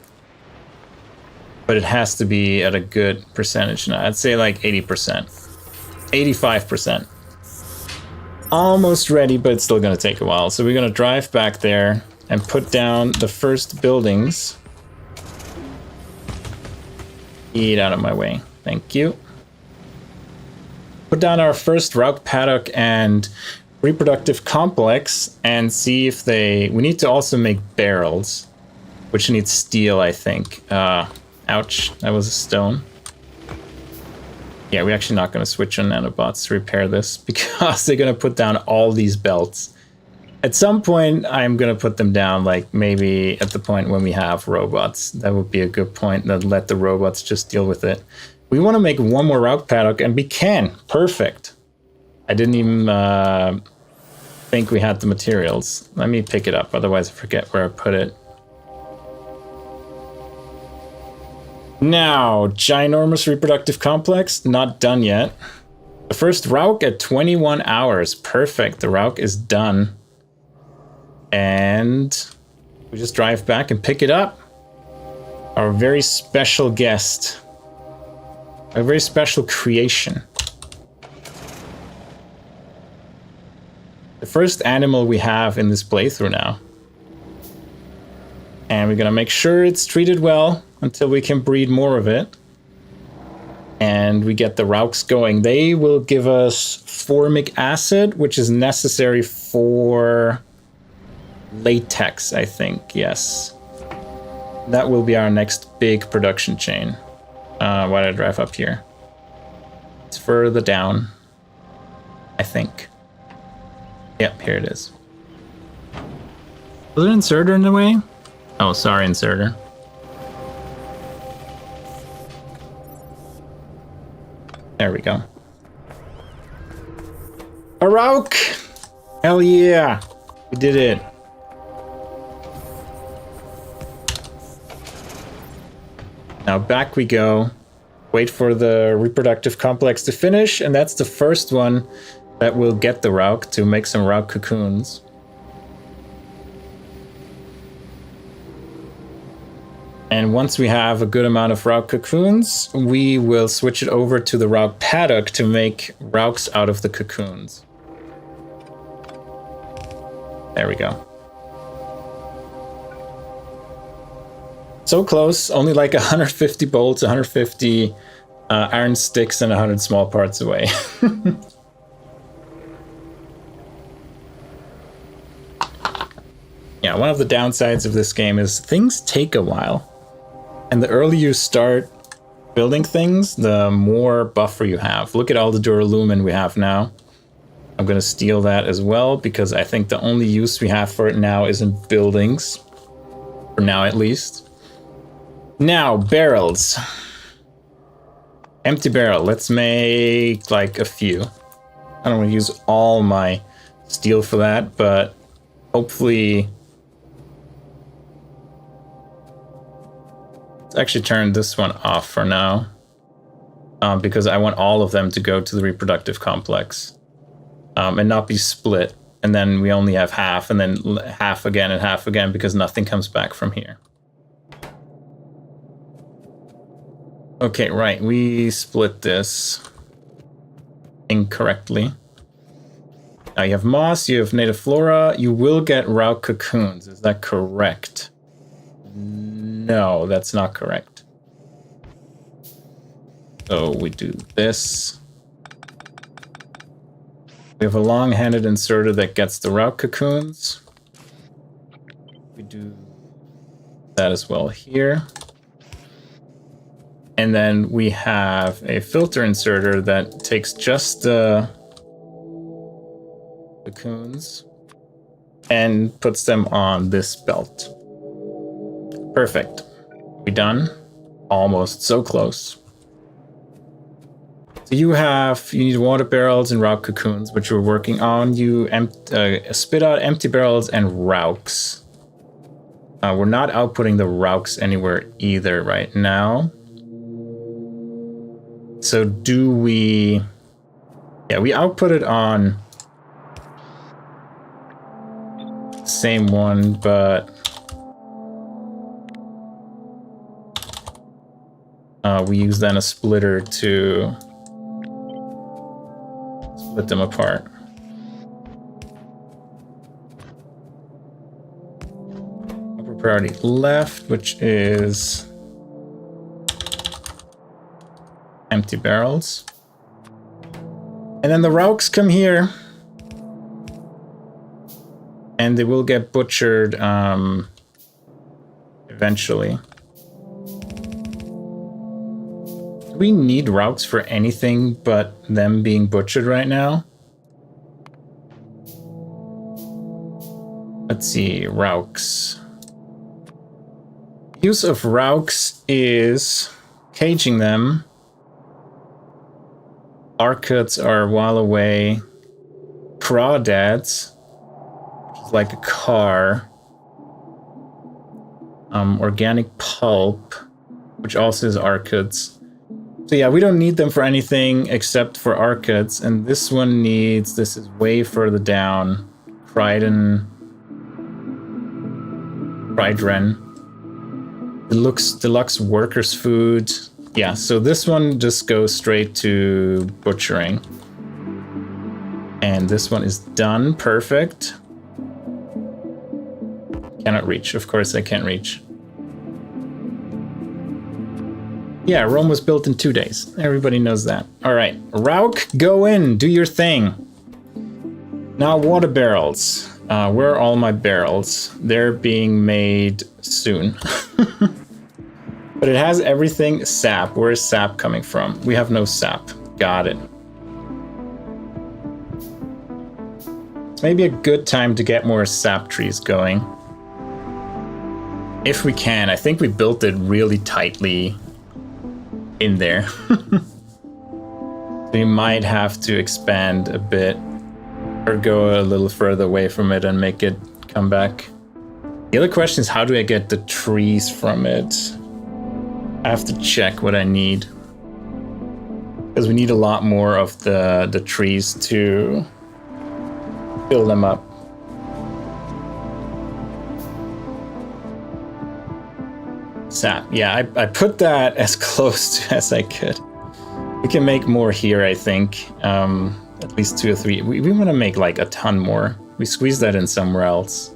But it has to be at a good percentage now. I'd say like 80%. 85%. Almost ready, but it's still going to take a while. So we're going to drive back there and put down the first buildings. Get out of my way. Thank you. Put down our first Vrauk paddock and reproductive complex and see if we need to also make barrels, which needs steel, I think. Ouch, that was a stone. Yeah, we're actually not going to switch on nanobots to repair this because they're going to put down all these belts. At some point, I'm going to put them down, like maybe at the point when we have robots. That would be a good point, that let the robots just deal with it. We want to make one more Vrauk paddock, and we can. Perfect. I didn't even think we had the materials. Let me pick it up, otherwise I forget where I put it. Now, ginormous reproductive complex, not done yet. The first Vrauk at 21 hours. Perfect, the Vrauk is done. And we just drive back and pick it up. Our very special guest. A very special creation. The first animal we have in this playthrough now. And we're gonna make sure it's treated well until we can breed more of it. And we get the Vrauks going. They will give us formic acid, which is necessary for latex, I think. Yes. That will be our next big production chain. Why did I drive up here? It's further down, I think. Yep, here it is. Was there an inserter in the way? Oh, sorry, inserter. There we go. A Vrauk! Hell yeah! We did it. Now back we go. Wait for the reproductive complex to finish, and that's the first one that will get the Vrauk to make some Vrauk cocoons. And once we have a good amount of Vrauk cocoons, we will switch it over to the Vrauk paddock to make Vrauks out of the cocoons. There we go. So close, only like 150 bolts, 150 iron sticks, and 100 small parts away. Yeah, one of the downsides of this game is things take a while. And the earlier you start building things, the more buffer you have. Look at all the duralumin we have now. I'm going to steal that as well, because I think the only use we have for it now is in buildings. For now, at least. Now, barrels. Empty barrel. Let's make like a few. I don't want to use all my steel for that, but hopefully... Let's actually turn this one off for now. Because I want all of them to go to the reproductive complex. And not be split. And then we only have half, and then half again and half again, because nothing comes back from here. Okay, right, we split this incorrectly. Now you have moss, you have native flora, you will get Vrauks cocoons, is that correct? No, that's not correct. So we do this. We have a long-handed inserter that gets the Vrauks cocoons. We do that as well here. And then we have a filter inserter that takes just the cocoons and puts them on this belt. Perfect. We done? Almost. So close. So you need water barrels and Vrauks cocoons, which we're working on. You spit out empty barrels and Vrauks. We're not outputting the Vrauks anywhere either right now. So do we... Yeah, we output it on the same one, but... we use then a splitter to split them apart. Upper priority left, which is empty barrels. And then the Vrauks come here. And they will get butchered eventually. Do we need Vrauks for anything but them being butchered right now? Let's see, Vrauks. Use of Vrauks is caging them. Arcuts are a while away. Crawdads, which is like a car. Organic pulp, which also is Arcuts. So yeah, we don't need them for anything except for Arcuts. And this one needs, this is way further down. Prydren. Deluxe workers food. Yeah, so this one just goes straight to butchering. And this one is done. Perfect. Cannot reach. Of course I can't reach. Yeah, Rome was built in 2 days. Everybody knows that. All right, Vrauks, go in. Do your thing. Now, water barrels. Where are all my barrels? They're being made soon. But it has everything sap. Where is sap coming from? We have no sap. Got it. It's maybe a good time to get more sap trees going. If we can. I think we built it really tightly in there. So you might have to expand a bit or go a little further away from it and make it come back. The other question is, how do I get the trees from it? I have to check what I need, because we need a lot more of the trees to fill them up. Sap. Yeah, I put that as close to as I could. We can make more here, I think. At least 2 or 3. We want to make like a ton more. We squeeze that in somewhere else.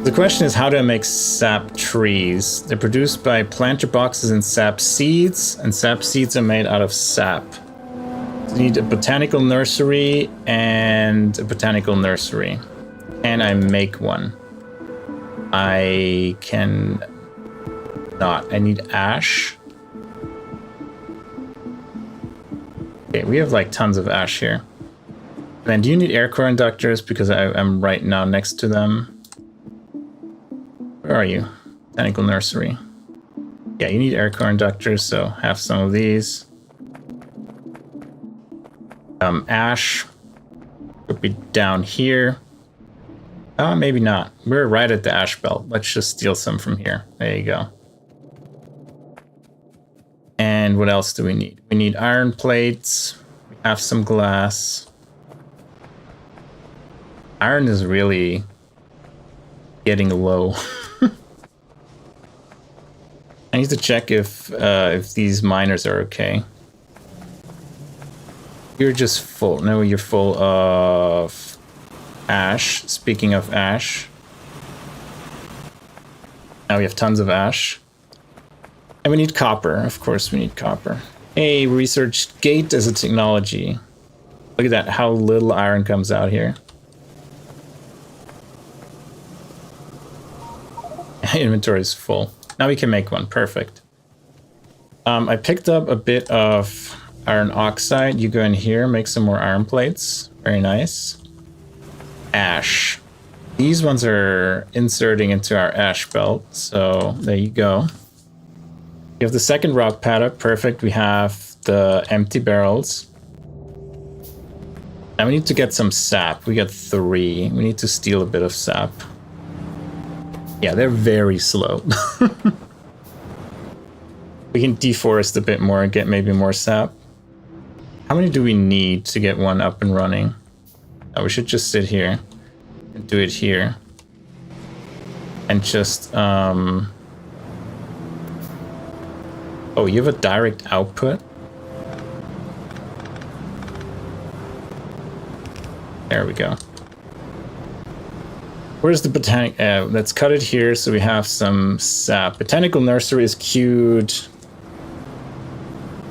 The question is, how do I make sap trees? They're produced by planter boxes and sap seeds are made out of sap. So you need a botanical nursery and a botanical nursery. Can I make one? I can not. I need ash. Okay, we have like tons of ash here. And do you need air core inductors? Because I'm right now next to them. Where are you? Botanical nursery. Yeah, you need air core inductors, so have some of these. Ash would be down here. Maybe not. We're right at the ash belt. Let's just steal some from here. There you go. And what else do we need? We need iron plates. We have some glass. Iron is really getting low. I need to check if these miners are okay. You're just full. No, you're full of ash. Speaking of ash. Now we have tons of ash. And we need copper. Of course we need copper. Hey, we researched gate as a technology. Look at that, how little iron comes out here. Inventory is full. Now we can make one. Perfect. I picked up a bit of iron oxide. You go in here, make some more iron plates. Very nice. Ash. These ones are inserting into our ash belt. So there you go. You have the second rock paddock. Perfect. We have the empty barrels. And we need to get some sap. We got 3. We need to steal a bit of sap. Yeah, they're very slow. We can deforest a bit more and get maybe more sap. How many do we need to get one up and running? Oh, we should just sit here and do it here. And just, oh, you have a direct output? There we go. Where's the botanic? Let's cut it here so we have some sap. Botanical nursery is queued.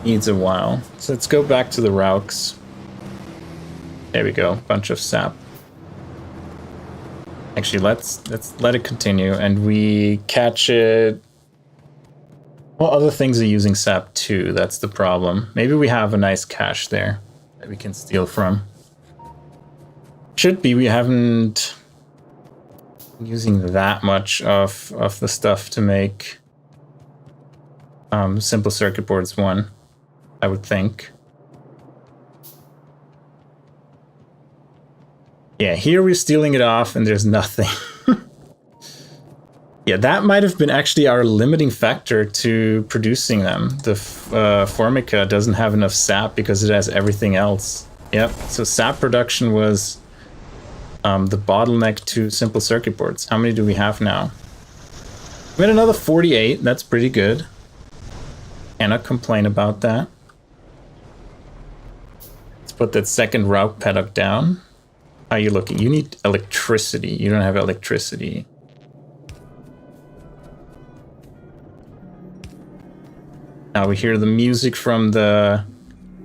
Needs a while. So let's go back to the Vrauks. There we go. Bunch of sap. Actually, let's let it continue and we catch it. Well, other things are using sap too. That's the problem. Maybe we have a nice cache there that we can steal from. Should be. We haven't using that much of the stuff to make simple circuit boards 1, I would think. Yeah, here we're stealing it off and there's nothing. Yeah, that might have been actually our limiting factor to producing them. The Formica doesn't have enough sap because it has everything else. Yep, so sap production was the bottleneck to simple circuit boards. How many do we have now? We had another 48. That's pretty good. Cannot complain about that. Let's put that second route paddock down. How are you looking? You need electricity. You don't have electricity. Now we hear the music from the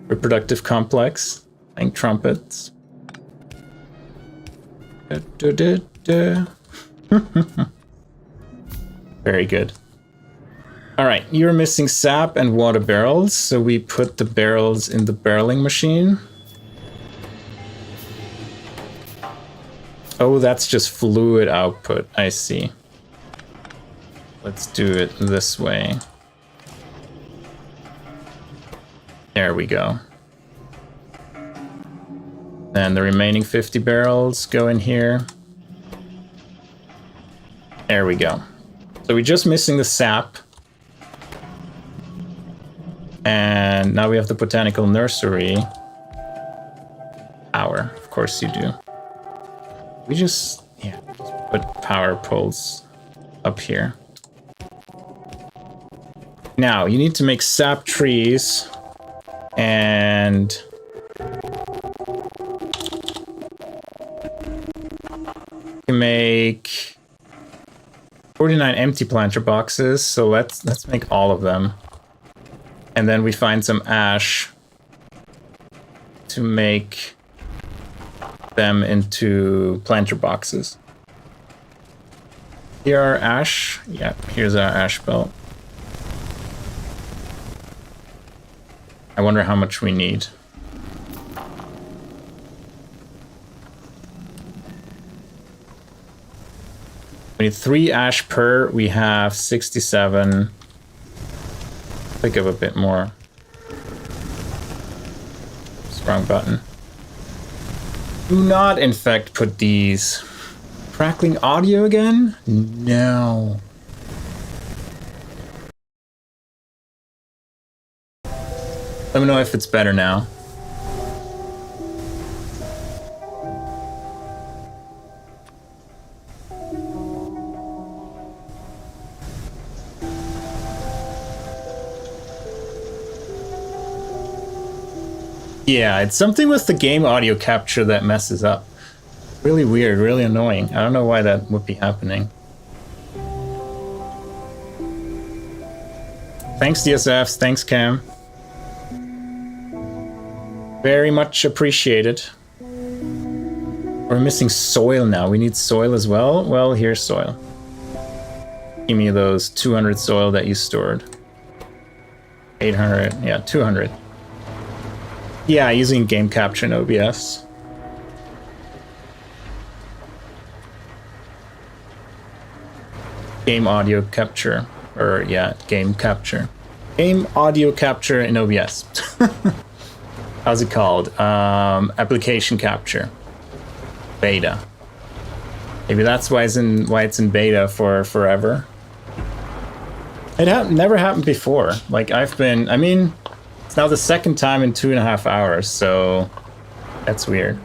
reproductive complex. Playing trumpets. Very good. All right, you're missing sap and water barrels, so we put the barrels in the barreling machine. Oh, that's just fluid output. I see. Let's do it this way. There we go. Then the remaining 50 barrels go in here. There we go. So we're just missing the sap. And now we have the botanical nursery. Power, of course you do. We just put power poles up here. Now you need to make sap trees and make 49 empty planter boxes, so let's make all of them. And then we find some ash to make them into planter boxes. Here are ash. Yeah, here's our ash belt. I wonder how much we need. We need 3 ash per. We have 67. Think of a bit more. Wrong button. Do not, in fact, put these. Crackling audio again? No. Let me know if it's better now. Yeah, it's something with the game audio capture that messes up. Really weird, really annoying. I don't know why that would be happening. Thanks, DSFs. Thanks, Cam. Very much appreciated. We're missing soil now. We need soil as well. Well, here's soil. Give me those 200 soil that you stored. 800, yeah, 200. Yeah, using game capture in OBS. Game audio capture, or yeah, game capture. Game audio capture in OBS. How's it called? Application capture. Beta. Maybe that's why it's in beta for forever. It never happened before. Like I mean, it's now the second time in 2.5 hours, so that's weird.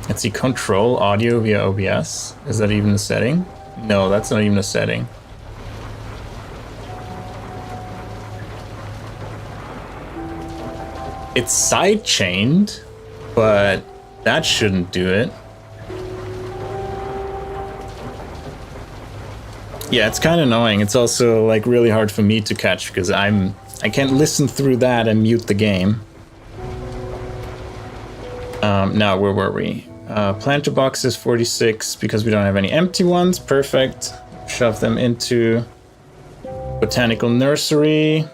Let's see, control audio via OBS. Is that even a setting? No, that's not even a setting. It's side-chained, but that shouldn't do it. Yeah, it's kind of annoying. It's also like really hard for me to catch because I can't listen through that and mute the game. Now, where were we? Planter boxes 46 because we don't have any empty ones. Perfect. Shove them into botanical nursery.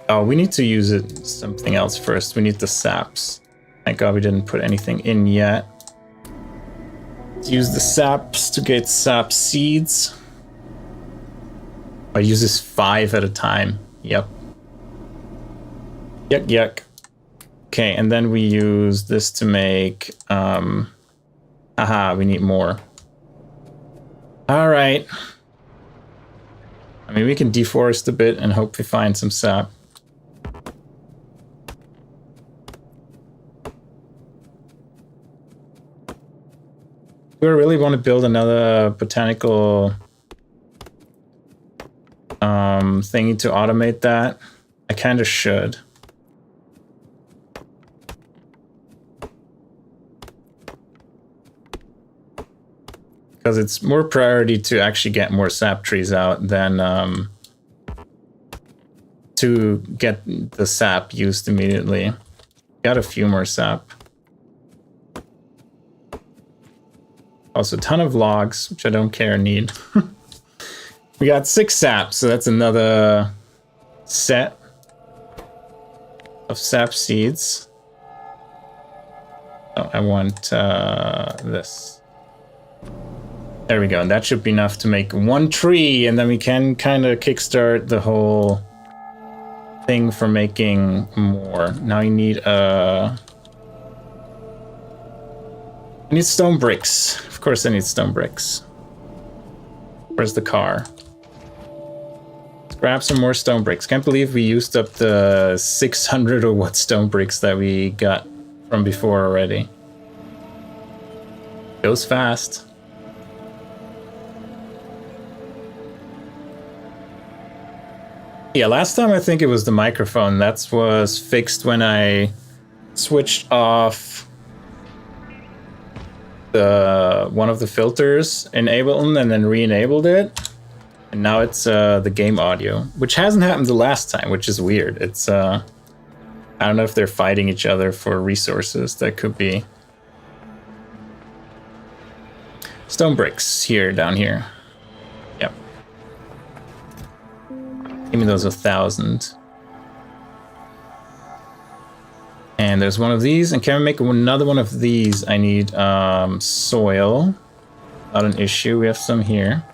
Oh, we need to use it something else first. We need the saps. Thank God we didn't put anything in yet. Let's use the saps to get sap seeds. I use this 5 at a time. Yep. Yuck, yuck. Okay, and then we use this to make... Aha, we need more. Alright. I mean, we can deforest a bit and hope we find some sap. Do I really want to build another botanical... thingy to automate that? I kind of should. Because it's more priority to actually get more sap trees out than to get the sap used immediately. Got a few more sap. Also a ton of logs, which I don't care or need. We got 6 sap, so that's another set of sap seeds. Oh, I want this. There we go, and that should be enough to make 1 tree, and then we can kind of kickstart the whole thing for making more. Now you need I need stone bricks. Of course I need stone bricks. Where's the car? Grab some more stone bricks. Can't believe we used up the 600 or what stone bricks that we got from before already. Goes fast. Yeah, last time I think it was the microphone. That was fixed when I switched off one of the filters enabled and then re-enabled it. And now it's the game audio, which hasn't happened the last time, which is weird. It's I don't know if they're fighting each other for resources. That could be. Stone bricks here, down here. Yep. Give me those 1,000. And there's one of these. And can we make another one of these? I need soil. Not an issue. We have some here.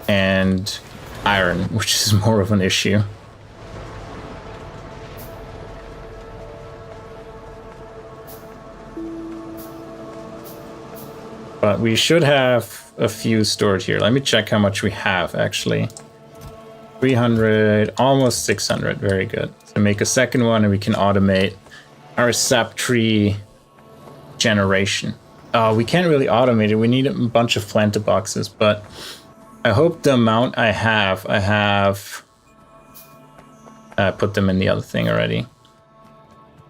And iron, which is more of an issue. But we should have a few stored here. Let me check how much we have, actually. 300, almost 600. Very good. So make a second one and we can automate our sap tree generation. We can't really automate it. We need a bunch of planter boxes, but I hope the amount I put them in the other thing already.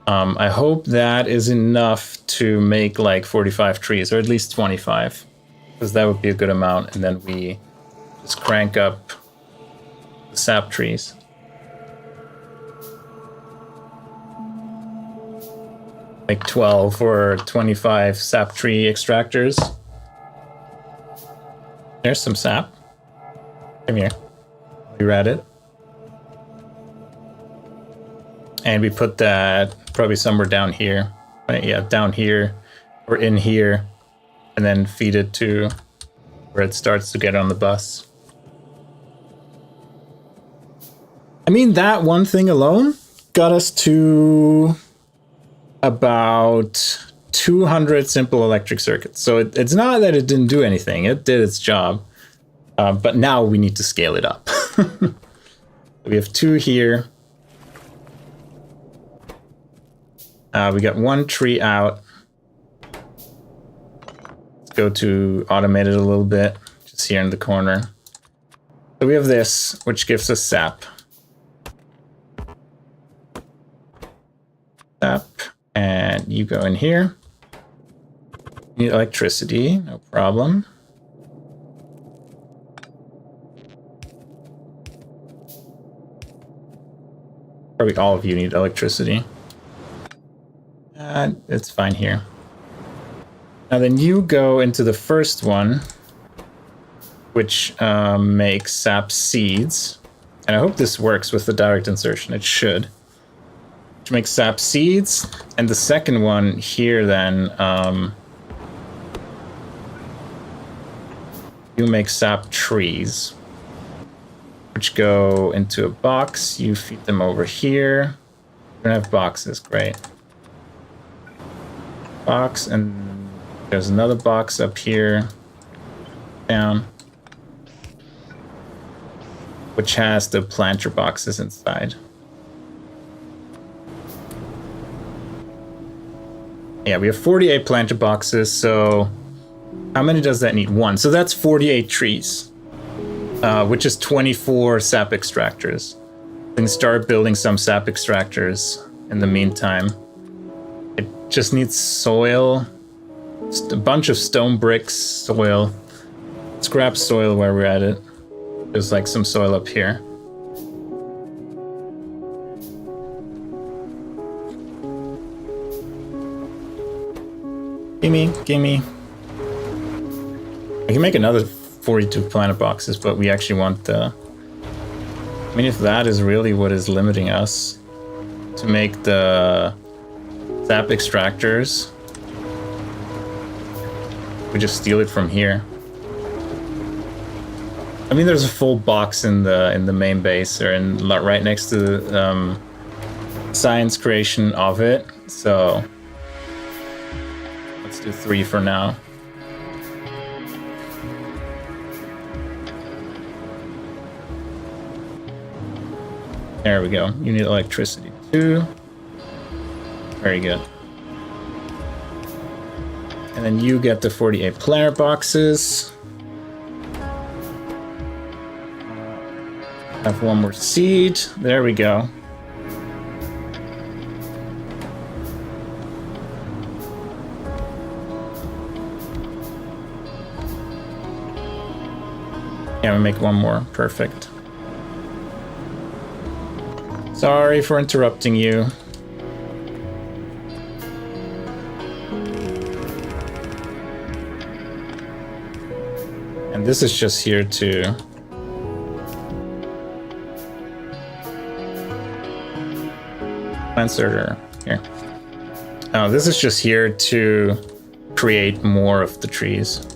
I hope that is enough to make like 45 trees, or at least 25, because that would be a good amount. And then we just crank up the sap trees. Like 12 or 25 sap tree extractors. There's some sap. Come here. We read it. And we put that probably somewhere down here. Right? Yeah, down here or in here. And then feed it to where it starts to get on the bus. I mean, that one thing alone got us to about 200 simple electric circuits. So it's not that it didn't do anything. It did its job. But now we need to scale it up. We have 2 here. We got 1 tree out. Let's go to automate it a little bit, just here in the corner. So we have this, which gives us sap. Sap, and you go in here. You need electricity, no problem. Probably all of you need electricity. It's fine here. Now then you go into the first one, which makes sap seeds. And I hope this works with the direct insertion. It should. Which makes sap seeds. And the second one here then, you make sap trees, which go into a box. You feed them over here. We don't have boxes, great. Box, and there's another box up here, down, which has the planter boxes inside. Yeah, we have 48 planter boxes, so how many does that need? 1. So that's 48 trees, which is 24 sap extractors. We can start building some sap extractors in the meantime. It just needs soil, just a bunch of stone bricks, soil. Let's grab soil where we're at it. There's like some soil up here. Gimme. I can make another 42 planet boxes, but we actually want the... I mean, if that is really what is limiting us to make the sap extractors, we just steal it from here. I mean, there's a full box in the main base, or in right next to the science creation of it. So let's do 3 for now. There we go. You need electricity too. Very good. And then you get the 48 player boxes. Have 1 more seed. There we go. Yeah, we make one more. Perfect. Sorry for interrupting you. And this is just here to... Inserter here. Oh, this is just here to create more of the trees.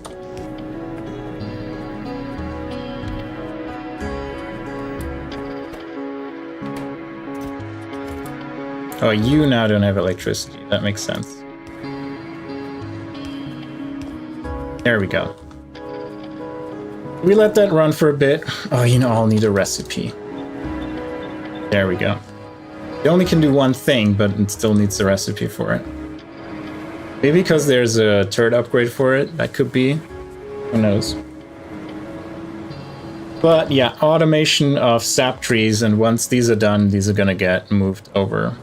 Oh, you now don't have electricity. That makes sense. There we go. We let that run for a bit. Oh, you know, I'll need a recipe. There we go. It only can do one thing, but it still needs a recipe for it. Maybe because there's a turret upgrade for it. That could be. Who knows? But yeah, automation of sap trees, and once these are done, these are gonna get moved over.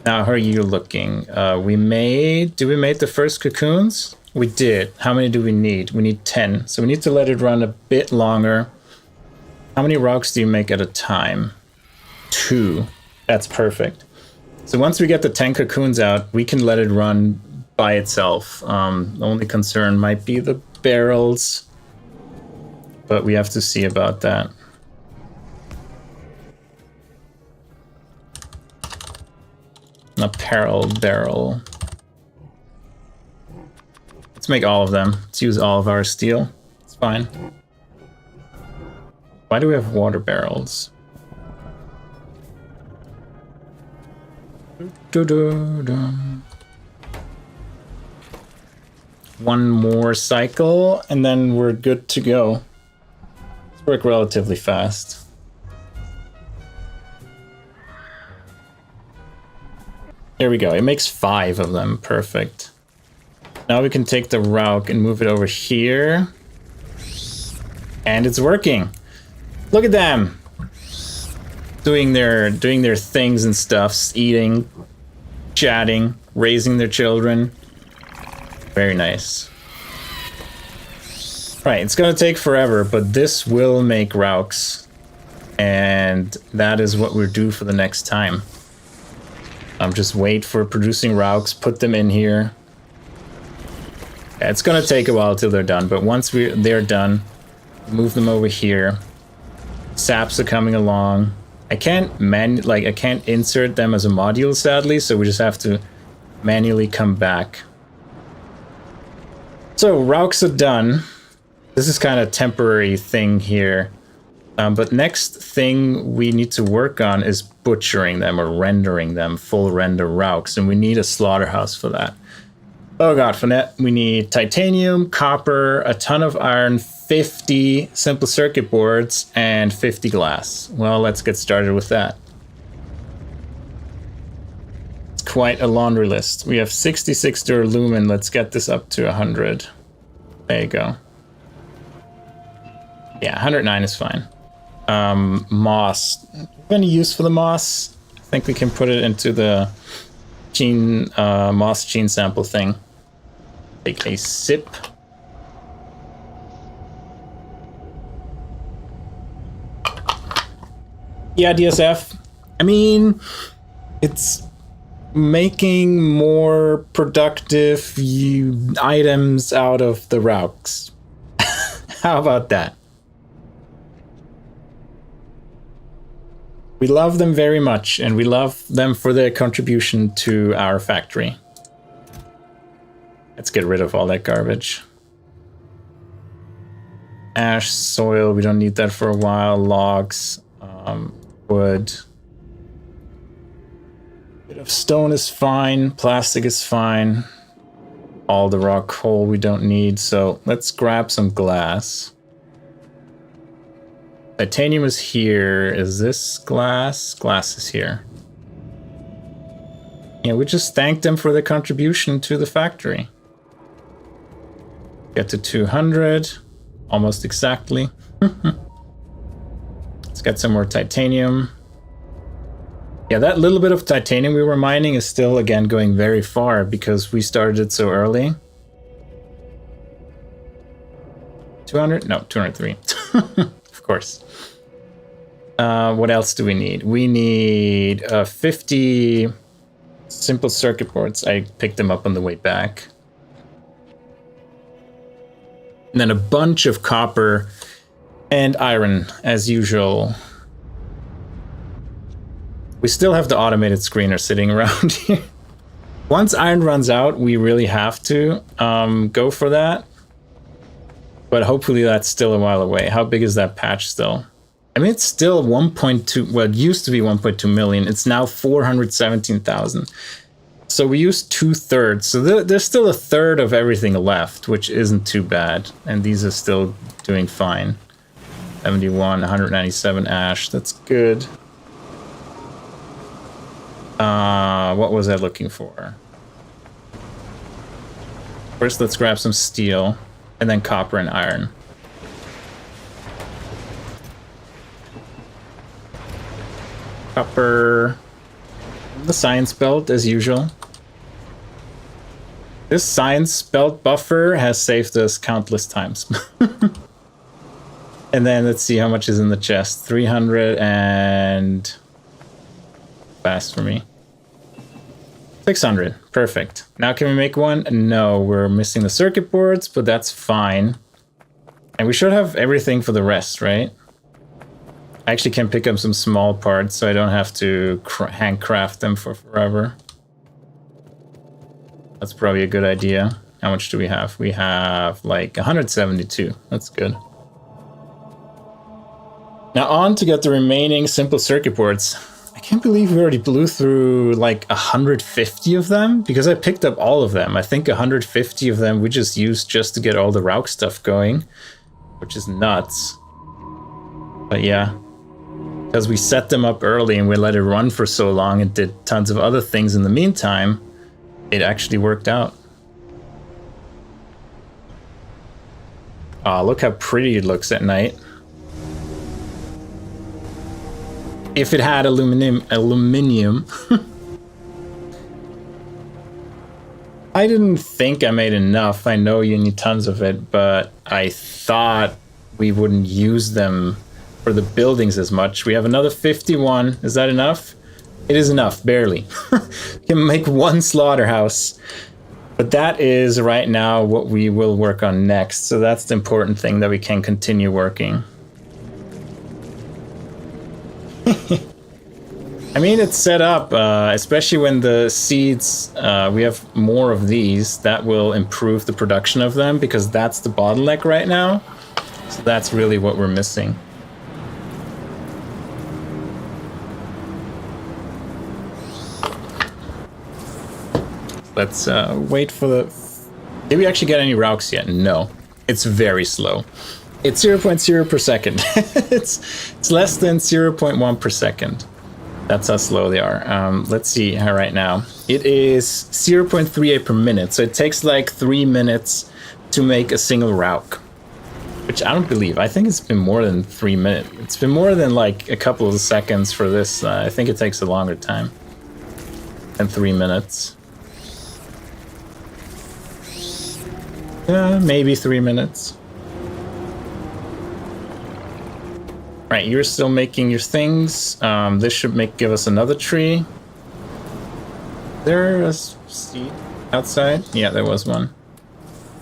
Now, how are you looking? Did we make the first cocoons? We did. How many do we need? We need 10. So we need to let it run a bit longer. How many Vrauks do you make at a time? 2. That's perfect. So once we get the 10 cocoons out, we can let it run by itself. The only concern might be the barrels, but we have to see about that. An apparel barrel. Let's make all of them. Let's use all of our steel. It's fine. Why do we have water barrels? One more cycle, and then we're good to go. Let's work relatively fast. There we go. It makes 5 of them. Perfect. Now we can take the Vrauk and move it over here. And it's working. Look at them. Doing their things and stuffs, eating, chatting, raising their children. Very nice. Right, it's gonna take forever, but this will make Vrauks. And that is what we're due for the next time. Just wait for producing Vrauks, put them in here. Yeah, it's gonna take a while till they're done, but once they're done, move them over here. Saps are coming along. I can't insert them as a module, sadly, so we just have to manually come back. So Vrauks are done. This is kind of a temporary thing here. But next thing we need to work on is butchering them or rendering them, full render Vrauks, and we need a slaughterhouse for that. Oh god, for that we need titanium, copper, a ton of iron, 50 simple circuit boards, and 50 glass. Well, let's get started with that. It's quite a laundry list. We have 66 duralumin. Let's get this up to 100. There you go. Yeah, 109 is fine. Moss. Any use for the moss? I think we can put it into the gene, moss gene sample thing. Take a sip. Yeah, DSF. I mean, it's making more productive items out of the Vrauks. How about that? We love them very much, and we love them for their contribution to our factory. Let's get rid of all that garbage. Ash, soil, we don't need that for a while. Logs, wood. Bit of stone is fine. Plastic is fine. All the rock coal we don't need, so let's grab some glass. Titanium is here. Is this glass? Glass is here. Yeah, we just thanked them for their contribution to the factory. Get to 200. Almost exactly. Let's get some more titanium. Yeah, that little bit of titanium we were mining is still, again, going very far because we started it so early. 200? No, 203. Of course. What else do we need? We need 50 simple circuit boards. I picked them up on the way back. And then a bunch of copper and iron, as usual. We still have the automated screener sitting around here. Once iron runs out, we really have to go for that. But hopefully that's still a while away. How big is that patch still? I mean, it's still 1.2, well, it used to be 1.2 million. It's now 417,000. So we used 2/3. So there's still a third of everything left, which isn't too bad. And these are still doing fine. 71, 197 ash. That's good. What was I looking for? First, let's grab some steel, and then copper and iron. Copper, the science belt as usual. This science belt buffer has saved us countless times. And then let's see how much is in the chest. 300 and... fast for me. 600. Perfect. Now can we make one? No, we're missing the circuit boards, but that's fine. And we should have everything for the rest, right? I actually can pick up some small parts, so I don't have to handcraft them for forever. That's probably a good idea. How much do we have? We have like 172. That's good. Now on to get the remaining simple circuit boards. I can't believe we already blew through like 150 of them, because I picked up all of them. I think 150 of them we just used just to get all the Vrauks stuff going, which is nuts. But yeah, because we set them up early and we let it run for so long and did tons of other things in the meantime, it actually worked out. Oh, look how pretty it looks at night. If it had aluminium. I didn't think I made enough. I know you need tons of it, but I thought we wouldn't use them for the buildings as much. We have another 51. Is that enough? It is enough, barely. We can make one slaughterhouse. But that is right now what we will work on next. So that's the important thing, that we can continue working. I mean, it's set up, especially when the seeds, we have more of these, that will improve the production of them, because that's the bottleneck right now. So that's really what we're missing. Let's wait for the... Did we actually get any Vrauks yet? No. It's very slow. It's 0.0 per second. It's less than 0.1 per second. That's how slow they are. Let's see how right now. It is 0.38 per minute. So it takes like 3 minutes to make a single Vrauk. Which I don't believe. I think it's been more than 3 minutes. It's been more than like a couple of seconds for this. I think it takes a longer time than 3 minutes. Maybe 3 minutes. Right, you're still making your things. This should give us another tree. There a seed outside? Yeah, there was one.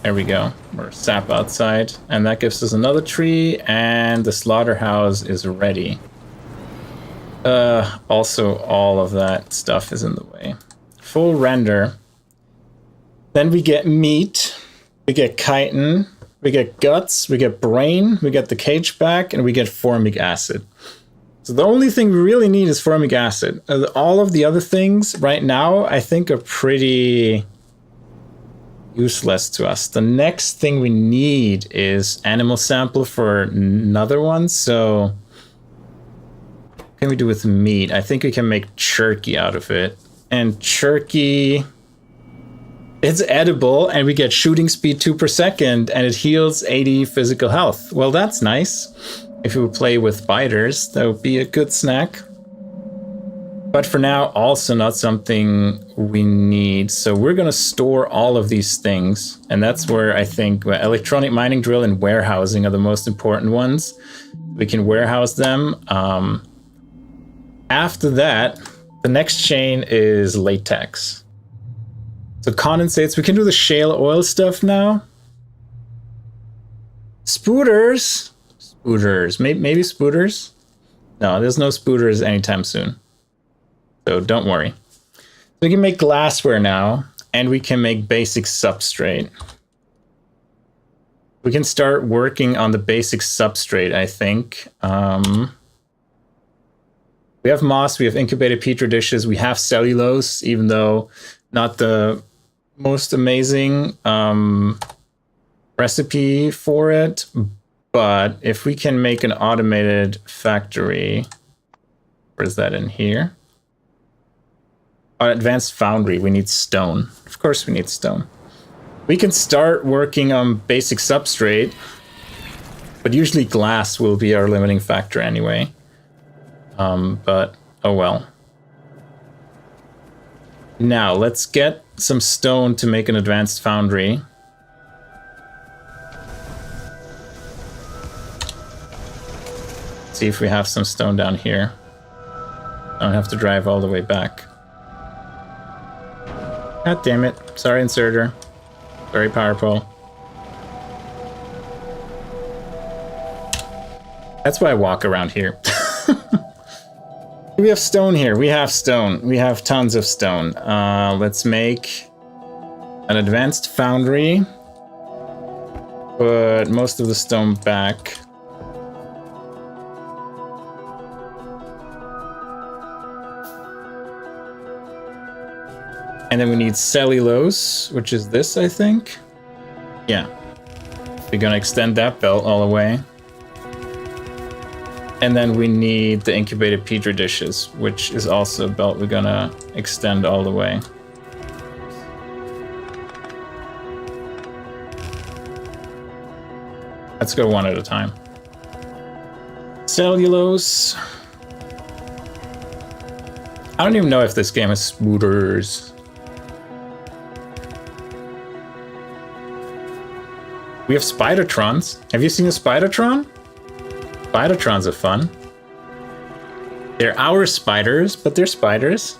There we go. Or sap outside. And that gives us another tree, and the slaughterhouse is ready. Also, all of that stuff is in the way. Full render. Then we get meat. We get chitin, we get guts, we get brain, we get the cage back, and we get formic acid. So the only thing we really need is formic acid. All of the other things right now, I think, are pretty useless to us. The next thing we need is animal sample for another one. So what can we do with meat? I think we can make jerky out of it. And jerky... It's edible, and we get shooting speed 2 per second, and it heals 80 physical health. Well, that's nice. If we play with biters, that would be a good snack. But for now, also not something we need. So we're going to store all of these things. And that's where I think electronic mining drill and warehousing are the most important ones. We can warehouse them. After that, the next chain is latex. So condensates, we can do the shale oil stuff now. Spooters. Spooters, maybe spooters? No, there's no spooters anytime soon. So don't worry. We can make glassware now, and we can make basic substrate. We can start working on the basic substrate, I think. We have moss, we have incubated petri dishes, we have cellulose, even though not the most amazing recipe for it. But if we can make an automated factory, where's that in here? Our advanced foundry, we need stone. Of course we need stone. We can start working on basic substrate, but usually glass will be our limiting factor anyway. But oh well. Now let's get some stone to make an advanced foundry. See if we have some stone down here. Don't have to drive all the way back. God damn it. Sorry, inserter. Very powerful. That's why I walk around here. We have stone here. We have stone. We have tons of stone. Let's make an advanced foundry. Put most of the stone back. And then we need cellulose, which is this, I think. Yeah. We're gonna extend that belt all the way. And then we need the incubated petri dishes, which is also a belt we're gonna extend all the way. Let's go one at a time. Cellulose. I don't even know if this game has spooters. We have Spidertrons. Have you seen a Spidertron? Spidertrons are fun. They're our spiders, but they're spiders.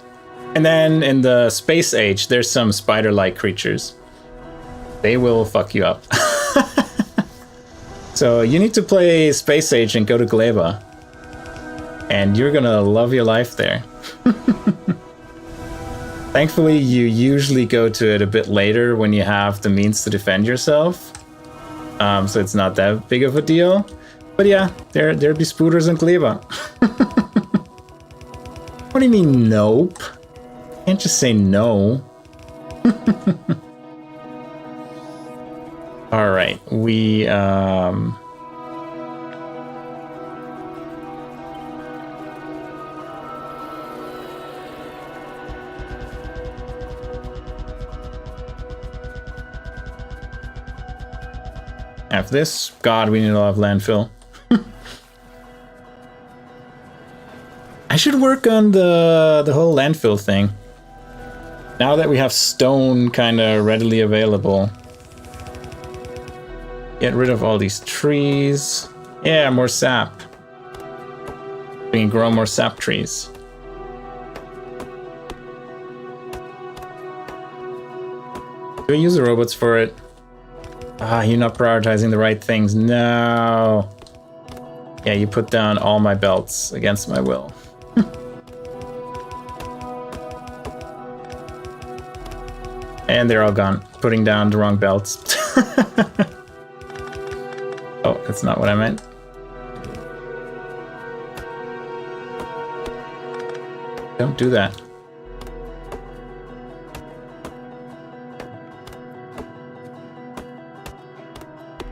And then in the space age, there's some spider-like creatures. They will fuck you up. So you need to play Space Age and go to Gleba. And you're gonna love your life there. Thankfully, you usually go to it a bit later when you have the means to defend yourself. So it's not that big of a deal. But yeah, there'd be spooters and Gleba. What do you mean, nope? Can't just say no. All right, we have this. God, we need a lot of landfill. I should work on the whole landfill thing. Now that we have stone kind of readily available. Get rid of all these trees. Yeah, more sap. We can grow more sap trees. Do I use the robots for it? Ah, you're not prioritizing the right things. No. Yeah, you put down all my belts against my will. And they're all gone. Putting down the wrong belts. Oh, that's not what I meant. Don't do that.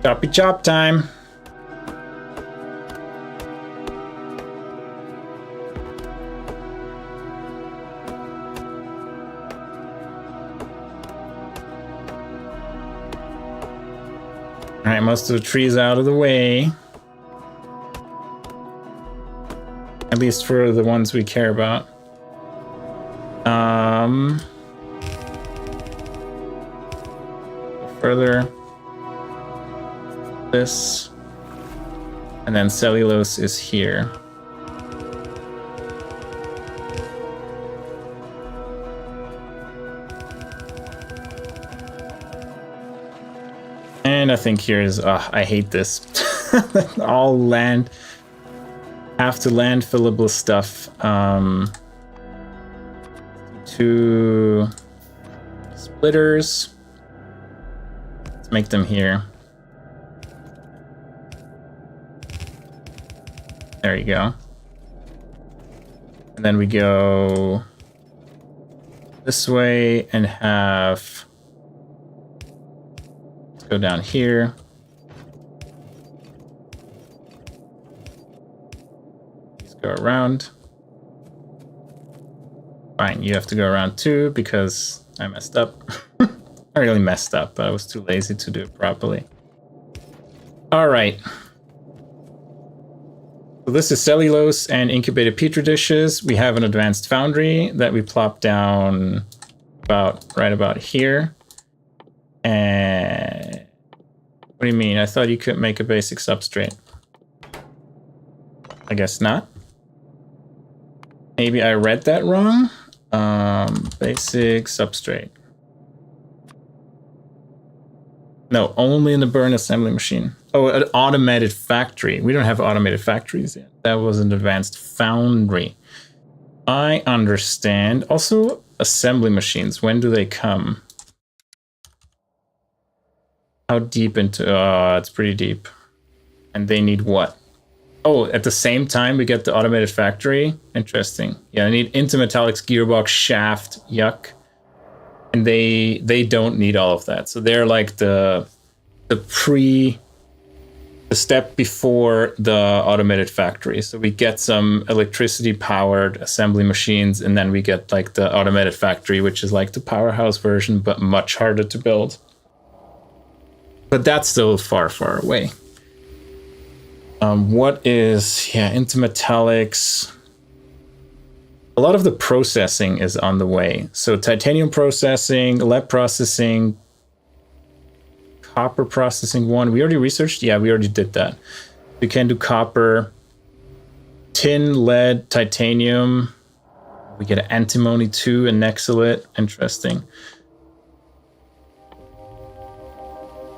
Choppy chop time. All right, most of the trees out of the way. At least for the ones we care about. further. This. And then cellulose is here. And I think here is, I hate this. All land, have to landfillable stuff. 2 splitters. Let's make them here. There you go. And then we go this way and have, let's go down here. Let's go around. Fine, you have to go around too because I messed up. I really messed up, but I was too lazy to do it properly. All right. So this is cellulose and incubated petri dishes. We have an advanced foundry that we plop down right about here. And what do you mean? I thought you could make a basic substrate. I guess not. Maybe I read that wrong. Basic substrate. No, only in the burn assembly machine. Oh, an automated factory. We don't have automated factories yet. That was an advanced foundry. I understand. Also, assembly machines. When do they come? How deep into... it's pretty deep. And they need what? Oh, at the same time we get the automated factory? Interesting. Yeah, I need intermetallics, gearbox, shaft, yuck. And they don't need all of that. So they're like the step before the automated factory. So we get some electricity powered assembly machines, and then we get like the automated factory, which is like the powerhouse version, but much harder to build. But that's still far, far away. What is, intermetallics? A lot of the processing is on the way. So titanium processing, lead processing, copper processing 1. We already researched? Yeah, we already did that. We can do copper, tin, lead, titanium. We get antimony 2 and nexolite. Interesting.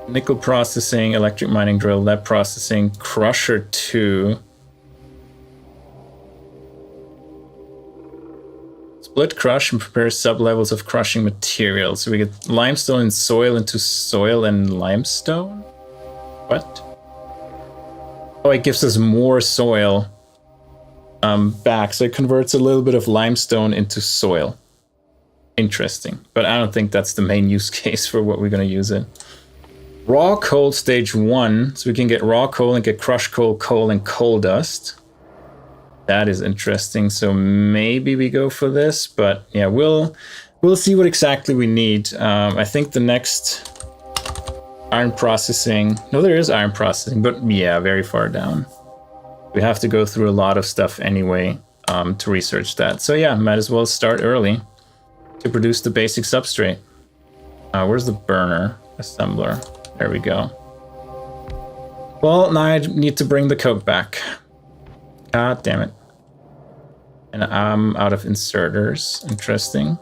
Nickel processing, electric mining drill, lead processing, crusher 2. Split crush and prepare sub-levels of crushing materials. So we get limestone and soil into soil and limestone? What? Oh, it gives us more soil back. So it converts a little bit of limestone into soil. Interesting. But I don't think that's the main use case for what we're going to use it. Raw coal stage 1. So we can get raw coal and get crushed coal, coal, and coal dust. That is interesting. So maybe we go for this, but yeah, we'll see what exactly we need. I think the next iron processing. No, there is iron processing, but yeah, very far down. We have to go through a lot of stuff anyway to research that. So yeah, might as well start early to produce the basic substrate. Where's the burner assembler? There we go. Well, now I need to bring the coke back. God damn it. And I'm out of inserters. Interesting.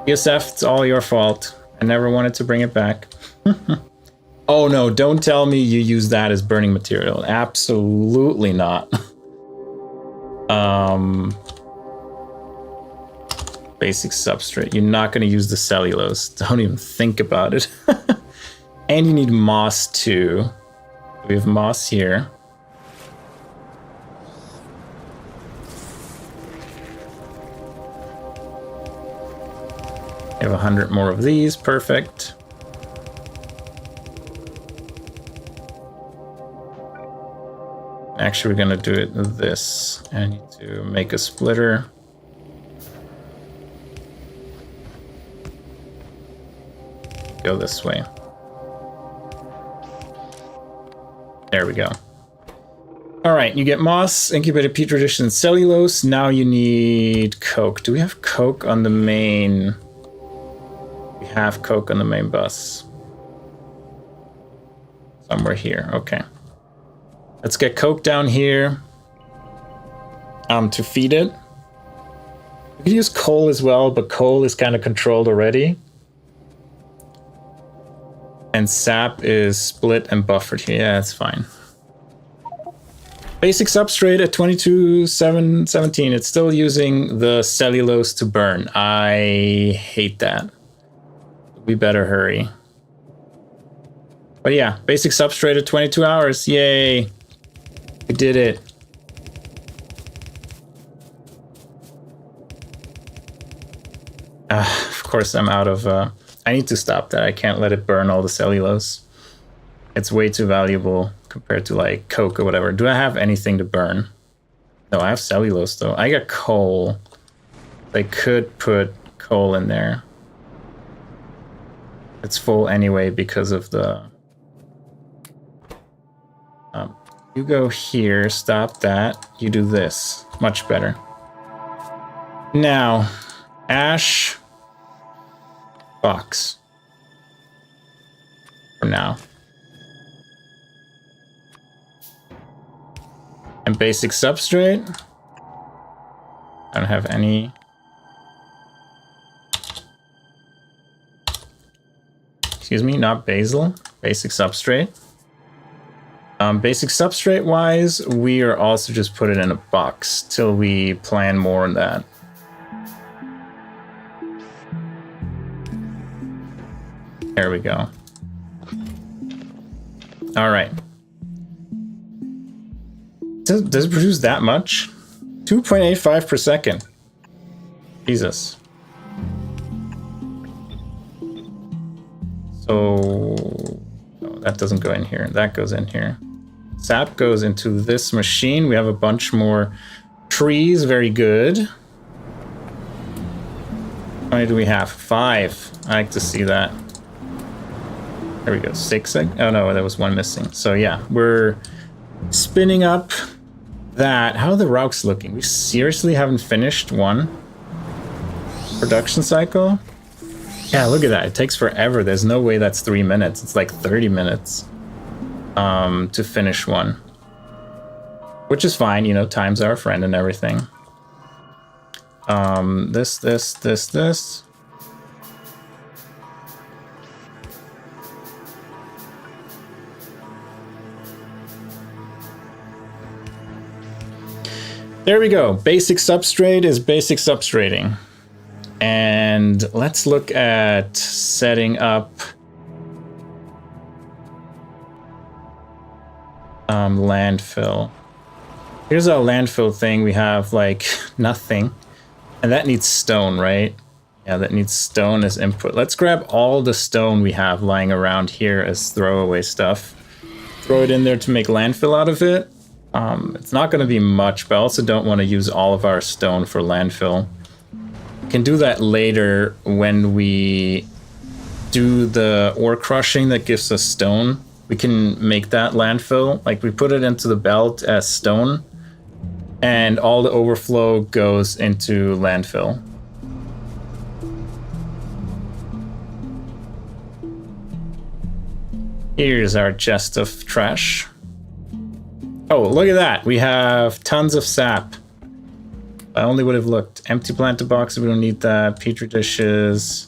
ESF, it's all your fault. I never wanted to bring it back. Oh no, don't tell me you use that as burning material. Absolutely not. Basic substrate. You're not going to use the cellulose. Don't even think about it. And you need moss too. We have moss here. We have 100 more of these. Perfect. Actually, we're going to do it with this. I need to make a splitter. Go this way. There we go. All right, you get moss, incubated petri dish, and cellulose. Now you need coke. Do we have coke on the main? We have coke on the main bus. Somewhere here. Okay. Let's get coke down here. To feed it. We could use coal as well, but coal is kind of controlled already. And sap is split and buffered here. Yeah, that's fine. Basic substrate at 22,717. It's still using the cellulose to burn. I hate that. We better hurry. But yeah, basic substrate at 22 hours. Yay. We did it. Of course, I'm out of... I need to stop that. I can't let it burn all the cellulose. It's way too valuable compared to like coke or whatever. Do I have anything to burn? No, I have cellulose though. I got coal. I could put coal in there. It's full anyway because of the... you go here, stop that. You do this. Much better. Now, ash box. For now. And basic substrate. I don't have any. Excuse me, not basil. Basic substrate. Basic substrate wise, we are also just put it in a box till we plan more on that. There we go. All right. Does it produce that much? 2.85 per second. Jesus. So no, that doesn't go in here. That goes in here. Sap goes into this machine. We have a bunch more trees. Very good. How many do we have? 5. I like to see that. There we go. 6. Oh no, there was one missing. So yeah, we're spinning up that. How are the Vrauks looking? We seriously haven't finished one production cycle? Yeah, look at that. It takes forever. There's no way that's 3 minutes. It's like 30 minutes to finish one. Which is fine, you know, time's our friend and everything. This. There we go. Basic substrate is basic substrating. And let's look at setting up landfill. Here's our landfill thing. We have like nothing. And that needs stone, right? Yeah, that needs stone as input. Let's grab all the stone we have lying around here as throwaway stuff. Throw it in there to make landfill out of it. It's not going to be much, but I also don't want to use all of our stone for landfill. We can do that later when we do the ore crushing that gives us stone. We can make that landfill. Like we put it into the belt as stone, and all the overflow goes into landfill. Here's our chest of trash. Oh, look at that. We have tons of sap. I only would have looked. Empty planter box, we don't need that. Petri dishes.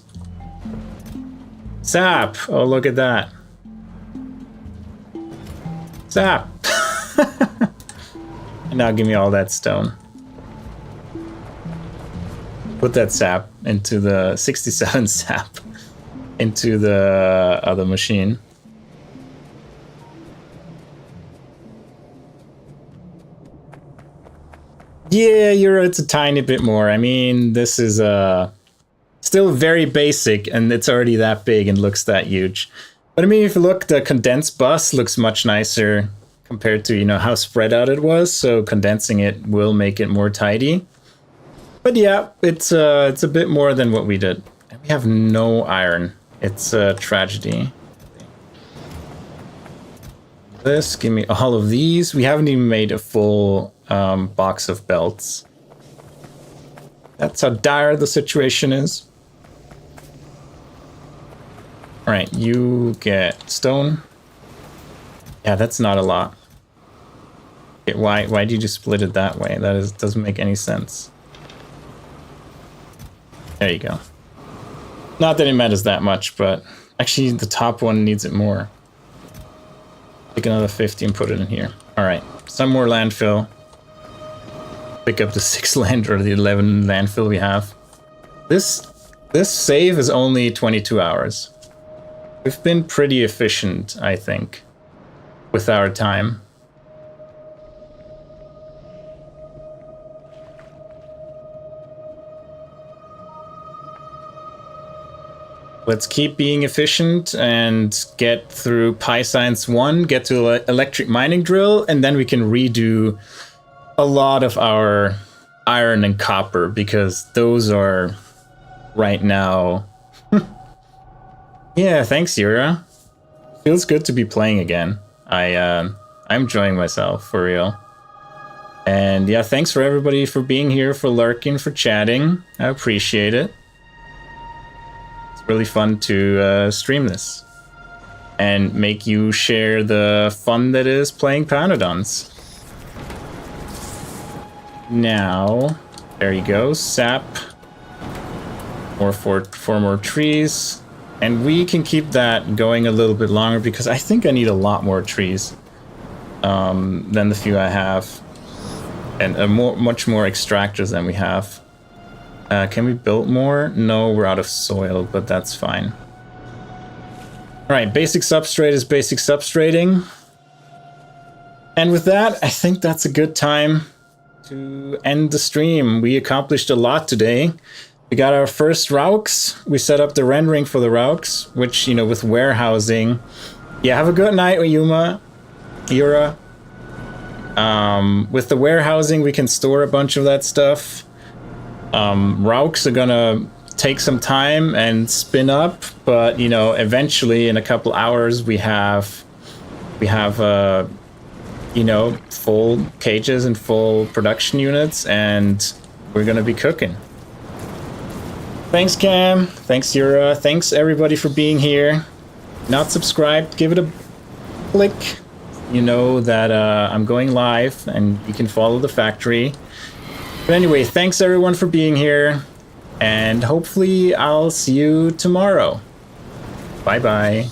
Sap. Oh, look at that. Sap. And now give me all that stone. Put that sap into the 67 sap into the other machine. Yeah, it's a tiny bit more. I mean, this is still very basic, and it's already that big and looks that huge. But I mean, if you look, the condensed bus looks much nicer compared to, you know, how spread out it was. So condensing it will make it more tidy. But yeah, it's a bit more than what we did. And we have no iron. It's a tragedy. this. Give me all of these. We haven't even made a full box of belts. That's how dire the situation is. All right, you get stone. Yeah, that's not a lot. Okay, why did you split it that way? Doesn't make any sense. There you go. Not that it matters that much, but actually the top one needs it more. Take another 50 and put it in here. All right, some more landfill. Pick up the 6 land or the 11 landfill we have. This save is only 22 hours. We've been pretty efficient, I think, with our time. Let's keep being efficient and get through PyScience 1, get to electric mining drill, and then we can redo a lot of our iron and copper, because those are right now. Yeah, thanks, Yura. Feels good to be playing again. I'm enjoying myself, for real. And yeah, thanks for everybody for being here, for lurking, for chatting. I appreciate it. Really fun to stream this and make you share the fun that is playing Pyanodons. Now, there you go, sap, or four more trees, and we can keep that going a little bit longer because I think I need a lot more trees than the few I have, and much more extractors than we have. Can we build more? No, we're out of soil, but that's fine. All right, basic substrate is basic substrating. And with that, I think that's a good time to end the stream. We accomplished a lot today. We got our first Vrauks. We set up the rendering for the Vrauks, which, you know, with warehousing. Yeah, have a good night, Yura. With the warehousing, we can store a bunch of that stuff. Vrauks are gonna take some time and spin up, but you know, eventually in a couple hours we have you know, full cages and full production units, and we're gonna be cooking. Thanks, Cam. Thanks, Yura. Thanks everybody for being here. Not subscribed, give it a click. You know that I'm going live and you can follow the factory. But anyway, thanks everyone for being here, and hopefully I'll see you tomorrow. Bye-bye.